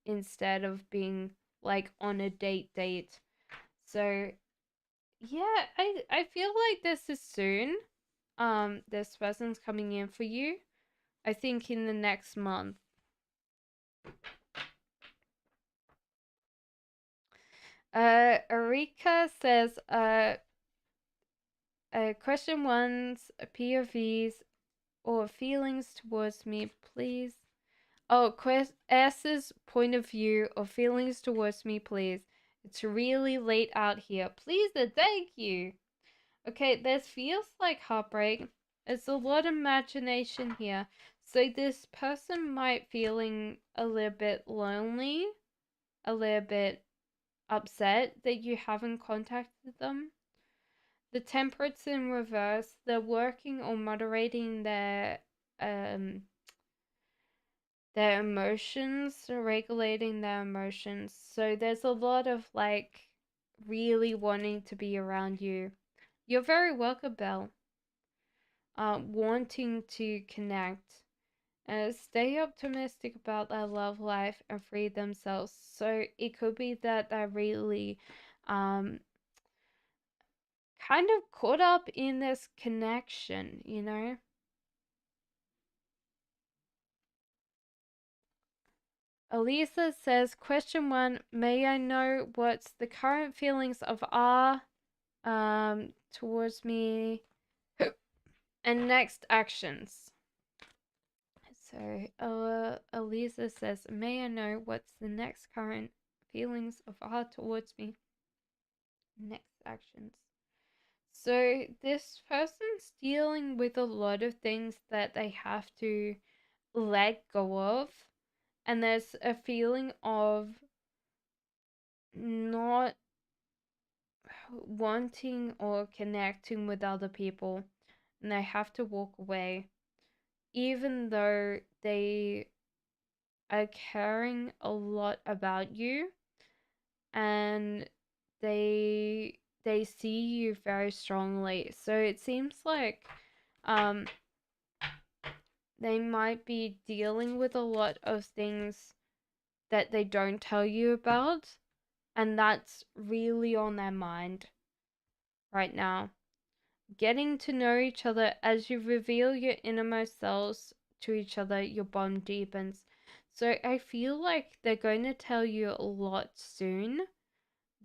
instead of being like on a date. So yeah, I feel like this is soon. This person's coming in for you. I think in the next month. Erika says, question one's POVs or feelings towards me, please. Oh, S's point of view or feelings towards me, please. It's really late out here. Please and thank you. Okay, this feels like heartbreak. It's a lot of imagination here. So this person might feeling a little bit lonely, a little bit upset that you haven't contacted them. The Temperance in reverse, they're working on moderating their emotions, regulating their emotions. So there's a lot of like really wanting to be around you. You're very welcome, Belle. Wanting to connect. Stay optimistic about their love life and free themselves. So it could be that they're really kind of caught up in this connection, you know? Elisa says, question one, may I know what's the current feelings of R towards me and next actions? So Elisa says, may I know what's the next current feelings of R towards me? Next actions. So this person's dealing with a lot of things that they have to let go of, and there's a feeling of not wanting or connecting with other people, and they have to walk away even though they are caring a lot about you, and they see you very strongly. So it seems like they might be dealing with a lot of things that they don't tell you about, and that's really on their mind right now. Getting to know each other, as you reveal your innermost selves to each other, your bond deepens. So I feel like they're going to tell you a lot soon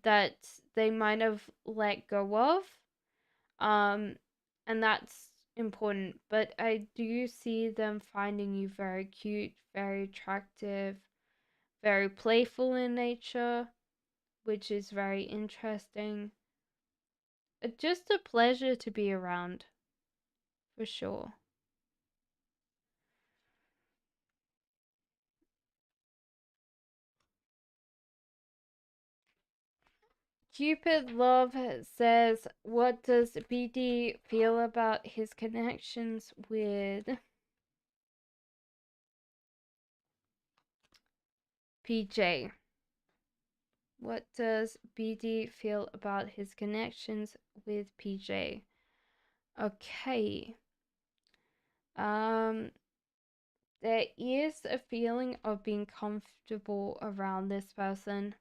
that they might have let go of. And that's important. But I do see them finding you very cute, very attractive, very playful in nature, which is very interesting. Just a pleasure to be around, for sure. Cupid Love says, what does BD feel about his connections with PJ? What does BD feel about his connections with PJ? Okay. Um, there is a feeling of being comfortable around this person.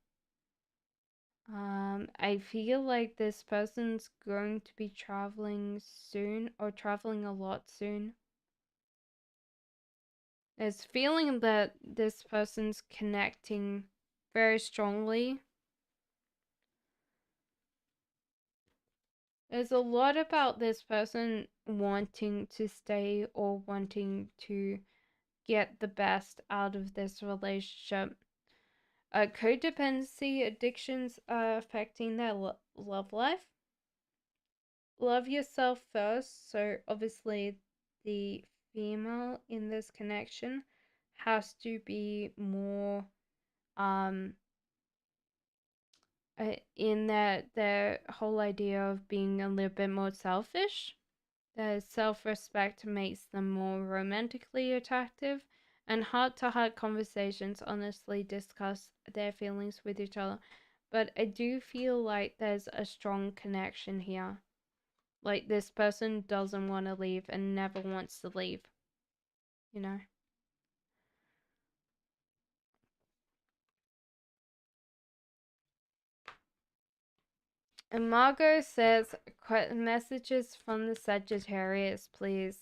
I feel like this person's going to be traveling soon or traveling a lot soon. There's a feeling that this person's connecting very strongly. There's a lot about this person wanting to stay or wanting to get the best out of this relationship. Codependency addictions are affecting their love life. Love yourself first. So, obviously, the female in this connection has to be more um in their whole idea of being a little bit more selfish. Their self-respect makes them more romantically attractive, and heart-to-heart conversations honestly discuss their feelings with each other. But I do feel like there's a strong connection here. Like this person doesn't want to leave and never wants to leave, you know? And Margot says, messages from the Sagittarius, please.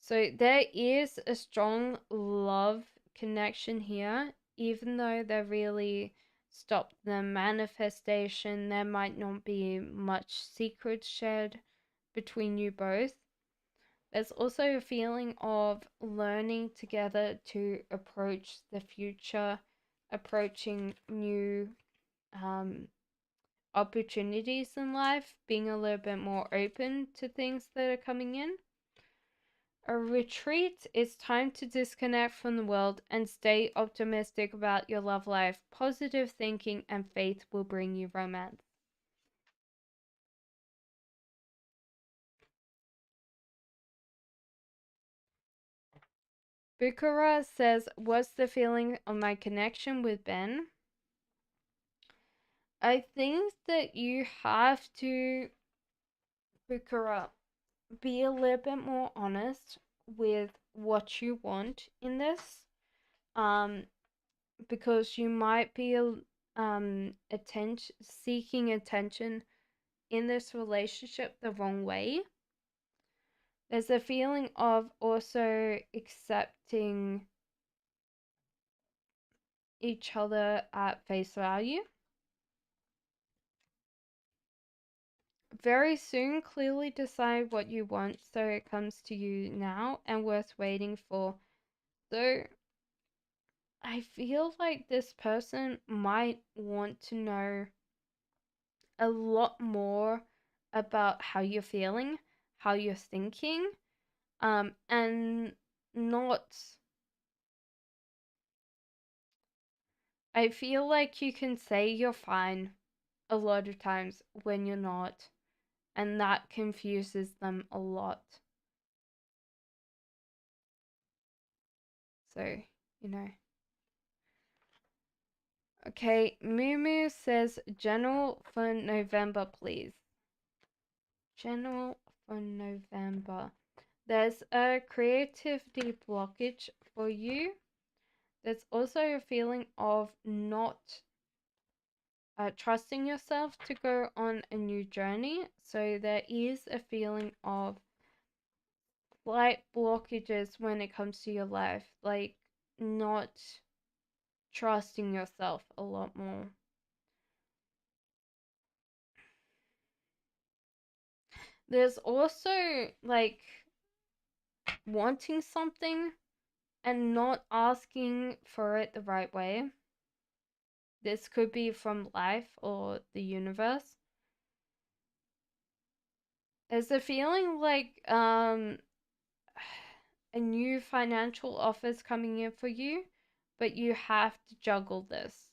So there is a strong love connection here, even though they really stopped the manifestation. There might not be much secrets shared between you both. There's also a feeling of learning together to approach the future, approaching new um, opportunities in life, being a little bit more open to things that are coming in. A retreat is time to disconnect from the world and stay optimistic about your love life. Positive thinking and faith will bring you romance. Bukara says, what's the feeling of my connection with Ben? I think that you have to, Bukara, be a little bit more honest with what you want in this. Um, because you might be seeking attention in this relationship the wrong way. There's a feeling of also accepting each other at face value. Very soon, clearly decide what you want so it comes to you now and worth waiting for. So, I feel like this person might want to know a lot more about how you're feeling, how you're thinking, and not. I feel like you can say you're fine a lot of times when you're not, and that confuses them a lot. So, you know. Okay, Mumu says general for November, please. General for November. There's a creativity blockage for you. There's also a feeling of not trusting yourself to go on a new journey. So there is a feeling of slight blockages when it comes to your life, like not trusting yourself a lot more. There's also like wanting something and not asking for it the right way. This could be from life or the universe. There's a feeling like a new financial offer's coming in for you, but you have to juggle this.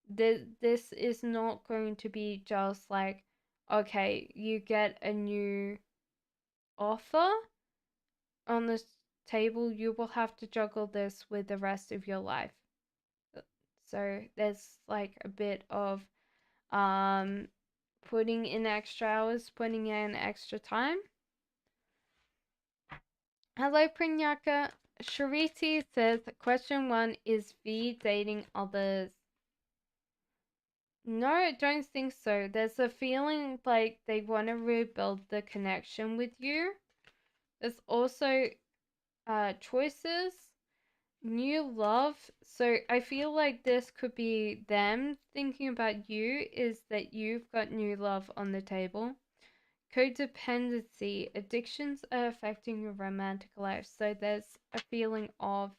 This is not going to be just like, okay, you get a new offer on the table, you will have to juggle this with the rest of your life. So there's like a bit of um putting in extra hours, putting in extra time. Hello, Prinyaka. Shariti says, question 1, is V dating others? No, I don't think so. There's a feeling like they want to rebuild the connection with you. There's also choices, new love. So I feel like this could be them thinking about you, is that you've got new love on the table. Codependency, addictions are affecting your romantic life. So there's a feeling of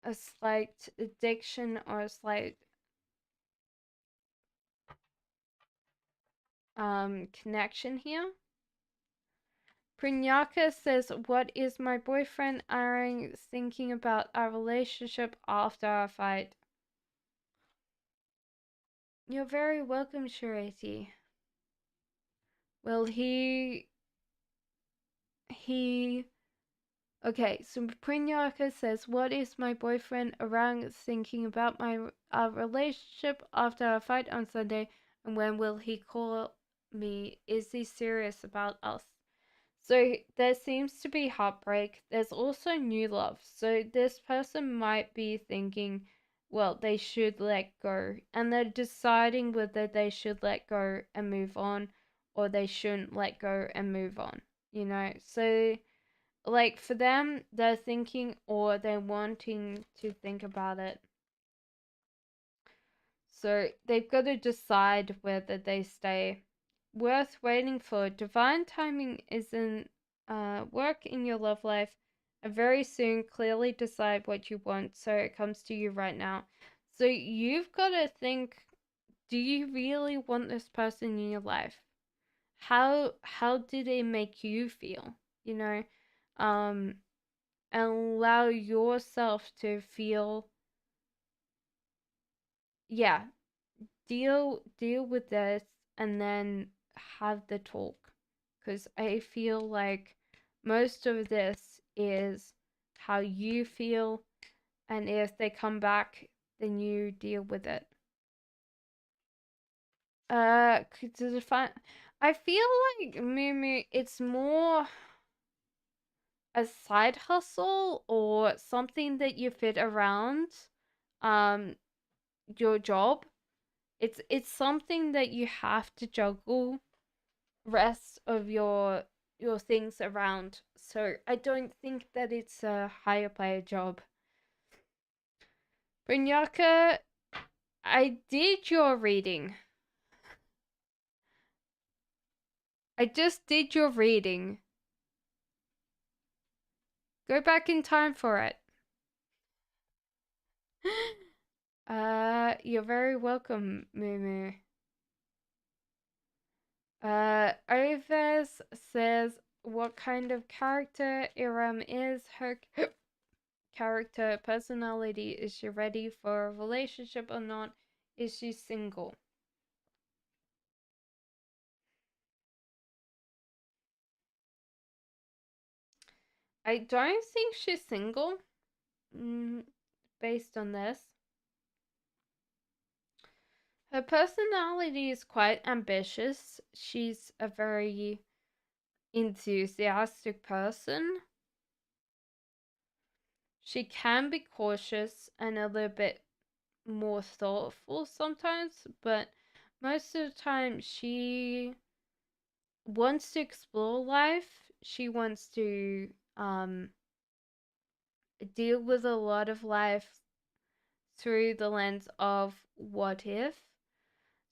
a slight addiction or a slight connection here. Prinyaka says, what is my boyfriend Aaron thinking about our relationship after our fight? You're very welcome, Sharati. Well, okay, so Prinyaka says, what is my boyfriend Arang thinking about our relationship after our fight on Sunday, and when will he call me? Is he serious about us? So there seems to be heartbreak. There's also new love. So this person might be thinking, well, they should let go, and they're deciding whether they should let go and move on, or they shouldn't let go and move on. So like for them, they're thinking, or they're wanting to think about it. So they've got to decide whether they stay. Worth waiting for. Divine timing isn't work in your love life, and very soon clearly decide what you want, so it comes to you right now. So you've got to think, do you really want this person in your life? How do they make you feel? You know, um, and allow yourself to feel, yeah, deal with this, and then have the talk, because I feel like most of this is how you feel, and if they come back, then you deal with it. To define, I feel like Moo, it's more a side hustle or something that you fit around um your job. It's something that you have to juggle rest of your things around. So I don't think that it's a higher player job. Brinyaka, I did your reading. I just did your reading. Go back in time for it. You're very welcome, Moo. Oves says what kind of character Iram is. Her character, personality. Is she ready for a relationship or not? Is she single? I don't think she's single, mm, based on this. Her personality is quite ambitious. She's a very enthusiastic person. She can be cautious and a little bit more thoughtful sometimes, but most of the time she wants to explore life. She wants to deal with a lot of life through the lens of what if.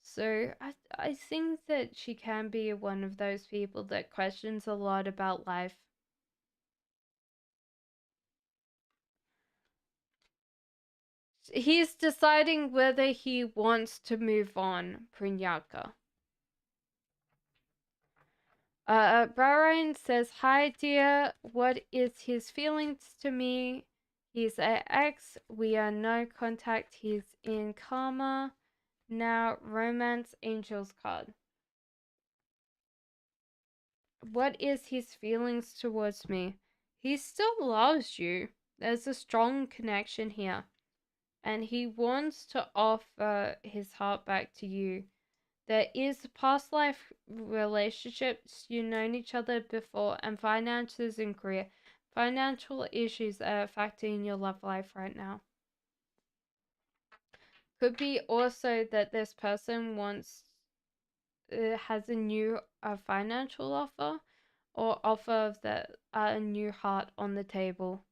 So I think that she can be one of those people that questions a lot about life. He's deciding whether he wants to move on, Prinyaka. Brian says, hi dear, what is his feelings to me? He's an ex, we are no contact, he's in karma. Now, romance angels card. What is his feelings towards me? He still loves you. There's a strong connection here. And he wants to offer his heart back to you. There is past life relationships, you've known each other before, and finances and career. Financial issues are affecting your love life right now. Could be also that this person has a new financial offer or offer of a new heart on the table.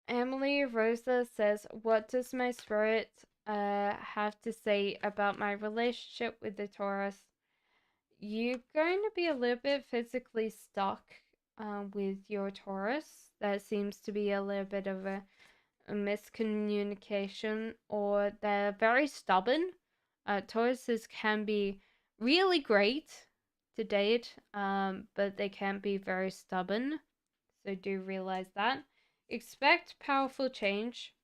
Emily Rosa says, "What does my spirit have to say about my relationship with the Taurus?" You're going to be a little bit physically stuck with your Taurus. There seems to be a little bit of a miscommunication, or they're very stubborn. Tauruses can be really great to date, but they can be very stubborn. So do realize that. Expect powerful change.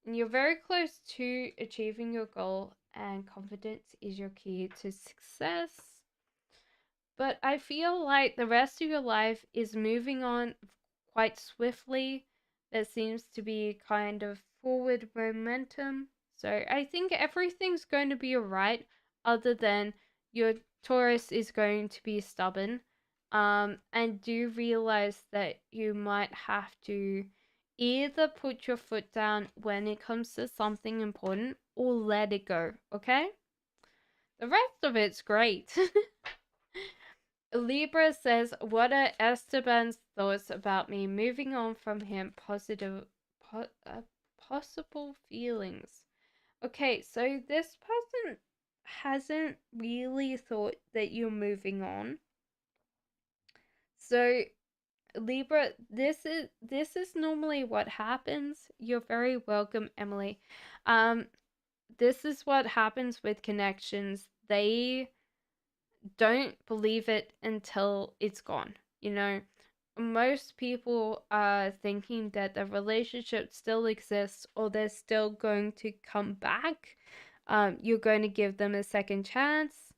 And you're very close to achieving your goal, and confidence is your key to success. But I feel like the rest of your life is moving on quite swiftly. There seems to be kind of forward momentum. So I think everything's going to be alright, other than your Taurus is going to be stubborn. And do realize that you might have to either put your foot down when it comes to something important or let it go, okay? The rest of it's great. Libra says, "What are Esteban's thoughts about me moving on from him? Possible feelings." Okay, so this person hasn't really thought that you're moving on. So Libra, this is normally what happens. You're very welcome, Emily. This is what happens with connections. They don't believe it until it's gone. You know, most people are thinking that the relationship still exists or they're still going to come back. You're going to give them a second chance.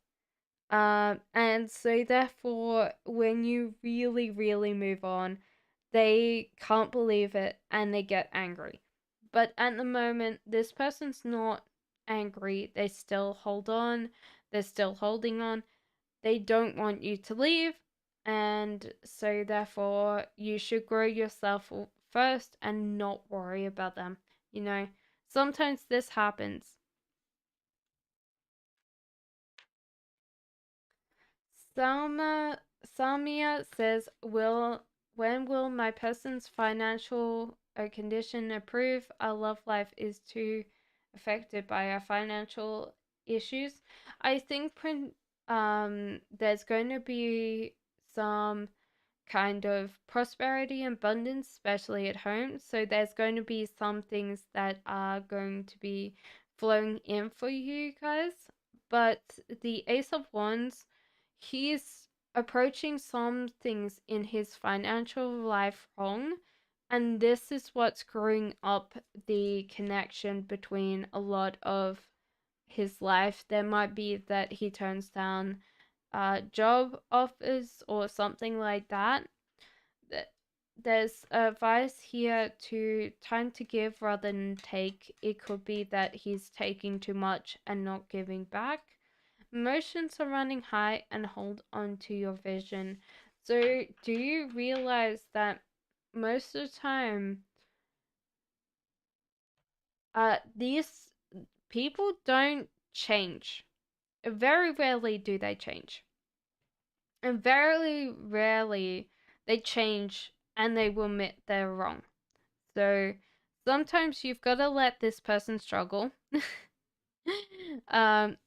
And so therefore, when you really, really move on, they can't believe it and they get angry. But at the moment, this person's not angry. They still hold on. They're still holding on. They don't want you to leave, and so therefore you should grow yourself first and not worry about them. You know, sometimes this happens. Salma Samia says, "Will when will my person's financial condition improve? Our love life is too affected by our financial issues." I think there's going to be some kind of prosperity and abundance, especially at home. So there's going to be some things that are going to be flowing in for you guys. But the Ace of Wands, he's approaching some things in his financial life wrong. And this is what's screwing up the connection between a lot of his life. There might be that he turns down job offers or something like that. There's advice here to time to give rather than take. It could be that he's taking too much and not giving back. Emotions are running high and hold on to your vision. So do you realize that most of the time these people don't change? Very rarely do they change. And very rarely they change and they will admit they're wrong. So sometimes you've got to let this person struggle.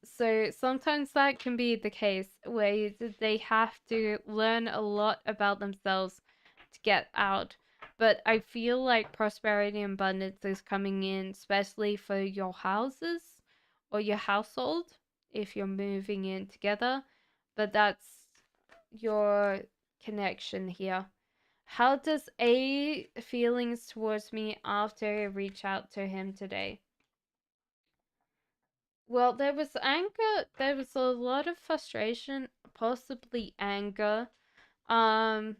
So sometimes that can be the case where they have to learn a lot about themselves to get out. But I feel like prosperity and abundance is coming in, especially for your houses or your household if you're moving in together. But that's your connection here. How does A feelings towards me after I reach out to him today? Well, there was anger. There was a lot of frustration, possibly anger. Um,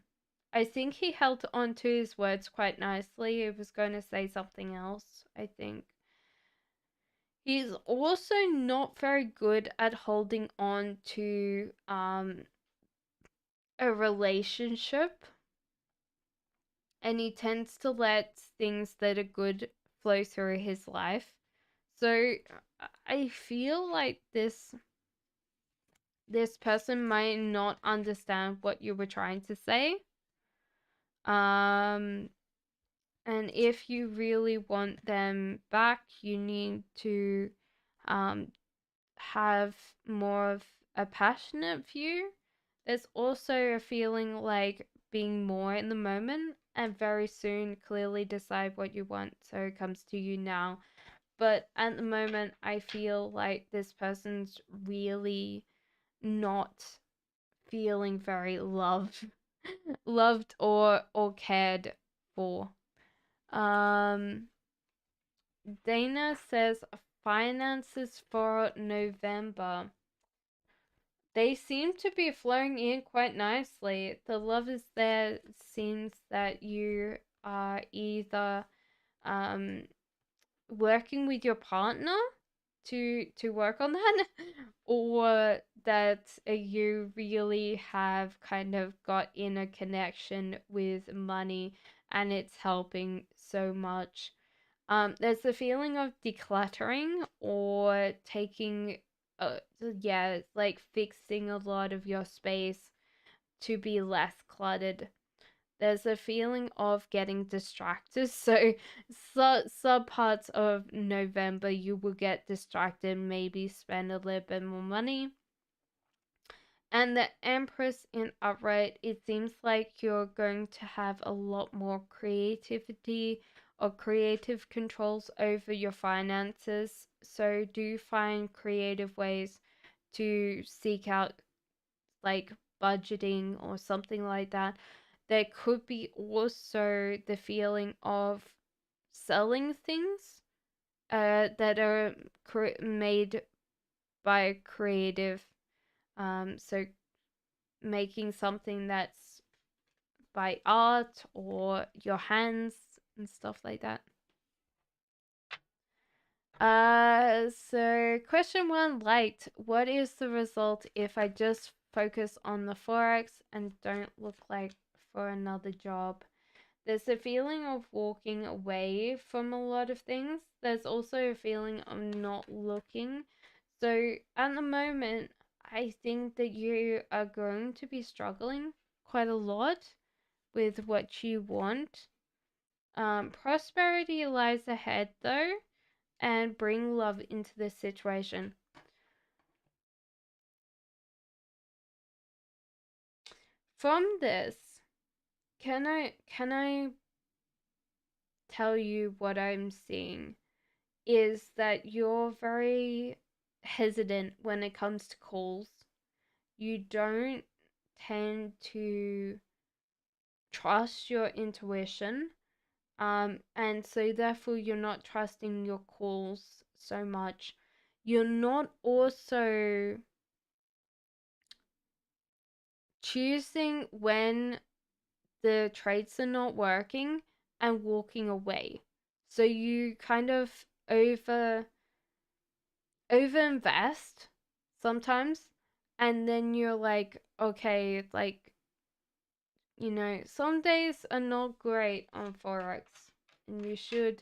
I think he held on to his words quite nicely. He was going to say something else, I think. He's also not very good at holding on to a relationship, and he tends to let things that are good flow through his life. So I feel like this person might not understand what you were trying to say. Um and if you really want them back, you need to um have more of a passionate view. There's also a feeling like being more in the moment and very soon clearly decide what you want, so it comes to you now. But at the moment, I feel like this person's really not feeling very loved or cared for. Um, Dana says finances for November. They seem to be flowing in quite nicely. The love is there. It seems that you are either um working with your partner to work on that, or that you really have kind of got in a connection with money and it's helping so much. There's the feeling of decluttering or taking, uh, yeah, like fixing a lot of your space to be less cluttered. There's a feeling of getting distracted. So some parts of November you will get distracted, maybe spend a little bit more money. And the Empress in upright, it seems like you're going to have a lot more creativity or creative controls over your finances. So do find creative ways to seek out like budgeting or something like that. There could be also the feeling of selling things that are made by creative. So making something that's by art or your hands and stuff like that. So question one liked. What is the result if I just focus on the Forex and don't look like for another job? There's a feeling of walking away from a lot of things. There's also a feeling of not looking. So at the moment, I think that you are going to be struggling quite a lot with what you want. Prosperity lies ahead though, and bring love into this situation. From this, can I tell you what I'm seeing is that you're very hesitant when it comes to calls. You don't tend to trust your intuition. And so therefore you're not trusting your calls so much. You're not also choosing when the traits are not working and walking away. So you kind of over invest sometimes, and then you're like, okay, like, some days are not great on Forex, and you should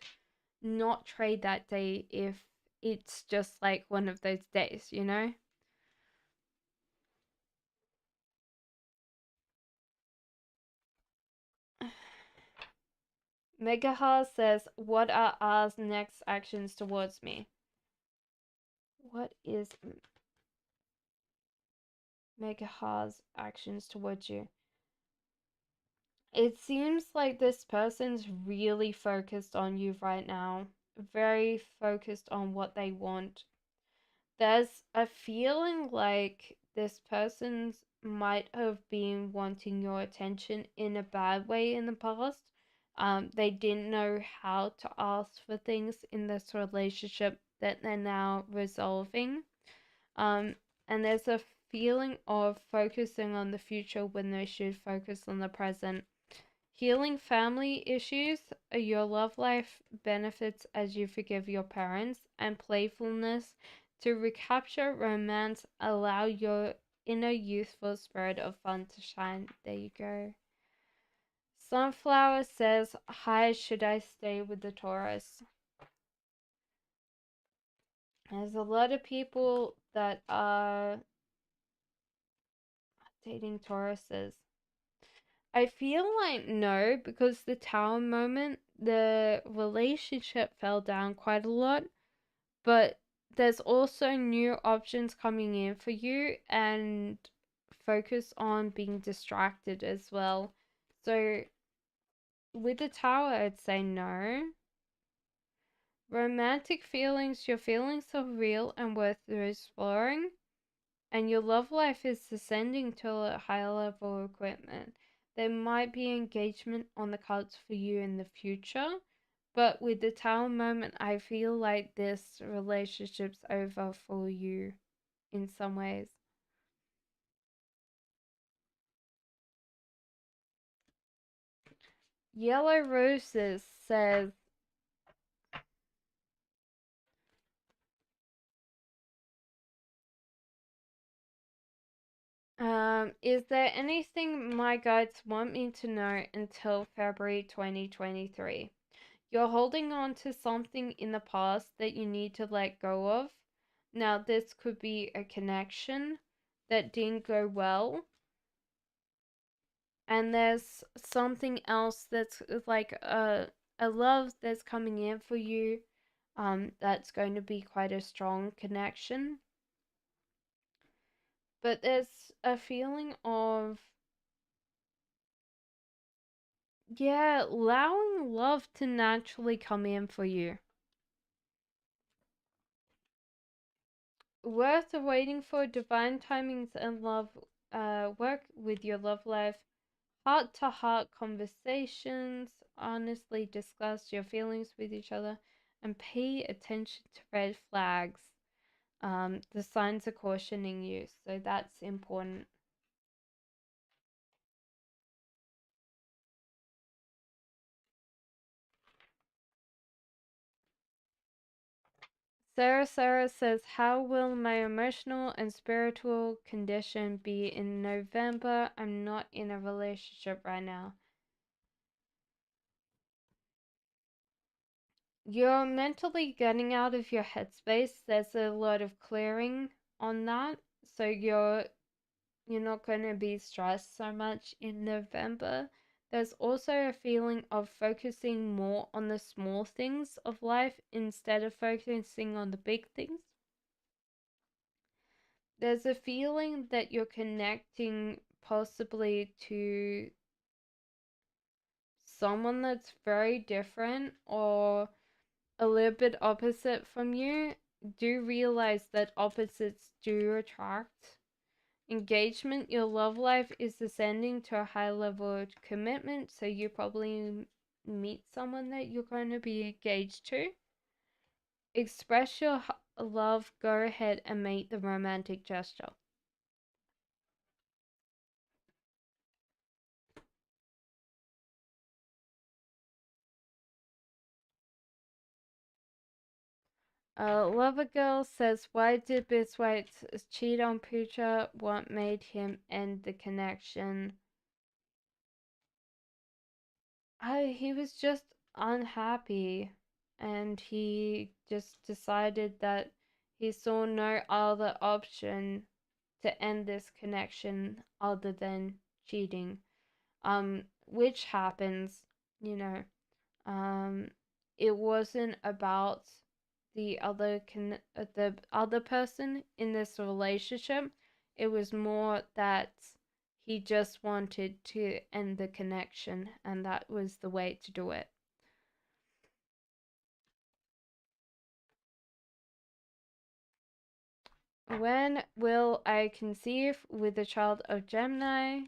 not trade that day if it's just like one of those days. Megahar says, what are R's next actions towards me? What is Megahar's actions towards you? It seems like this person's really focused on you right now, very focused on what they want. There's a feeling like this person's might have been wanting your attention in a bad way in the past. They didn't know how to ask for things in this relationship that they're now resolving. Um, and there's a feeling of focusing on the future when they should focus on the present. Healing family issues, your love life benefits as you forgive your parents, and playfulness to recapture romance, allow your inner youthful spirit of fun to shine. There you go. Sunflower says, hi, should I stay with the Taurus? There's a lot of people that are dating Tauruses. I feel like no, because the Tower moment, the relationship fell down quite a lot, but there's also new options coming in for you, and focus on being distracted as well. So with the Tower, I'd say no. Romantic feelings, your feelings are real and worth exploring, and your love life is ascending to a higher level of equipment. There might be engagement on the cards for you in the future, but with the Tower moment, I feel like this relationship's over for you in some ways. Yellow Roses says, is there anything my guides want me to know until February 2023? You're holding on to something in the past that you need to let go of. Now, this could be a connection that didn't go well, and there's something else that's like a love that's coming in for you. That's going to be quite a strong connection. But there's a feeling of, yeah, allowing love to naturally come in for you. Worth waiting for divine timings and love, work with your love life, heart to heart conversations, honestly discuss your feelings with each other, and pay attention to red flags. The signs are cautioning you, so that's important. Sarah says, how will my emotional and spiritual condition be in November? I'm not in a relationship right now. You're mentally getting out of your headspace. There's a lot of clearing on that. So you're not going to be stressed so much in November. There's also a feeling of focusing more on the small things of life instead of focusing on the big things. There's a feeling that you're connecting possibly to someone that's very different or a little bit opposite from you. Do realize that opposites do attract. Engagement, your love life is ascending to a high level of commitment, so you probably meet someone that you're going to be engaged to. Express your love, go ahead and make the romantic gesture. Lover Girl says, why did Biswite cheat on Pooja? What made him end the connection? He was just unhappy, and he just decided that he saw no other option to end this connection other than cheating. Which happens, you know. Um, it wasn't about the other person in this relationship. It was more that he just wanted to end the connection, and that was the way to do it. When will I conceive with a child of Gemini?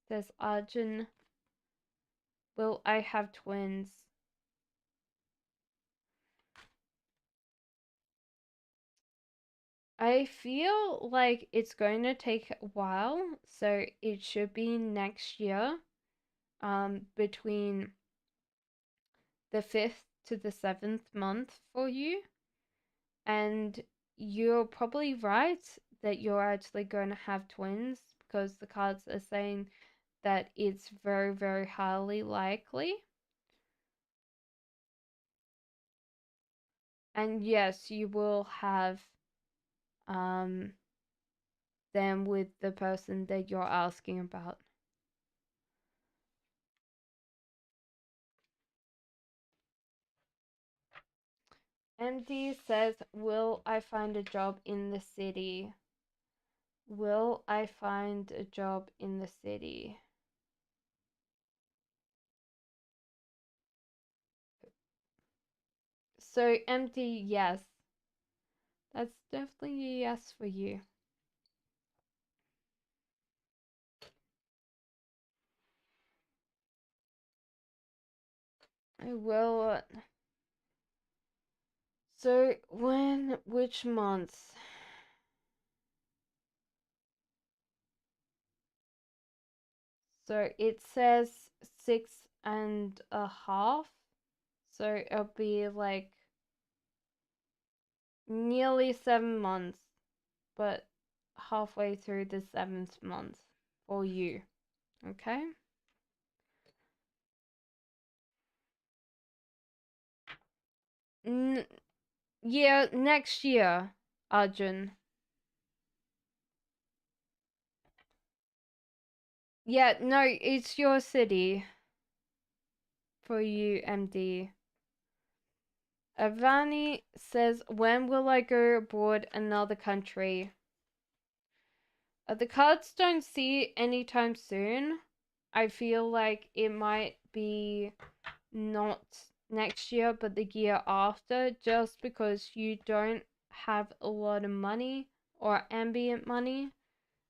Says Arjun. Will I have twins? I feel like it's going to take a while, so it should be next year. between the 5th to the 7th month for you. And you're probably right that you're actually going to have twins, because the cards are saying that it's very, very highly likely. And yes, you will have them with the person that you're asking about. MD says, will I find a job in the city? Will I find a job in the city? So, MD, yes. That's definitely a yes for you. I will. So, which month? So, it says 6.5. So, it'll be like nearly 7 months, but halfway through the 7th month for you. Okay? Yeah, next year, Arjun. Yeah, no, it's your city for you, MD. Avani says, when will I go abroad another country? The cards don't see anytime soon. I feel like it might be not next year, but the year after, just because you don't have a lot of money or ambient money.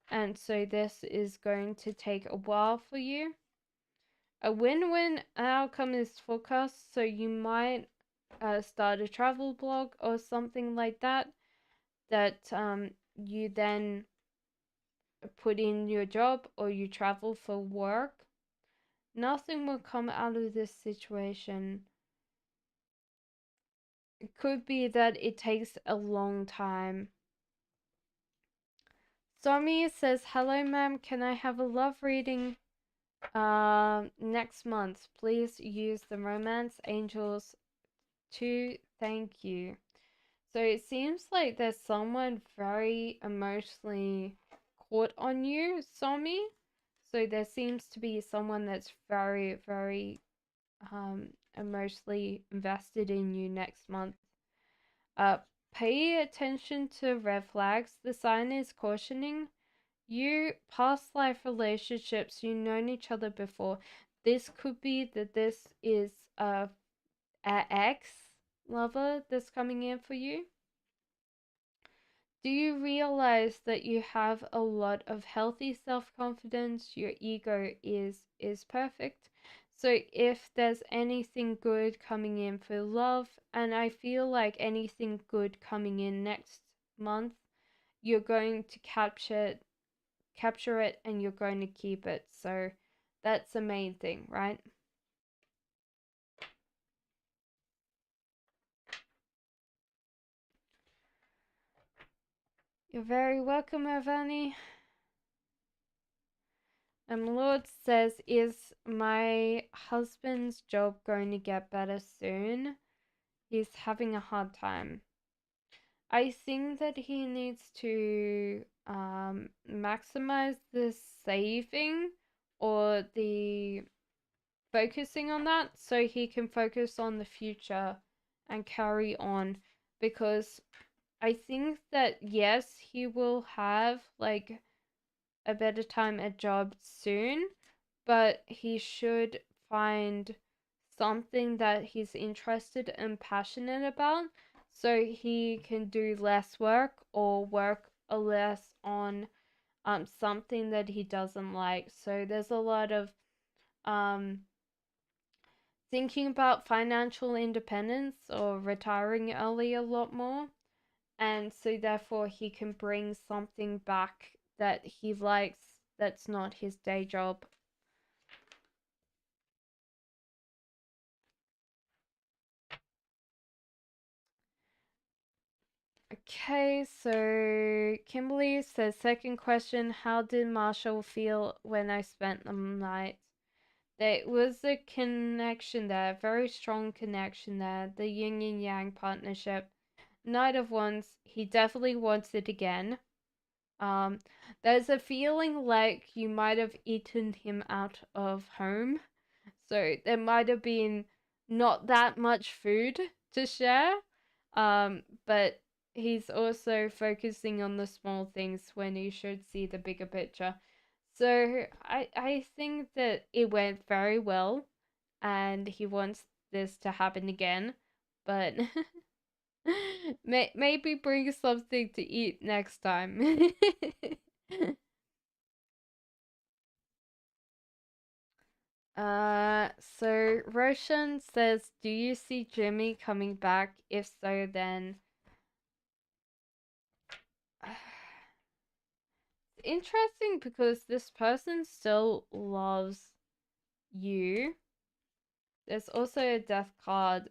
And so this is going to take a while for you. A win-win outcome is forecast, so you might start a travel blog or something like that, that you then put in your job or you travel for work. Nothing will come out of this situation. It could be that it takes a long time. Somi says, hello ma'am, can I have a love reading next month? Please use the romance angels to thank you. So it seems like there's someone very emotionally caught on you, Somi. So there seems to be someone that's very, very emotionally invested in you next month. Uh, Pay attention to red flags. The sign is cautioning you, past life relationships, you've known each other before. This could be that this is a ex lover that's coming in for you. Do you realize that you have a lot of healthy self-confidence? Your ego is perfect. So if there's anything good coming in for love, and I feel like anything good coming in next month, you're going to capture it and you're going to keep it. So that's the main thing, right? You're very welcome, Avani. Lord says, is my husband's job going to get better soon? He's having a hard time. I think that he needs to maximize the saving or the focusing on that, so he can focus on the future and carry on, because I think that yes, he will have like a better time at job soon, but he should find something that he's interested and passionate about, so he can do less work or work less on something that he doesn't like. So there's a lot of um thinking about financial independence or retiring early a lot more, and so therefore he can bring something back that he likes that's not his day job. Okay, so Kimberly says, second question, how did Marshall feel when I spent the night? There was a connection there, a very strong connection there, the yin and yang partnership. Knight of Wands, he definitely wants it again. Um, there's a feeling like you might have eaten him out of home. So there might have been not that much food to share. But he's also focusing on the small things when he should see the bigger picture. So I think that it went very well and he wants this to happen again. But maybe bring something to eat next time. So Roshan says, do you see Jimmy coming back? If so, then interesting because this person still loves you. There's also a death card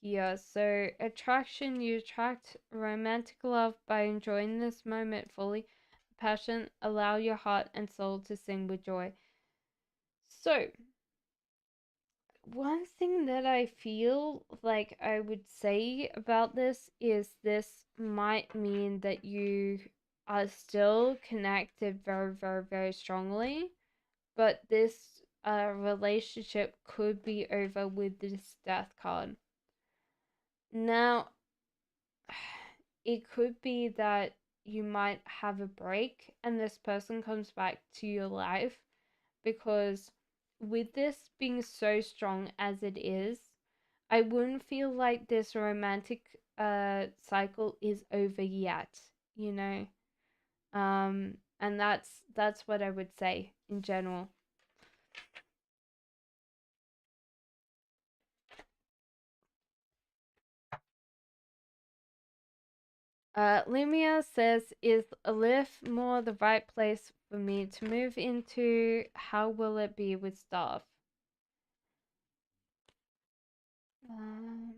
here. So attraction, you attract romantic love by enjoying this moment fully. Passion, allow your heart and soul to sing with joy. So one thing that I feel like I would say about this might mean that you are still connected very, very, very strongly, but this relationship could be over with this death card. Now, it could be that you might have a break and this person comes back to your life because with this being so strong as it is, I wouldn't feel like this romantic cycle is over yet, you know? And that's what I would say in general. Lumia says, is Alif more the right place for me to move into? How will it be with staff? Um,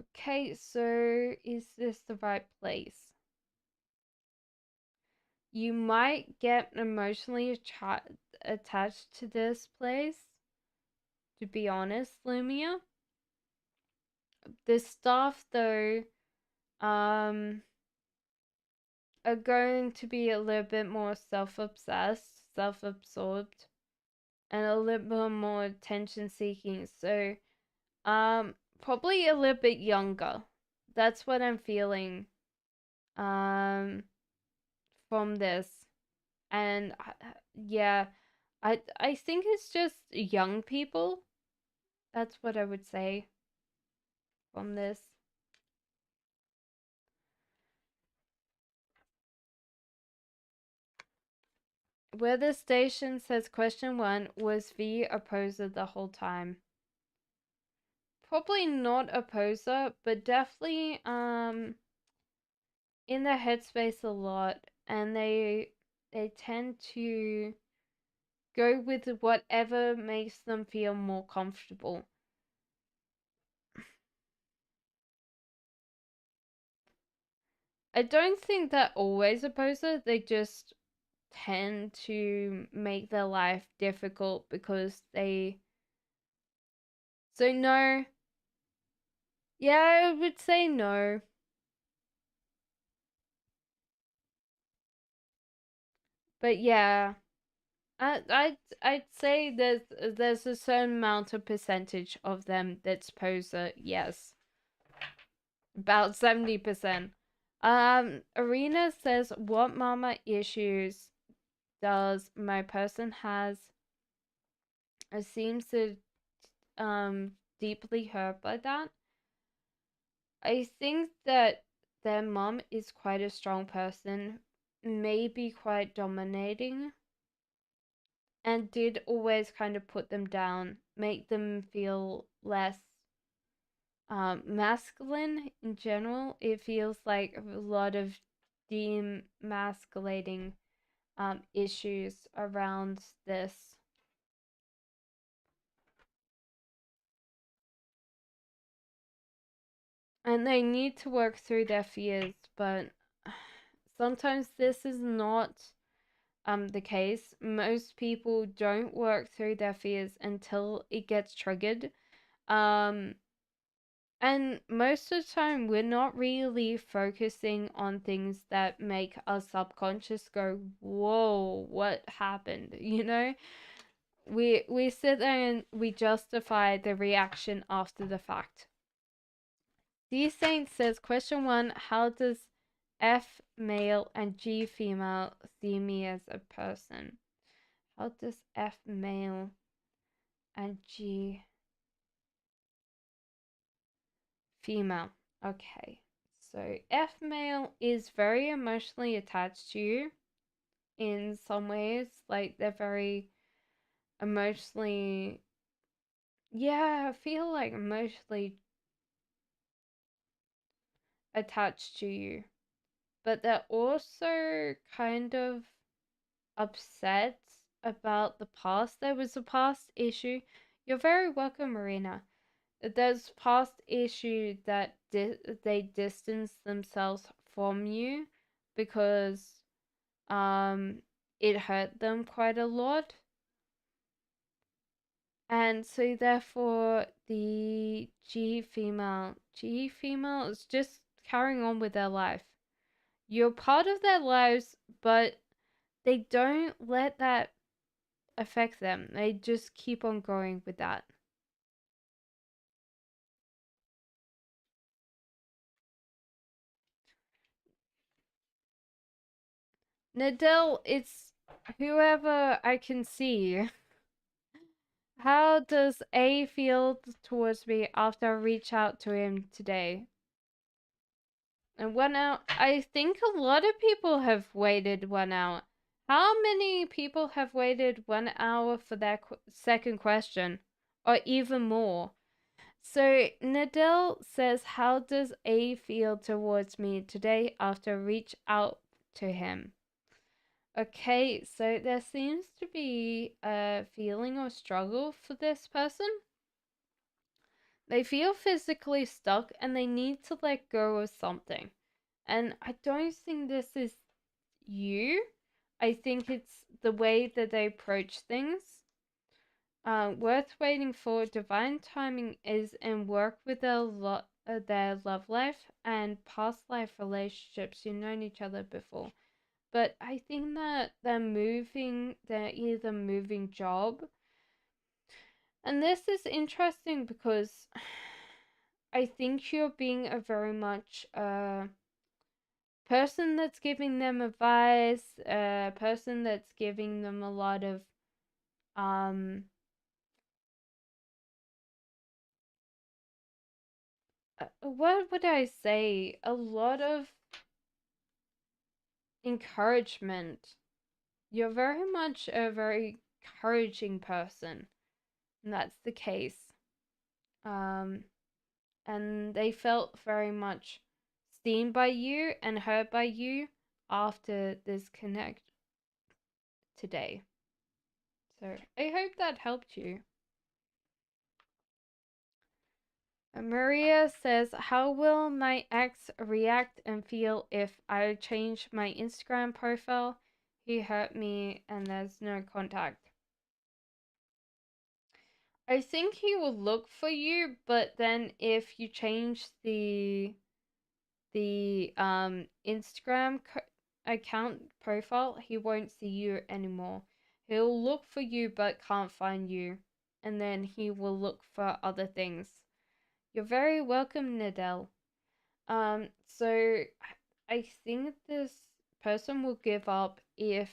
okay, so is this the right place? You might get emotionally attached to this place, to be honest, Lumia. The staff, though, um, are going to be a little bit more self-obsessed, self-absorbed, and a little bit more attention-seeking. So, probably a little bit younger. That's what I'm feeling, um, from this. And yeah, I think it's just young people. That's what I would say from this. Weather station says question one, was V a poser the whole time? Probably not a poser, but definitely in their headspace a lot, and they tend to go with whatever makes them feel more comfortable. I don't think they're always a poser, they just tend to make their life difficult because they. So no. Yeah, I would say no. But yeah, I'd say there's a certain amount of percentage of them that's poser. Yes, about 70%. Arena says, what mama issues does my person has? Seems to deeply hurt by that. I think that their mom is quite a strong person, maybe quite dominating, and did always kind of put them down, make them feel less masculine in general. It feels like a lot of demasculating issues around this. and they need to work through their fears, but sometimes this is not the case. Most people don't work through their fears until it gets triggered. Um and most of the time we're not really focusing on things that make our subconscious go, "Whoa, what happened?" You know? We sit there and we justify the reaction after the fact. D Saint says, question 1, how does F male and G female see me as a person? How does F male and G female? Okay. So F male is very emotionally attached to you in some ways. Like they're very emotionally, yeah, I feel like emotionally attached to you. But they're also kind of upset about the past. There was a past issue. You're very welcome, Marina. There's past issue that they distance themselves from you because it hurt them quite a lot. And so therefore the G female is just carrying on with their life. You're part of their lives, but they don't let that affect them. They just keep on going with that. Nadell, it's whoever I can see. How does A feel towards me after I reach out to him today? And 1 hour, I think a lot of people have waited 1 hour. How many people have waited 1 hour for that second question? Or even more? So Nadell says, how does A feel towards me today after I reach out to him? Okay, so there seems to be a feeling of struggle for this person. They feel physically stuck and they need to let go of something. And I don't think this is you. I think it's the way that they approach things. Worth waiting for. Divine timing is in work with their love life and past life relationships. You've known each other before. But I think that they're either moving job. And this is interesting because I think you're being a very much person that's giving them advice, a person that's giving them a lot of um what would I say? A lot of encouragement. You're very much a very encouraging person. And that's the case. Um and they felt very much seen by you and heard by you after this connect today. So I hope that helped you. Maria says, how will my ex react and feel if I change my Instagram profile? He hurt me and there's no contact. I think he will look for you, but then if you change the Instagram account profile, he won't see you anymore. He'll look for you but can't find you, and then he will look for other things. You're very welcome, Nadell. So I think this person will give up if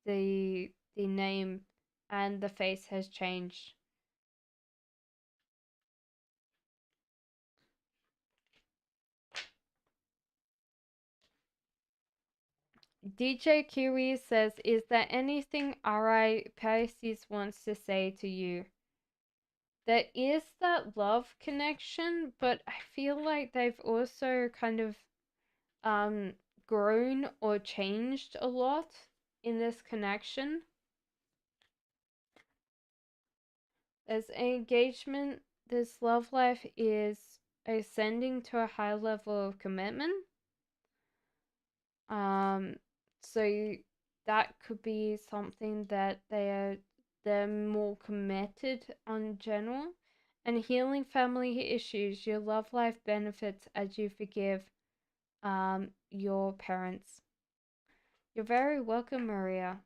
the name and the face has changed. DJ Kiwi says, is there anything RI Pisces wants to say to you? There is that love connection, but I feel like they've also kind of grown or changed a lot in this connection. There's engagement, this love life is ascending to a high level of commitment. Um, so that could be something that they're more committed on general, and healing family issues. Your love life benefits as you forgive your parents. You're very welcome, Maria.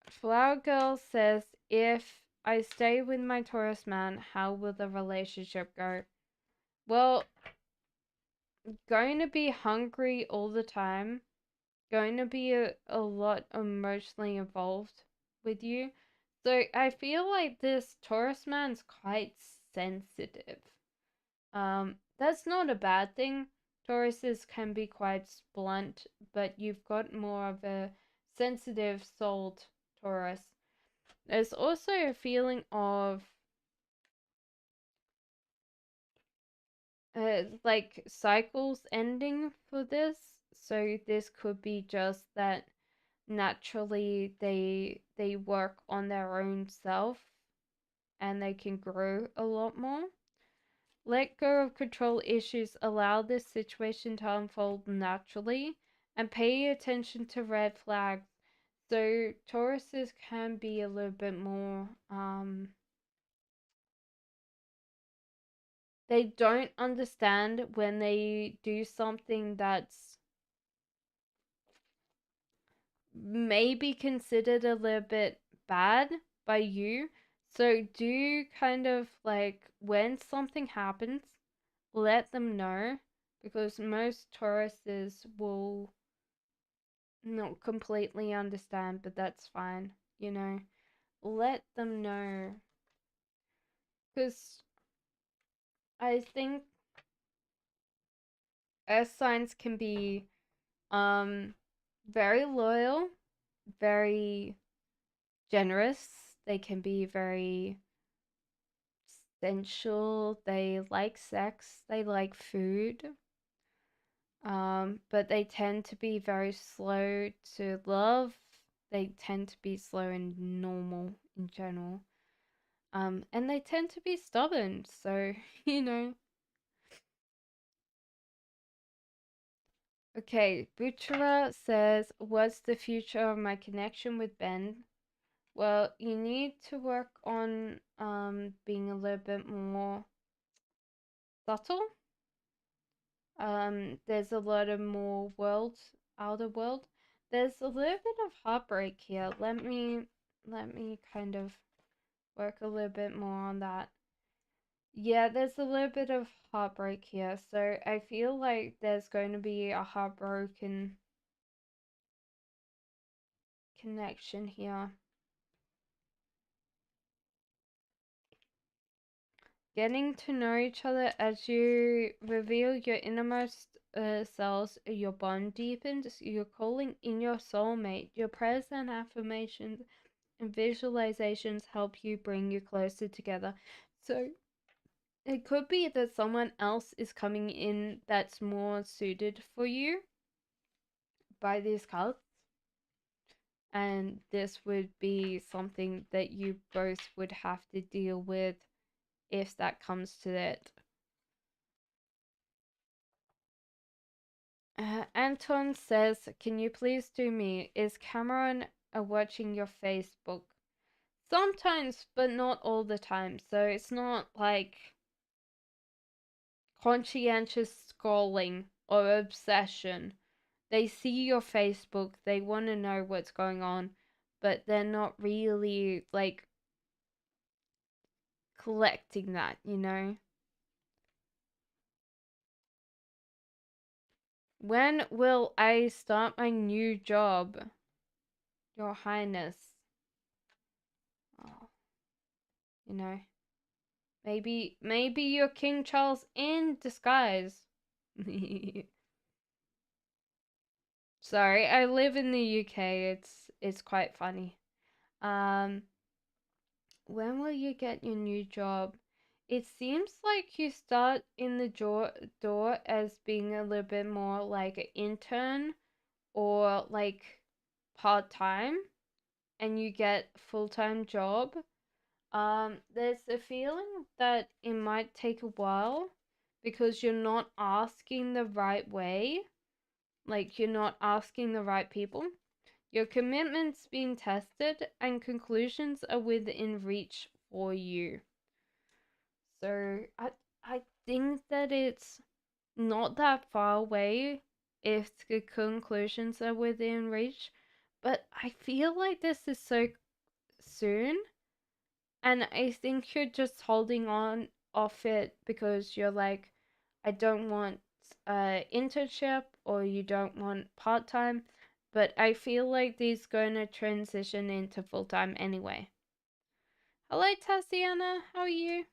Flower Girl says, if I stay with my Taurus man, how will the relationship go? Well, going to be hungry all the time, going to be a lot emotionally involved with you. So I feel like this Taurus man's quite sensitive. That's not a bad thing. Tauruses can be quite blunt, but you've got more of a sensitive souled Taurus. There's also a feeling of like cycles ending for this. So this could be just that naturally they work on their own self and they can grow a lot more. Let go of control issues, allow this situation to unfold naturally, and pay attention to red flags. So Tauruses can be a little bit more they don't understand when they do something that's maybe considered a little bit bad by you. So do kind of like when something happens, let them know, because most Tauruses will not completely understand, but that's fine, you know. Let them know, because I think earth signs can be um very loyal, very generous. They can be very sensual. They like sex. They like food. But they tend to be very slow to love. They tend to be slow and normal in general. And they tend to be stubborn. So, you know. Okay, Buchera says, what's the future of my connection with Ben? Well, you need to work on being a little bit more subtle. There's a lot of more outer world. There's a little bit of heartbreak here. Let me kind of work a little bit more on that. Yeah, there's a little bit of heartbreak here. So I feel like there's going to be a heartbroken connection here. Getting to know each other as you reveal your innermost selves, your bond deepens, you're calling in your soulmate. Your prayers and affirmations and visualizations help you bring you closer together. So it could be that someone else is coming in that's more suited for you by these cards. And this would be something that you both would have to deal with if that comes to it. Anton says, can you please do me? Is Cameron watching your Facebook? Sometimes, but not all the time. So it's not like conscientious scrolling or obsession. They see your Facebook, they want to know what's going on, but they're not really like collecting that, you know? When will I start my new job, Your Highness? Oh, you know, maybe you're King Charles in disguise. Sorry, I live in the UK. It's quite funny. Um, when will you get your new job? It seems like you start in the door as being a little bit more like an intern or like part time. and you get a full-time job, there's a feeling that it might take a while because you're not asking the right way. Like, you're not asking the right people. Your commitment's being tested and conclusions are within reach for you. So I think that it's not that far away if the conclusions are within reach, but I feel like this is so soon, and I think you're just holding on off it because you're like, I don't want internship, or you don't want part-time, but I feel like these going to transition into full-time anyway. Hello, Tatiana. How are you?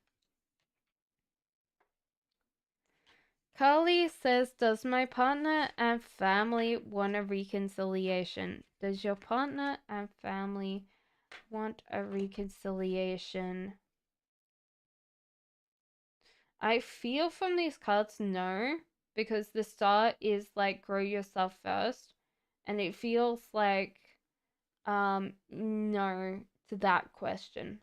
Carly says, does my partner and family want a reconciliation? Does your partner and family want a reconciliation? I feel from these cards, no, because the star is like grow yourself first, and it feels like no to that question.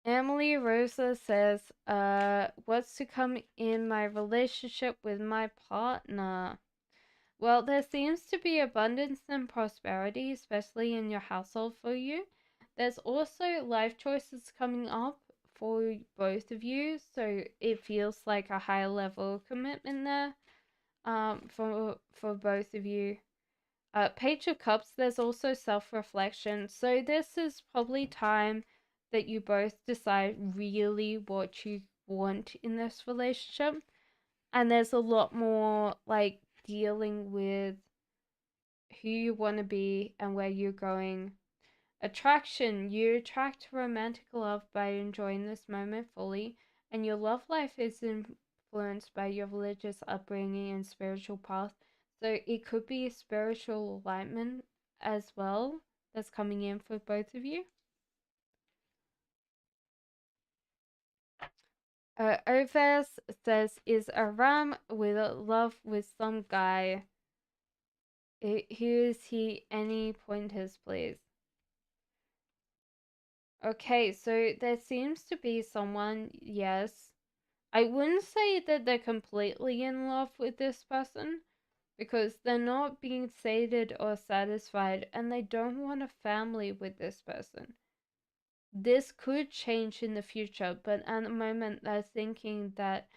Emily Rosa says, what's to come in my relationship with my partner? Well, there seems to be abundance and prosperity, especially in your household for you. There's also life choices coming up for both of you, so it feels like a higher level of commitment there, for both of you. Page of Cups, there's also self-reflection. So this is probably time that you both decide really what you want in this relationship. And there's a lot more like dealing with who you want to be and where you're going. Attraction, you attract romantic love by enjoying this moment fully, and your love life is influenced by your religious upbringing and spiritual path. So it could be a spiritual alignment as well that's coming in for both of you. Oves says, is Aram with love with some guy? Who is he? Any pointers, please? Okay, so there seems to be someone, yes. I wouldn't say that they're completely in love with this person because they're not being sated or satisfied, and they don't want a family with this person. This could change in the future, but at the moment they're thinking that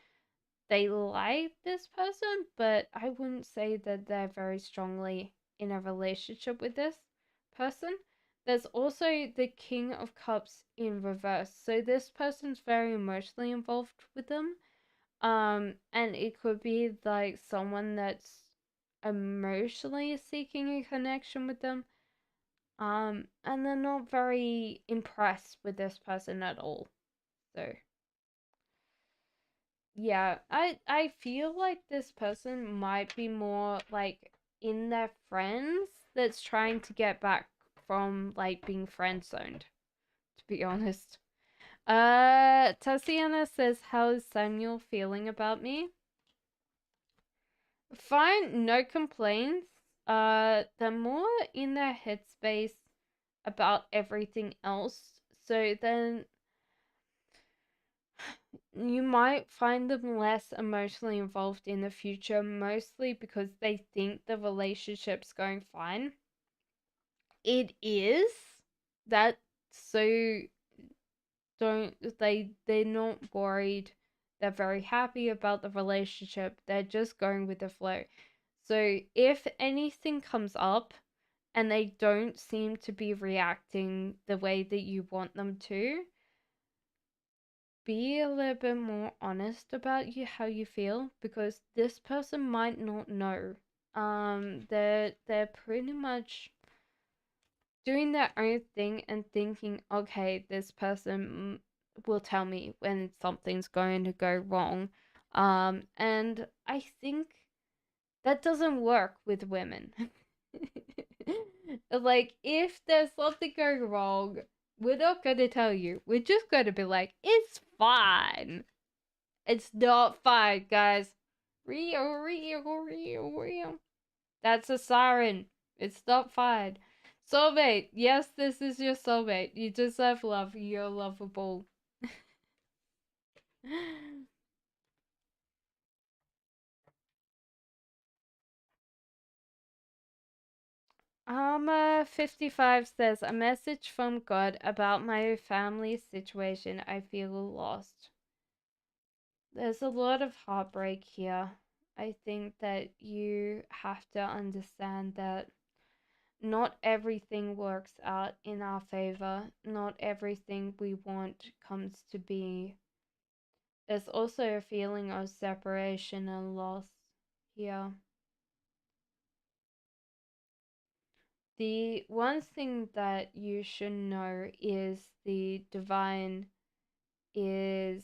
they like this person, but I wouldn't say that they're very strongly in a relationship with this person. There's also the King of Cups in reverse. So this person's very emotionally involved with them. And it could be like someone that's emotionally seeking a connection with them. And they're not very impressed with this person at all. So yeah, I feel like this person might be more like in their friends that's trying to get back from like being friend zoned, to be honest. Tatiana says, how's Samuel feeling about me? Fine, no complaints. They're more in their headspace about everything else. So then you might find them less emotionally involved in the future, mostly because they think the relationship's going fine. It is. That so don't they're not worried. They're very happy about the relationship. They're just going with the flow. So if anything comes up and they don't seem to be reacting the way that you want them to, be a little bit more honest about how you feel, because this person might not know. They're pretty much doing their own thing and thinking, okay, this person will tell me when something's going to go wrong. And I think that doesn't work with women. Like, if there's something going wrong, we're not going to tell you. We're just going to be like, it's fine. It's not fine, guys. Rio, Rio, Rio, Rio. That's a siren. It's not fine. Soulmate. Yes, this is your soulmate. You deserve love. You're lovable. Armor 55 says a message from God about my family situation. I feel lost. There's a lot of heartbreak here. I think that you have to understand that not everything works out in our favor. Not everything we want comes to be. There's also a feeling of separation and loss here. The one thing that you should know is the divine is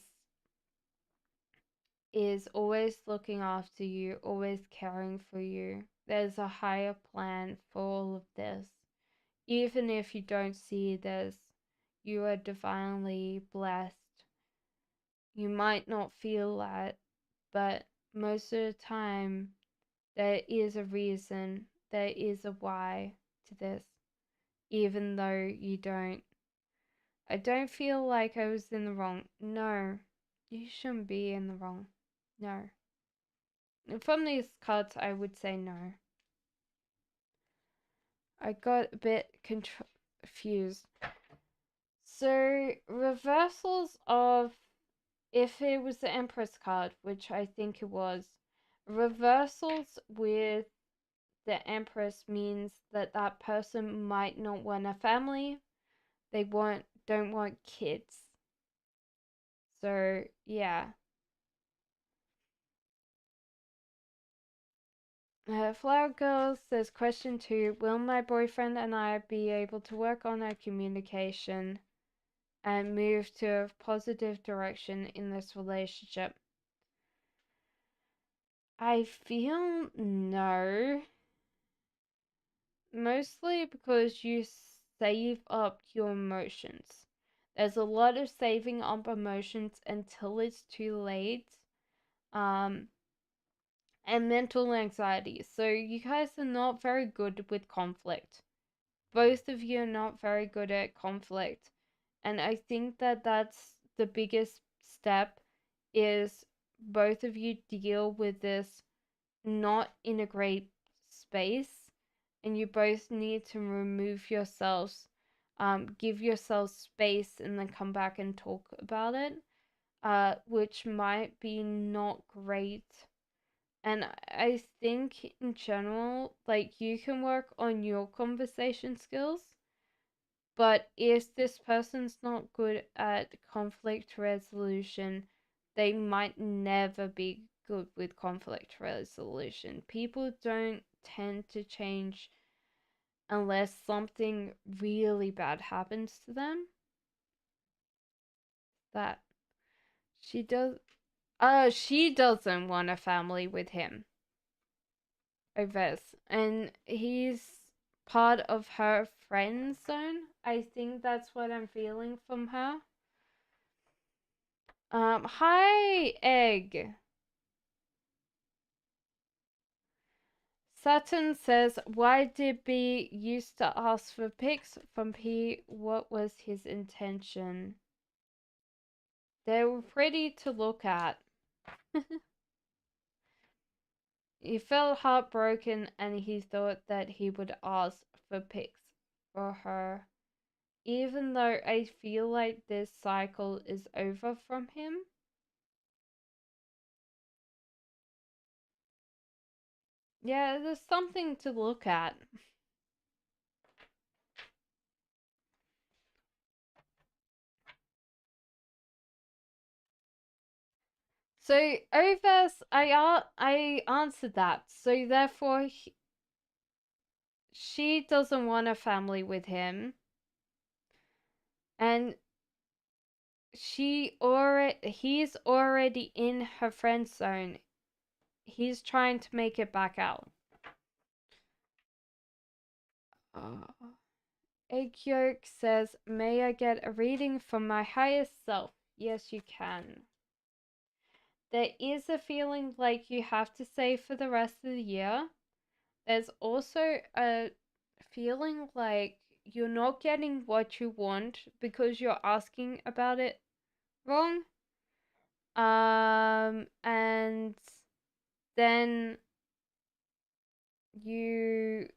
is always looking after you, always caring for you. There's a higher plan for all of this. Even if you don't see this, you are divinely blessed. You might not feel that, but most of the time, there is a reason, there is a why to this, even though you don't. I don't feel like I was in the wrong. No, you shouldn't be in the wrong. No. From these cards, I would say no. I got a bit confused. So, reversals of, if it was the Empress card, which I think it was, reversals with the Empress means that that person might not want a family. They don't want kids. So, yeah. Flower Girl says, question 2, will my boyfriend and I be able to work on our communication and move to a positive direction in this relationship? I feel no. Mostly because you save up your emotions. There's a lot of saving up emotions until it's too late. Um, and mental anxiety. So you guys are not very good with conflict. Both of you are not very good at conflict. And I think that that's the biggest step is both of you deal with this not in a great space, and you both need to remove yourselves, give yourselves space and then come back and talk about it, which might be not great. And I think in general, like, you can work on your conversation skills, but if this person's not good at conflict resolution, they might never be good with conflict resolution. People don't tend to change unless something really bad happens to them. That she does. She doesn't want a family with him. Oves, and he's part of her friend zone. I think that's what I'm feeling from her. Hi, Egg. Saturn says, why did B used to ask for pics from P? What was his intention? They were pretty to look at. He felt heartbroken and he thought that he would ask for pics for her. Even though I feel like this cycle is over from him. Yeah, there's something to look at. So, Oves, I answered that. So, therefore, she doesn't want a family with him. And he's already in her friend zone. He's trying to make it back out. Uh, Egg Yolk says, may I get a reading from my highest self? Yes, you can. there is a feeling like you have to stay for the rest of the year. There's also a feeling like you're not getting what you want because you're asking about it wrong. And then you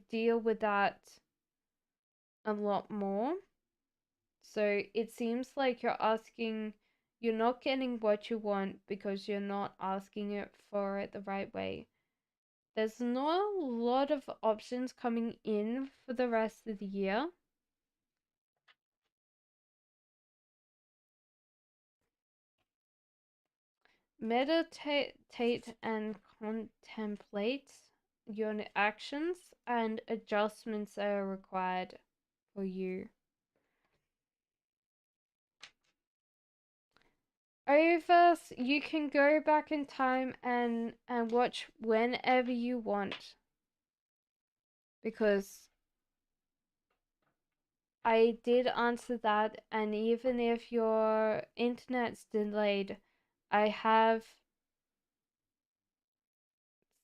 deal with that a lot more. So it seems like you're not getting what you want because you're not asking it for it the right way. There's not a lot of options coming in for the rest of the year. Meditate and contemplate your actions, and adjustments are required for you. Over, you can go back in time and watch whenever you want, because I did answer that, and even if your internet's delayed, I have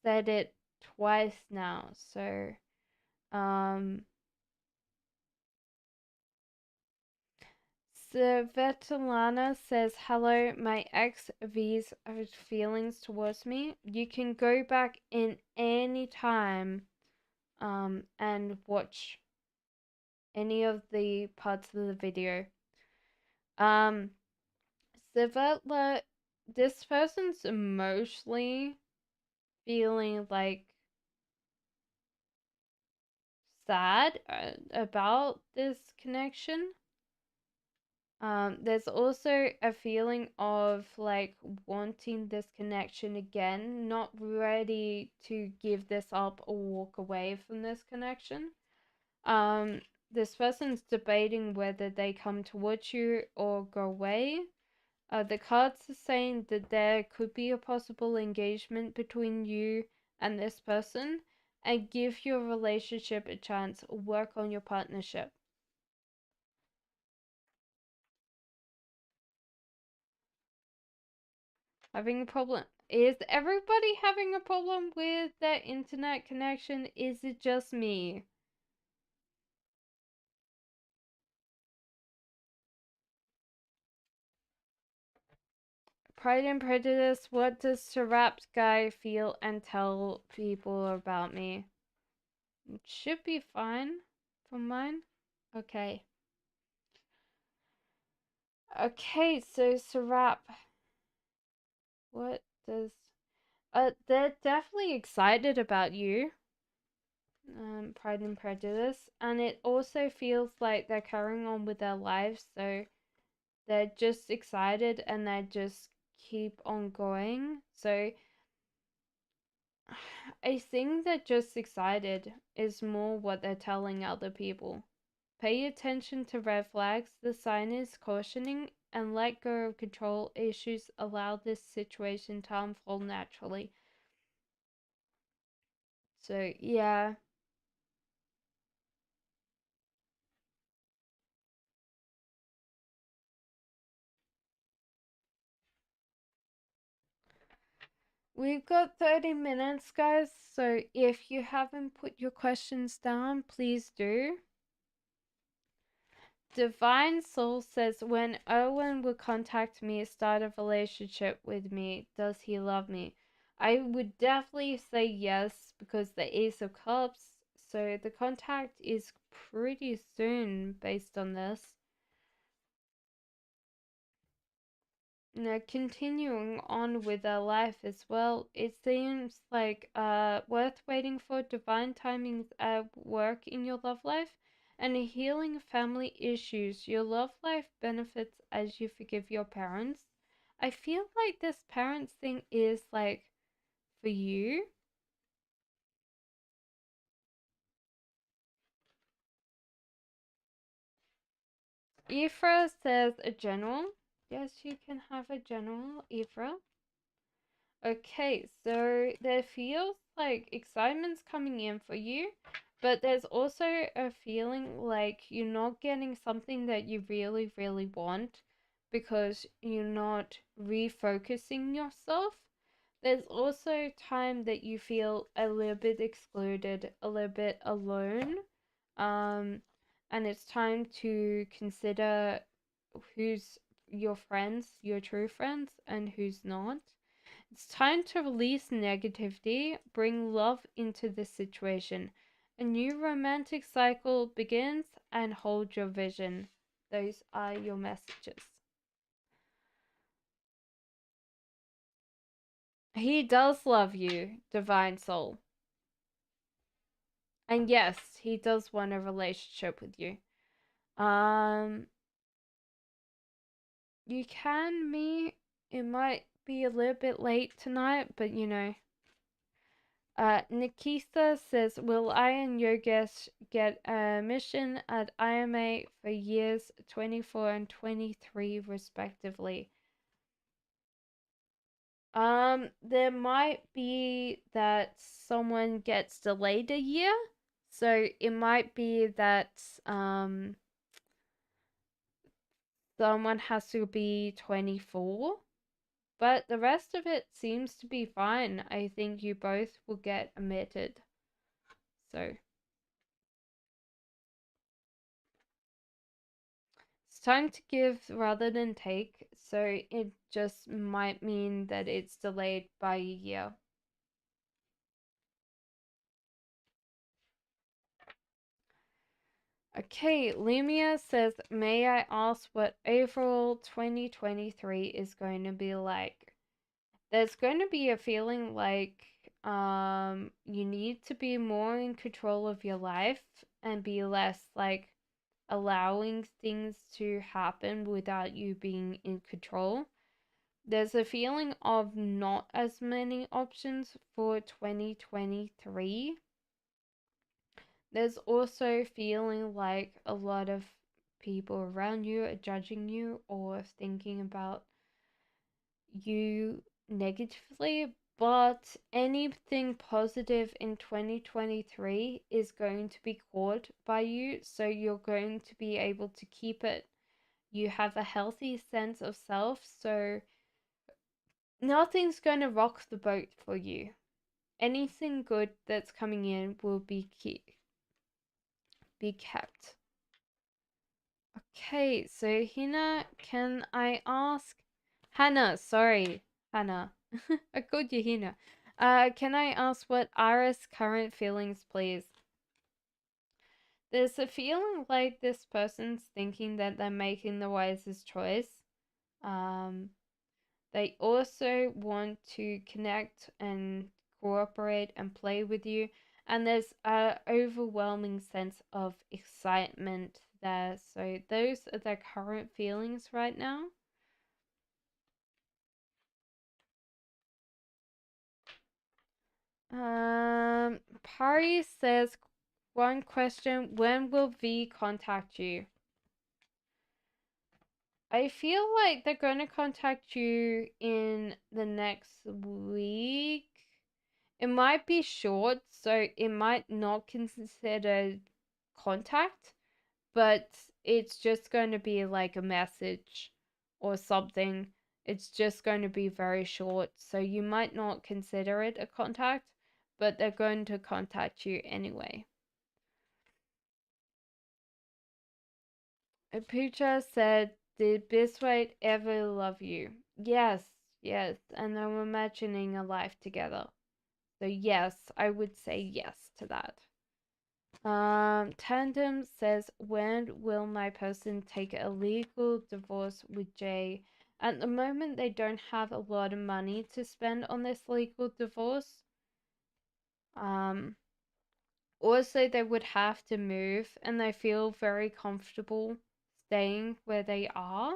said it twice now. So Svetlana says, hello, my ex V's feelings towards me. You can go back in any time and watch any of the parts of the video. Svetla, this person's emotionally feeling like sad about this connection. There's also a feeling of like wanting this connection again, not ready to give this up or walk away from this connection. Um, this person's debating whether they come towards you or go away. The cards are saying that there could be a possible engagement between you and this person, and give your relationship a chance, work on your partnership. Having a problem. Is everybody having a problem with their internet connection? Is it just me? Pride and Prejudice, what does Serapt guy feel and tell people about me? It should be fine for mine. Okay. Okay, so Serap, what does they're definitely excited about you. Pride and Prejudice, and it also feels like they're carrying on with their lives, so they're just excited and they just keep on going. So I think they're just excited is more what they're telling other people. Pay attention to red flags. The sign is cautioning, and let go of control issues. Allow this situation to unfold naturally. So yeah. We've got 30 minutes, guys, so if you haven't put your questions down, please do. Divine Soul says, when Owen will contact me, start a relationship with me, does he love me? I would definitely say yes, because the Ace of Cups, so the contact is pretty soon based on this. Now, continuing on with our life as well, it seems like worth waiting for divine timings at work in your love life and healing family issues. Your love life benefits as you forgive your parents. I feel like this parents thing is like for you. Ephra says a general. Yes, you can have a general, Ephra. Okay, so there feels like excitement's coming in for you, but there's also a feeling like you're not getting something that you really, really want because you're not refocusing yourself. There's also time that you feel a little bit excluded, a little bit alone. Um, and it's time to consider who's your friends, your true friends, and who's not. It's time to release negativity, bring love into the situation. A new romantic cycle begins, and hold your vision. Those are your messages. He does love you, divine soul. And yes, he does want a relationship with you. Um, you can meet. It might be a little bit late tonight, but you know. Nikisa says, will I and Yogesh get a mission at IMA for years 24 and 23 respectively? There might be that someone gets delayed a year. So it might be that someone has to be 24, but the rest of it seems to be fine. I think you both will get admitted. So it's time to give rather than take. So it just might mean that it's delayed by a year. Okay, Lumia says, may I ask what overall 2023 is going to be like? There's going to be a feeling like you need to be more in control of your life and be less like allowing things to happen without you being in control. There's a feeling of not as many options for 2023. There's also feeling like a lot of people around you are judging you or thinking about you negatively, but anything positive in 2023 is going to be caught by you, so you're going to be able to keep it. You have a healthy sense of self, so nothing's going to rock the boat for you. Anything good that's coming in will be kept. Okay, so Hannah, can I ask Hannah, sorry, Hannah. I called you Hannah. Can I ask what Ara's current feelings, please? There's a feeling like this person's thinking that they're making the wisest choice. Um, they also want to connect and cooperate and play with you. And there's an overwhelming sense of excitement there. So those are their current feelings right now. Pari says, one question, when will V contact you? I feel like they're going to contact you in the next week. It might be short, so it might not consider contact, but it's just going to be like a message or something. It's just going to be very short, so you might not consider it a contact, but they're going to contact you anyway. Puja said, did Biswate ever love you? Yes, yes, and I'm imagining a life together. So yes, I would say yes to that. Tandem says, when will my person take a legal divorce with Jay? At the moment, they don't have a lot of money to spend on this legal divorce. Also, they would have to move, and they feel very comfortable staying where they are.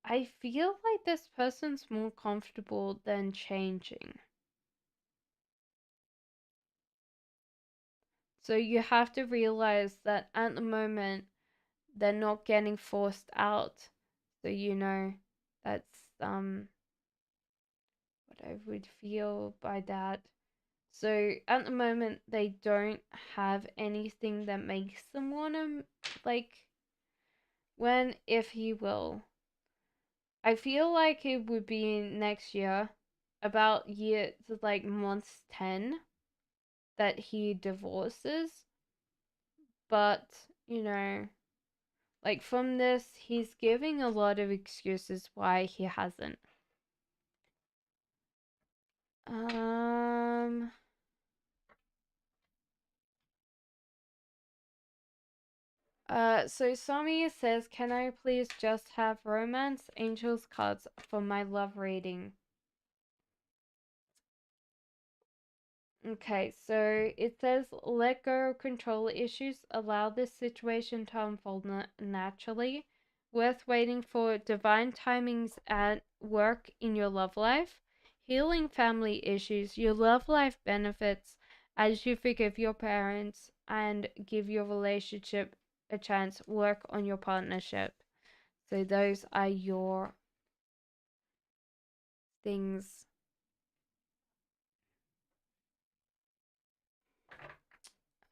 I feel like this person's more comfortable than changing. So you have to realize that at the moment, they're not getting forced out. So you know that's what I would feel by that. So at the moment they don't have anything that makes them wanna like When, if he will. I feel like it would be next year, about year like month 10 that he divorces. But, like from this, he's giving a lot of excuses why he hasn't. Um, so Sami says, can I please just have romance angels cards for my love reading? Okay, so it says let go of control issues, allow this situation to unfold naturally. Worth waiting for divine timings at work in your love life. Healing family issues, your love life benefits as you forgive your parents and give your relationship a chance. Work on your partnership. So those are your things.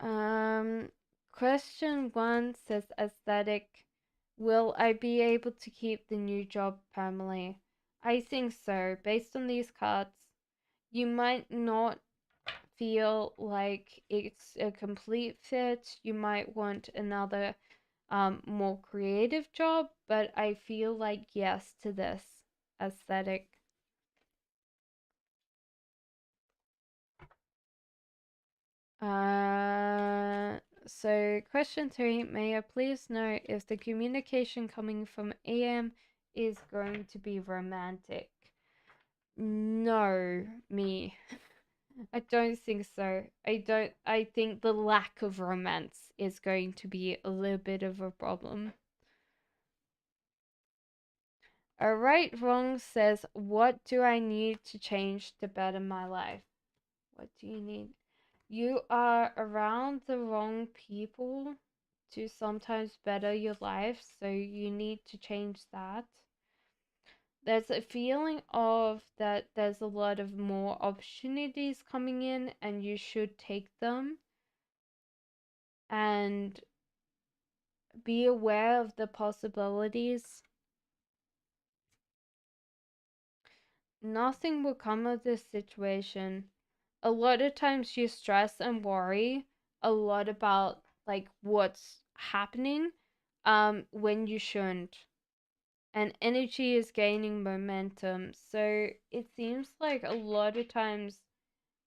Um, Question one says aesthetic. Will I be able to keep the new job permanently? I think so. Based on these cards, you might not feel like it's a complete fit. You might want another more creative job, but I feel like yes to this aesthetic. Uh, so question three, may I please know if the communication coming from AM is going to be romantic? No, me. I don't think so. I think the lack of romance is going to be a little bit of a problem. A right wrong says, what do I need to change to better my life? What do you need? You are around the wrong people to sometimes better your life, so you need to change that. There's a feeling of that there's a lot of more opportunities coming in and you should take them and be aware of the possibilities. Nothing will come of this situation. A lot of times you stress and worry a lot about like what's happening when you shouldn't, and energy is gaining momentum, so it seems like a lot of times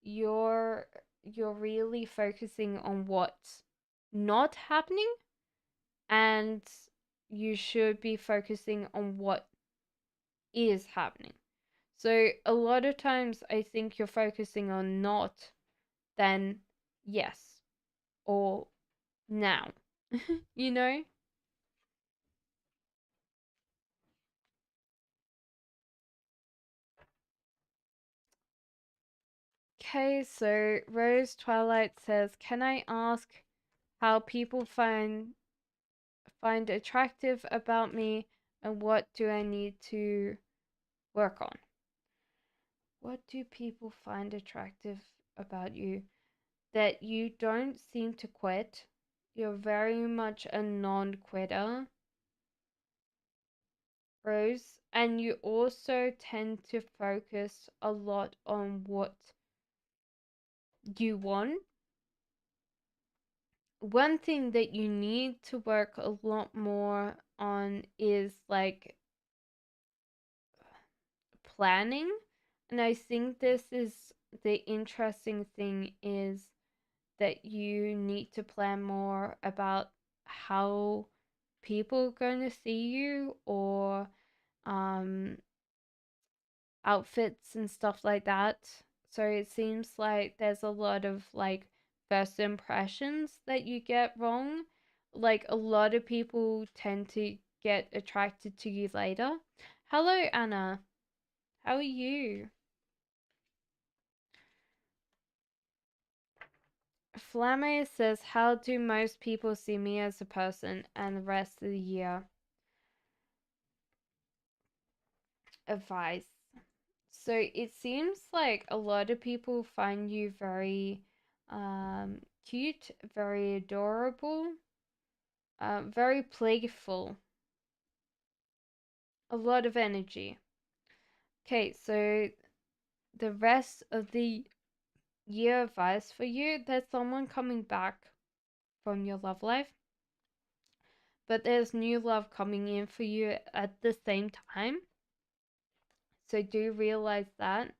you're you're really focusing on what's not happening, and you should be focusing on what is happening. So a lot of times I think you're focusing on not, then yes, or now. you know? Okay, so Rose Twilight says, "Can I ask how people find attractive about me and what do I need to work on?" What do people find attractive about you? That you don't seem to quit. You're very much a non-quitter, Rose, and you also tend to focus a lot on what you want. One thing that you need to work a lot more on is like planning. And I think this is the interesting thing is that you need to plan more about how people are going to see you, or um outfits and stuff like that. So it seems like there's a lot of like first impressions that you get wrong. Like a lot of people tend to get attracted to you later. Hello, Anna. How are you? Flamme says, how do most people see me as a person and the rest of the year? Advice. So it seems like a lot of people find you very cute, very adorable, very playful. a lot of energy. Okay, so the rest of the year advice for you, there's someone coming back from your love life, but there's new love coming in for you at the same time. So do realize that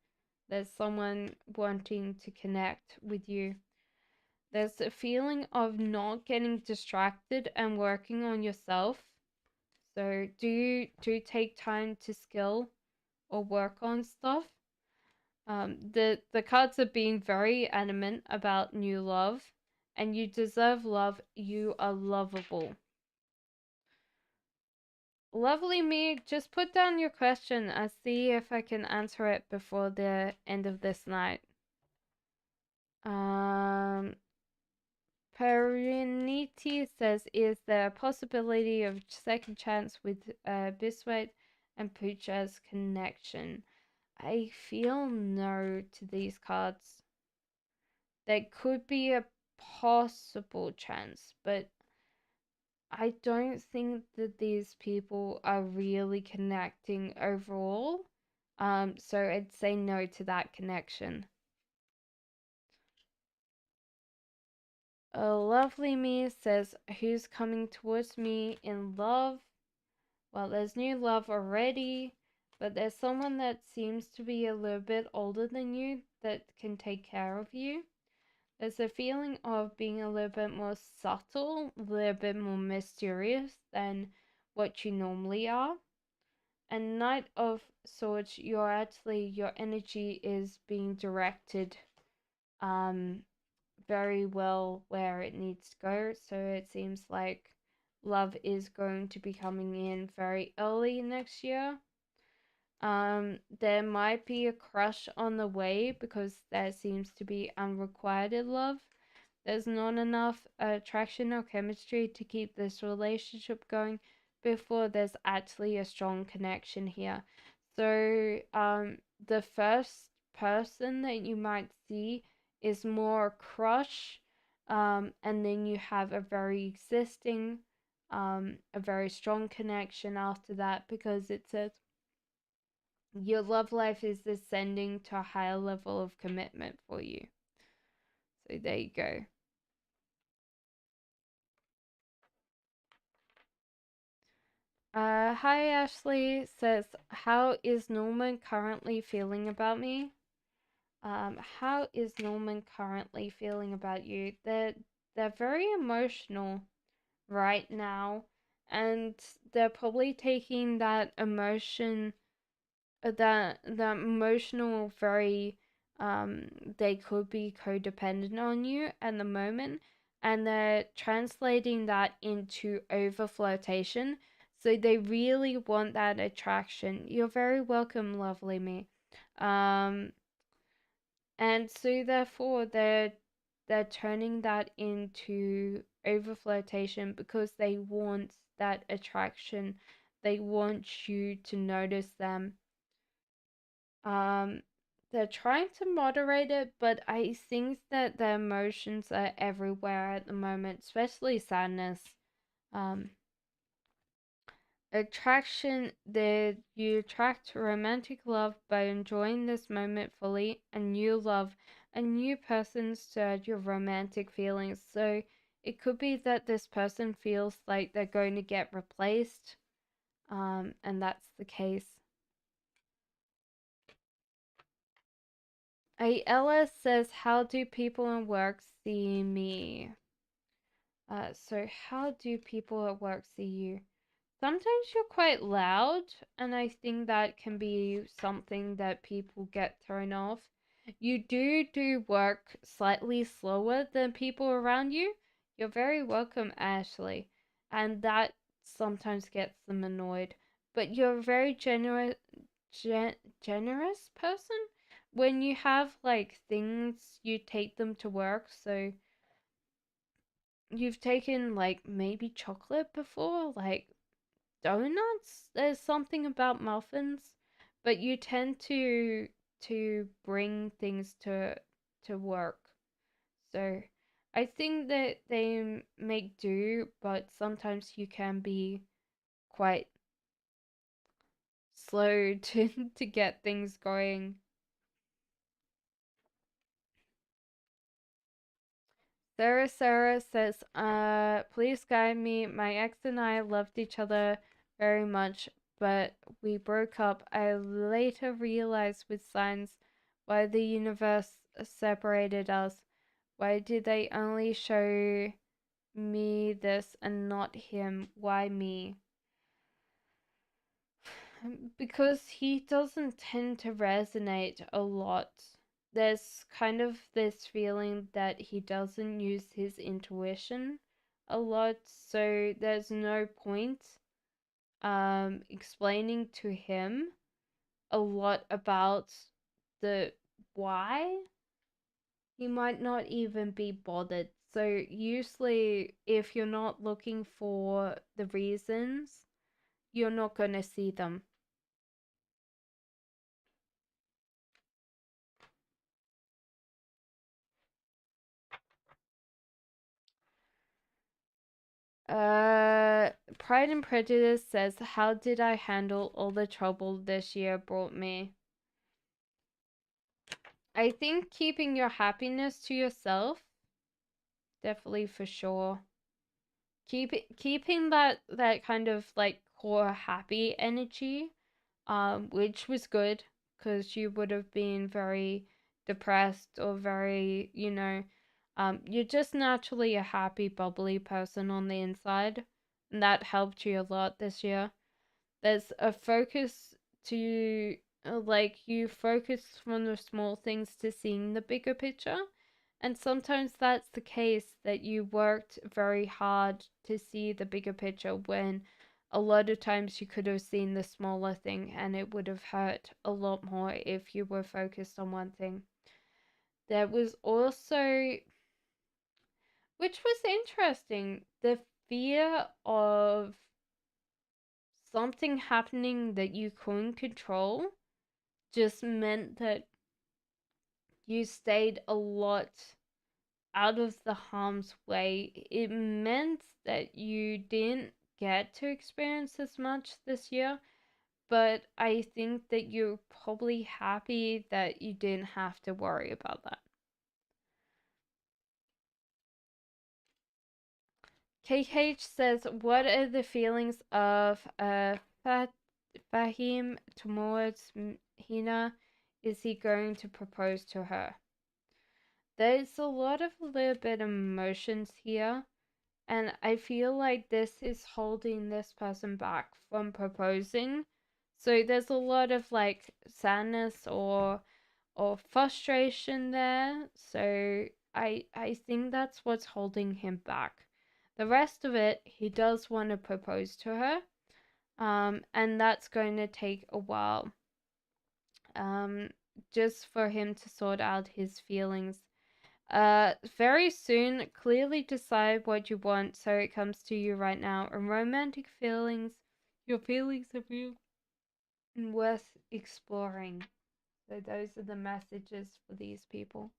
there's someone wanting to connect with you. There's a feeling of not getting distracted and working on yourself. So do take time to skill or work on stuff. The cards are being very adamant about new love, and you deserve love. You are lovable. Lovely me, just put down your question. I'll see if I can answer it before the end of this night. Periniti says, is there a possibility of second chance with Biswait and Poocha's connection? I feel no to these cards. There could be a possible chance, but I don't think that these people are really connecting overall. So I'd say no to that connection. A lovely me says, who's coming towards me in love? Well, there's new love already, but there's someone that seems to be a little bit older than you that can take care of you. There's a feeling of being a little bit more subtle, a little bit more mysterious than what you normally are. And Knight of Swords, your energy is being directed very well where it needs to go. So it seems like love is going to be coming in very early next year. There might be a crush on the way because there seems to be unrequited love. There's not enough attraction or chemistry to keep this relationship going before there's actually a strong connection here. So, the first person that you might see is more crush, and then you have a very strong connection after that because it says your love life is ascending to a higher level of commitment for you. So there you go. Hi Ashley says, how is Norman currently feeling about me? How is Norman currently feeling about you? They're very emotional right now, and they're probably taking that emotion, that emotional very, they could be codependent on you at the moment, and they're translating that into over flirtation. So they really want that attraction. You're very welcome, lovely me. Um, and so therefore they're turning that into over flirtation because they want that attraction. They want you to notice them. Um, they're trying to moderate it, but I think that the emotions are everywhere at the moment, especially sadness. Um, Attraction, that you attract romantic love by enjoying this moment fully, and you love a new person stirred your romantic feelings. So it could be that this person feels like they're going to get replaced, and that's the case. Ella says, how do people in work see me? So how do people at work see you? Sometimes you're quite loud, and I think that can be something that people get thrown off. You do work slightly slower than people around you. You're very welcome, Ashley. And that sometimes gets them annoyed. But you're a very generous person. When you have like things, you take them to work. So you've taken like maybe chocolate before, like donuts. There's something about muffins, but you tend to bring things to work. So I think that they make do, but sometimes you can be quite slow to get things going. Sarah says, please guide me. My ex and I loved each other very much, but we broke up. I later realized with signs why the universe separated us. Why did they only show me this and not him? Why me? Because he doesn't tend to resonate a lot. There's kind of this feeling that he doesn't use his intuition a lot, so there's no point explaining to him a lot about the why. He might not even be bothered. So usually if you're not looking for the reasons, you're not going to see them. Pride and Prejudice says, how did I handle all the trouble this year brought me? I think keeping your happiness to yourself, definitely for sure. Keeping that kind of like core happy energy, which was good because you would have been very depressed or very, you're just naturally a happy, bubbly person on the inside, and that helped you a lot this year. There's a focus to like you focus from the small things to seeing the bigger picture. And sometimes that's the case that you worked very hard to see the bigger picture when a lot of times you could have seen the smaller thing and it would have hurt a lot more if you were focused on one thing. There was also, which was interesting, the fear of something happening that you couldn't control just meant that you stayed a lot out of the harm's way. It meant that you didn't get to experience as much this year, but I think that you're probably happy that you didn't have to worry about that. KH says, what are the feelings of Fahim towards Hina? Is he going to propose to her? There's a lot of little bit of emotions here, and I feel like this is holding this person back from proposing. So there's a lot of like sadness or frustration there. So I think that's what's holding him back. The rest of it, he does want to propose to her. And that's going to take a while. Just for him to sort out his feelings. Very soon, clearly decide what you want so it comes to you right now. And romantic feelings, your feelings are real and worth exploring. So those are the messages for these people.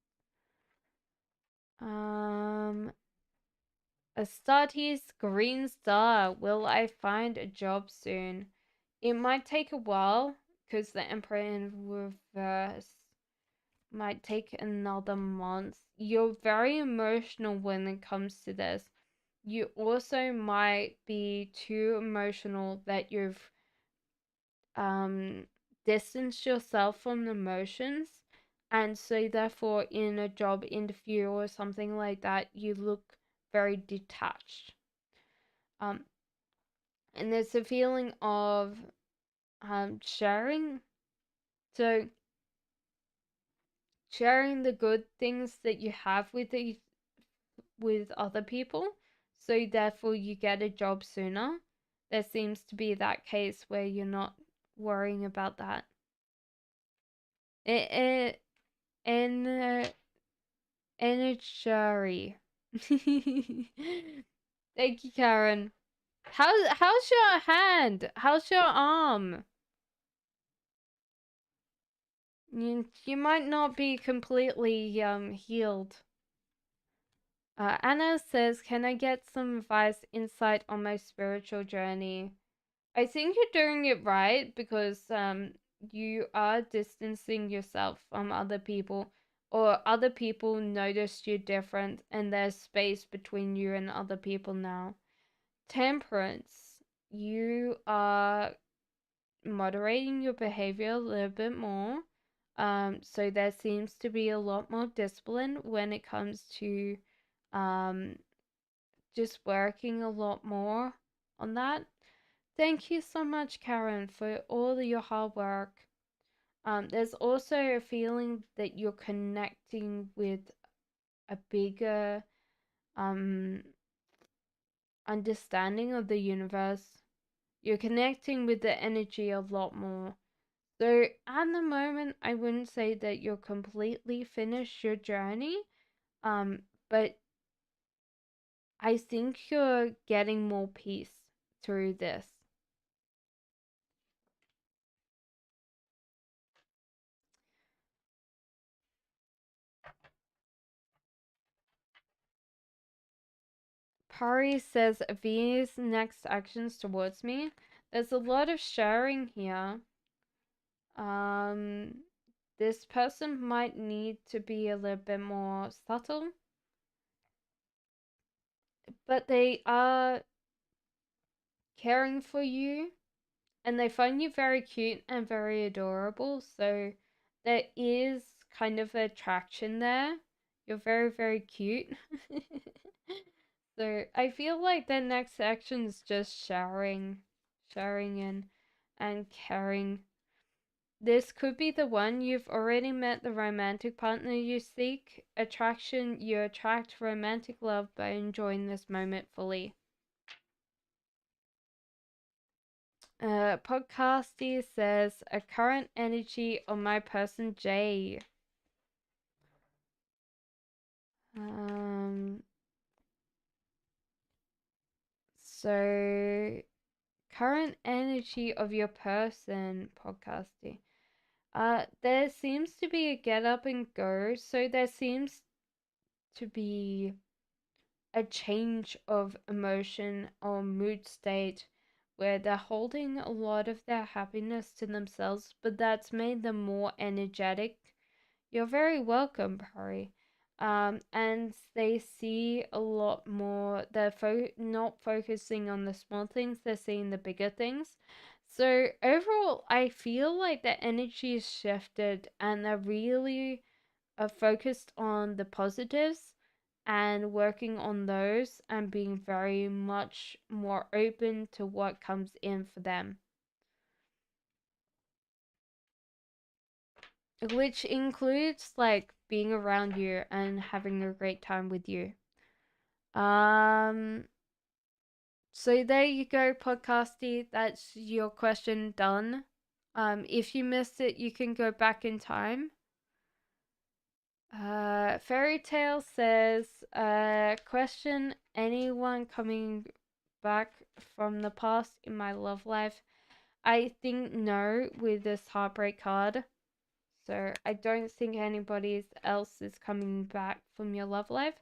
Astartes Green Star, will I find a job soon? It might take a while because the Emperor in reverse might take another month. You're very emotional when it comes to this. You also might be too emotional that you've distanced yourself from the emotions, and so therefore in a job interview or something like that you look very detached. And there's a feeling of sharing. So sharing the good things that you have with other people, so therefore you get a job sooner. There seems to be that case where you're not worrying about that. It and it's Shari. Thank you, Karen. How's your hand? How's your arm? You might not be completely healed. Anna says, can I get some advice, insight on my spiritual journey? I think you're doing it right because you are distancing yourself from other people, or other people notice you different and there's space between you and other people now. Temperance, you are moderating your behavior a little bit more. So there seems to be a lot more discipline when it comes to um, just working a lot more on that. Thank you so much, Karen, for all of your hard work. There's also a feeling that you're connecting with a bigger um, understanding of the universe. You're connecting with the energy a lot more. So at the moment, I wouldn't say that you're completely finished your journey, but I think you're getting more peace through this. Pari says V's next actions towards me. There's a lot of sharing here. Um, this person might need to be a little bit more subtle, but they are caring for you and they find you very cute and very adorable. So there is kind of attraction there. You're very, very cute. So I feel like the next action is just sharing and caring. This could be the one. You've already met the romantic partner you seek. Attraction, you attract romantic love by enjoying this moment fully. Podcasty says a current energy on my person Jay. Um, so current energy of your person, Podcasty. There seems to be a get up and go. So there seems to be a change of emotion or mood state where they're holding a lot of their happiness to themselves, but that's made them more energetic. You're very welcome, Harry. And they see a lot more. They're not focusing on the small things, they're seeing the bigger things. So overall, I feel like the energy is shifted and they're really focused on the positives and working on those and being very much more open to what comes in for them, which includes like being around you and having a great time with you. Um, so there you go, podcasty. That's your question done. If you missed it, you can go back in time. Fairy Tale says, question anyone coming back from the past in my love life? I think no with this heartbreak card. So I don't think anybody else is coming back from your love life.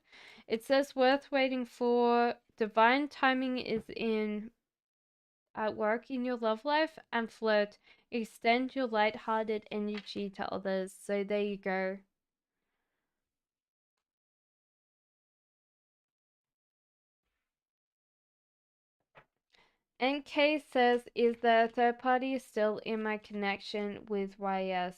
It says worth waiting for. Divine timing is in at work in your love life and flirt. Extend your light-hearted energy to others. So there you go. NK says, is the third party still in my connection with YS?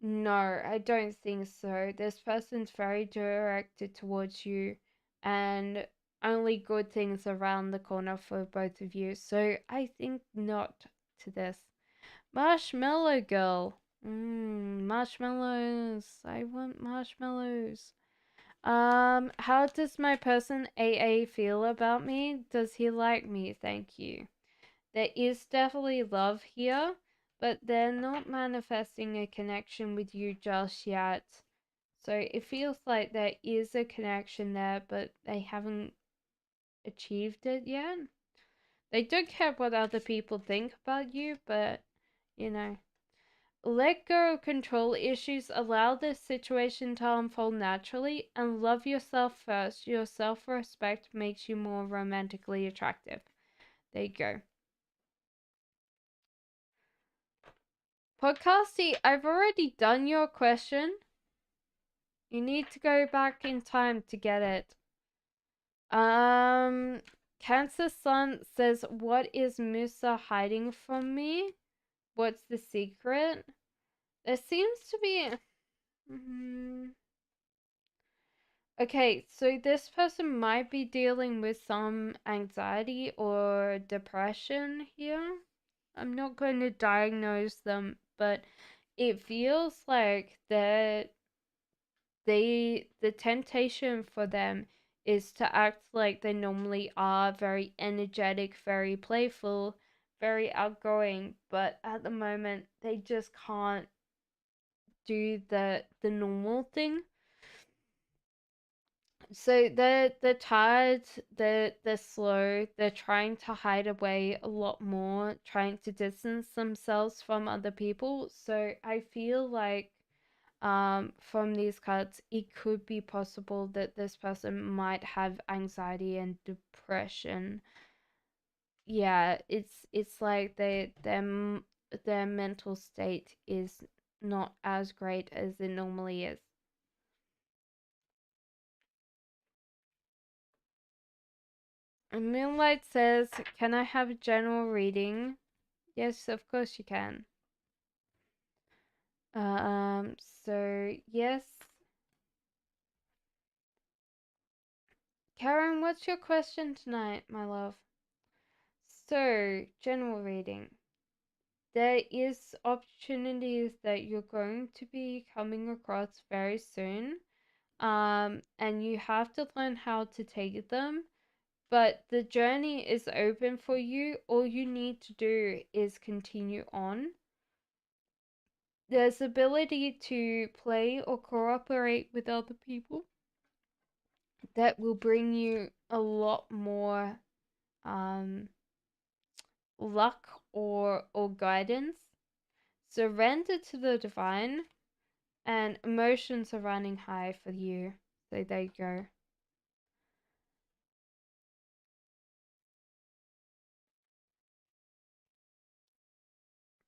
No, I don't think so. This person's very directed towards you and only good things around the corner for both of you. So I think not to this. Marshmallow girl. Marshmallows. I want marshmallows. How does my person AA feel about me? Does he like me? Thank you. There is definitely love here, but they're not manifesting a connection with you just yet. So it feels like there is a connection there, but they haven't achieved it yet. They don't care what other people think about you, but you know. Let go of control issues, allow this situation to unfold naturally, and love yourself first. Your self respect makes you more romantically attractive. There you go. Podcasty, I've already done your question. You need to go back in time to get it. Cancer Sun says, "What is Musa hiding from me? What's the secret?" There seems to be. Okay, so this person might be dealing with some anxiety or depression here. I'm not going to diagnose them, but it feels like that the temptation for them is to act like they normally are, very energetic, very playful, very outgoing, but at the moment they just can't do the normal thing. So they're tired, they're slow, they're trying to hide away a lot more, trying to distance themselves from other people. So I feel like from these cards, it could be possible that this person might have anxiety and depression. Yeah, it's like their mental state is not as great as it normally is. And Moonlight says, "Can I have a general reading?" Yes, of course you can. So yes. Karen, what's your question tonight, my love? So, general reading. There is opportunities that you're going to be coming across very soon. And you have to learn how to take them. But the journey is open for you. All you need to do is continue on. There's ability to play or cooperate with other people that will bring you a lot more luck or guidance. Surrender to the divine, and emotions are running high for you. So there you go.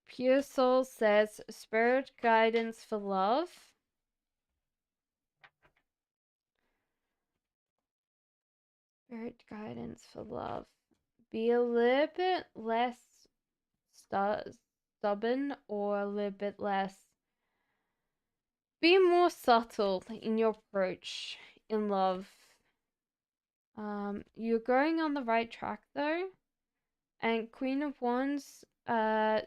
Pure Soul says, "Spirit guidance for love." Spirit guidance for love. Be a little bit less stubborn, or a little bit less. Be more subtle in your approach in love. You're going on the right track though. And Queen of Wands,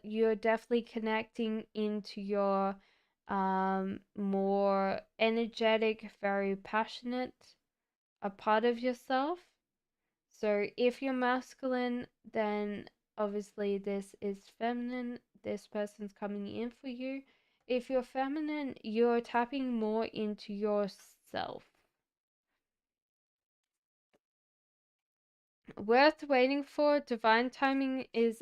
you're definitely connecting into your more energetic, very passionate a part of yourself. So if you're masculine, then obviously this is feminine. This person's coming in for you. If you're feminine, you're tapping more into yourself. Worth waiting for. Divine timing is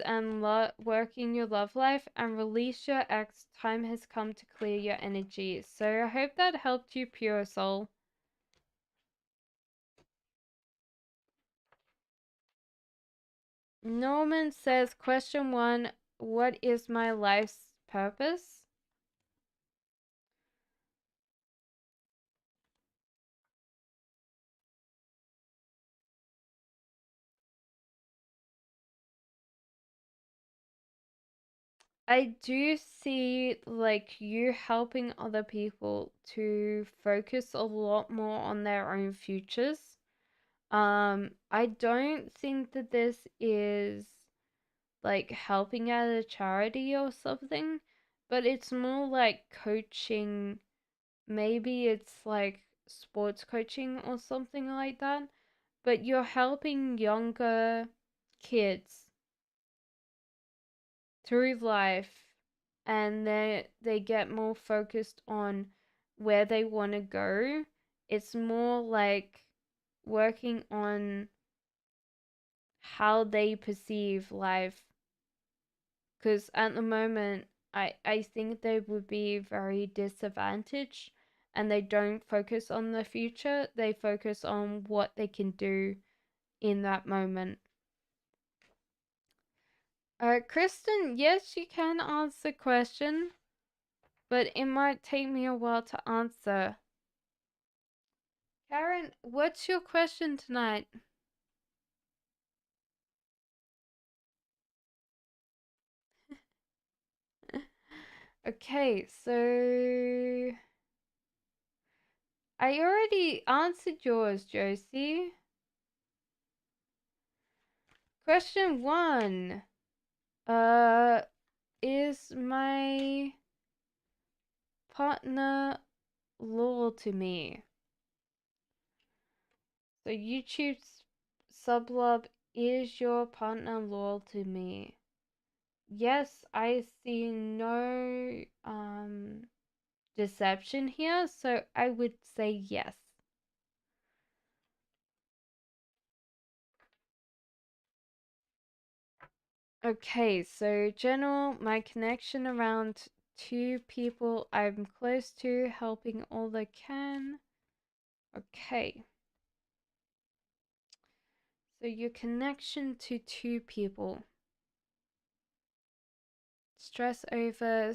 work in your love life, and release your ex. Time has come to clear your energy. So I hope that helped you, pure soul. Norman says, question 1, what is my life's purpose? I do see like you helping other people to focus a lot more on their own futures. I don't think that this is like helping at a charity or something, but it's more like coaching. Maybe it's like sports coaching or something like that, but you're helping younger kids through life, and they get more focused on where they want to go. It's more like working on how they perceive life, because at the moment I think they would be very disadvantaged, and they don't focus on the future, they focus on what they can do in that moment. Kristen, yes, you can answer the question, but it might take me a while to answer. Karen, what's your question tonight? Okay, so I already answered yours, Josie. Question 1. Uh, is my partner loyal to me? So YouTube's sublab, is your partner loyal to me? Yes, I see no deception here, so I would say yes. Okay, so general, my connection around 2 people I'm close to, helping all I can. Okay. So your connection to 2 people. Stress over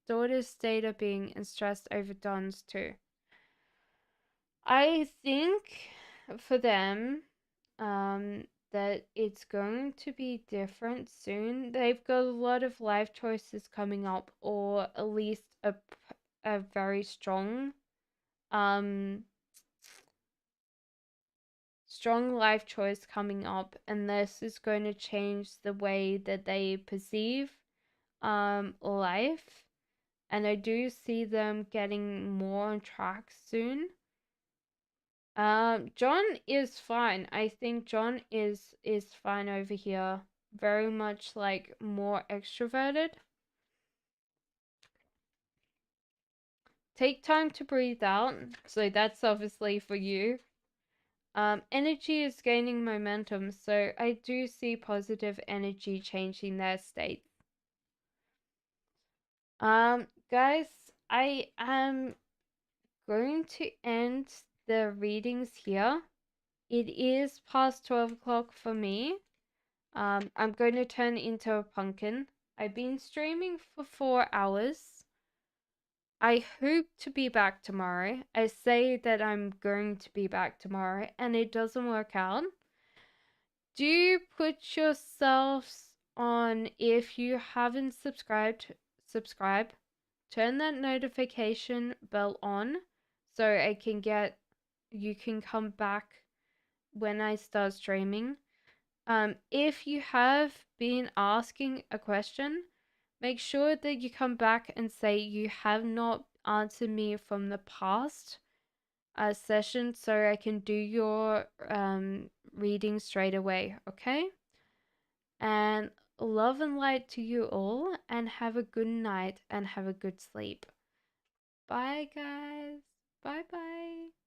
daughter's state of being and stressed over Don's too. I think for them, that it's going to be different soon. They've got a lot of life choices coming up, or at least a very um strong life choice coming up, and this is going to change the way that they perceive life. And I do see them getting more on track soon. John is fine. I think John is fine over here. Very much like more extroverted. Take time to breathe out. So that's obviously for you. Energy is gaining momentum, so I do see positive energy changing their state. Guys, I am going to end the readings here. It is past 12 o'clock for me. I'm going to turn into a pumpkin. I've been streaming for 4 hours. I hope to be back tomorrow. I say that I'm going to be back tomorrow and it doesn't work out. Do put yourselves on, if you haven't subscribe. Turn that notification bell on so you can come back when I start streaming. If you have been asking a question, make sure that you come back and say you have not answered me from the past session so I can do your reading straight away, okay? And love and light to you all, and have a good night and have a good sleep. Bye, guys. Bye bye.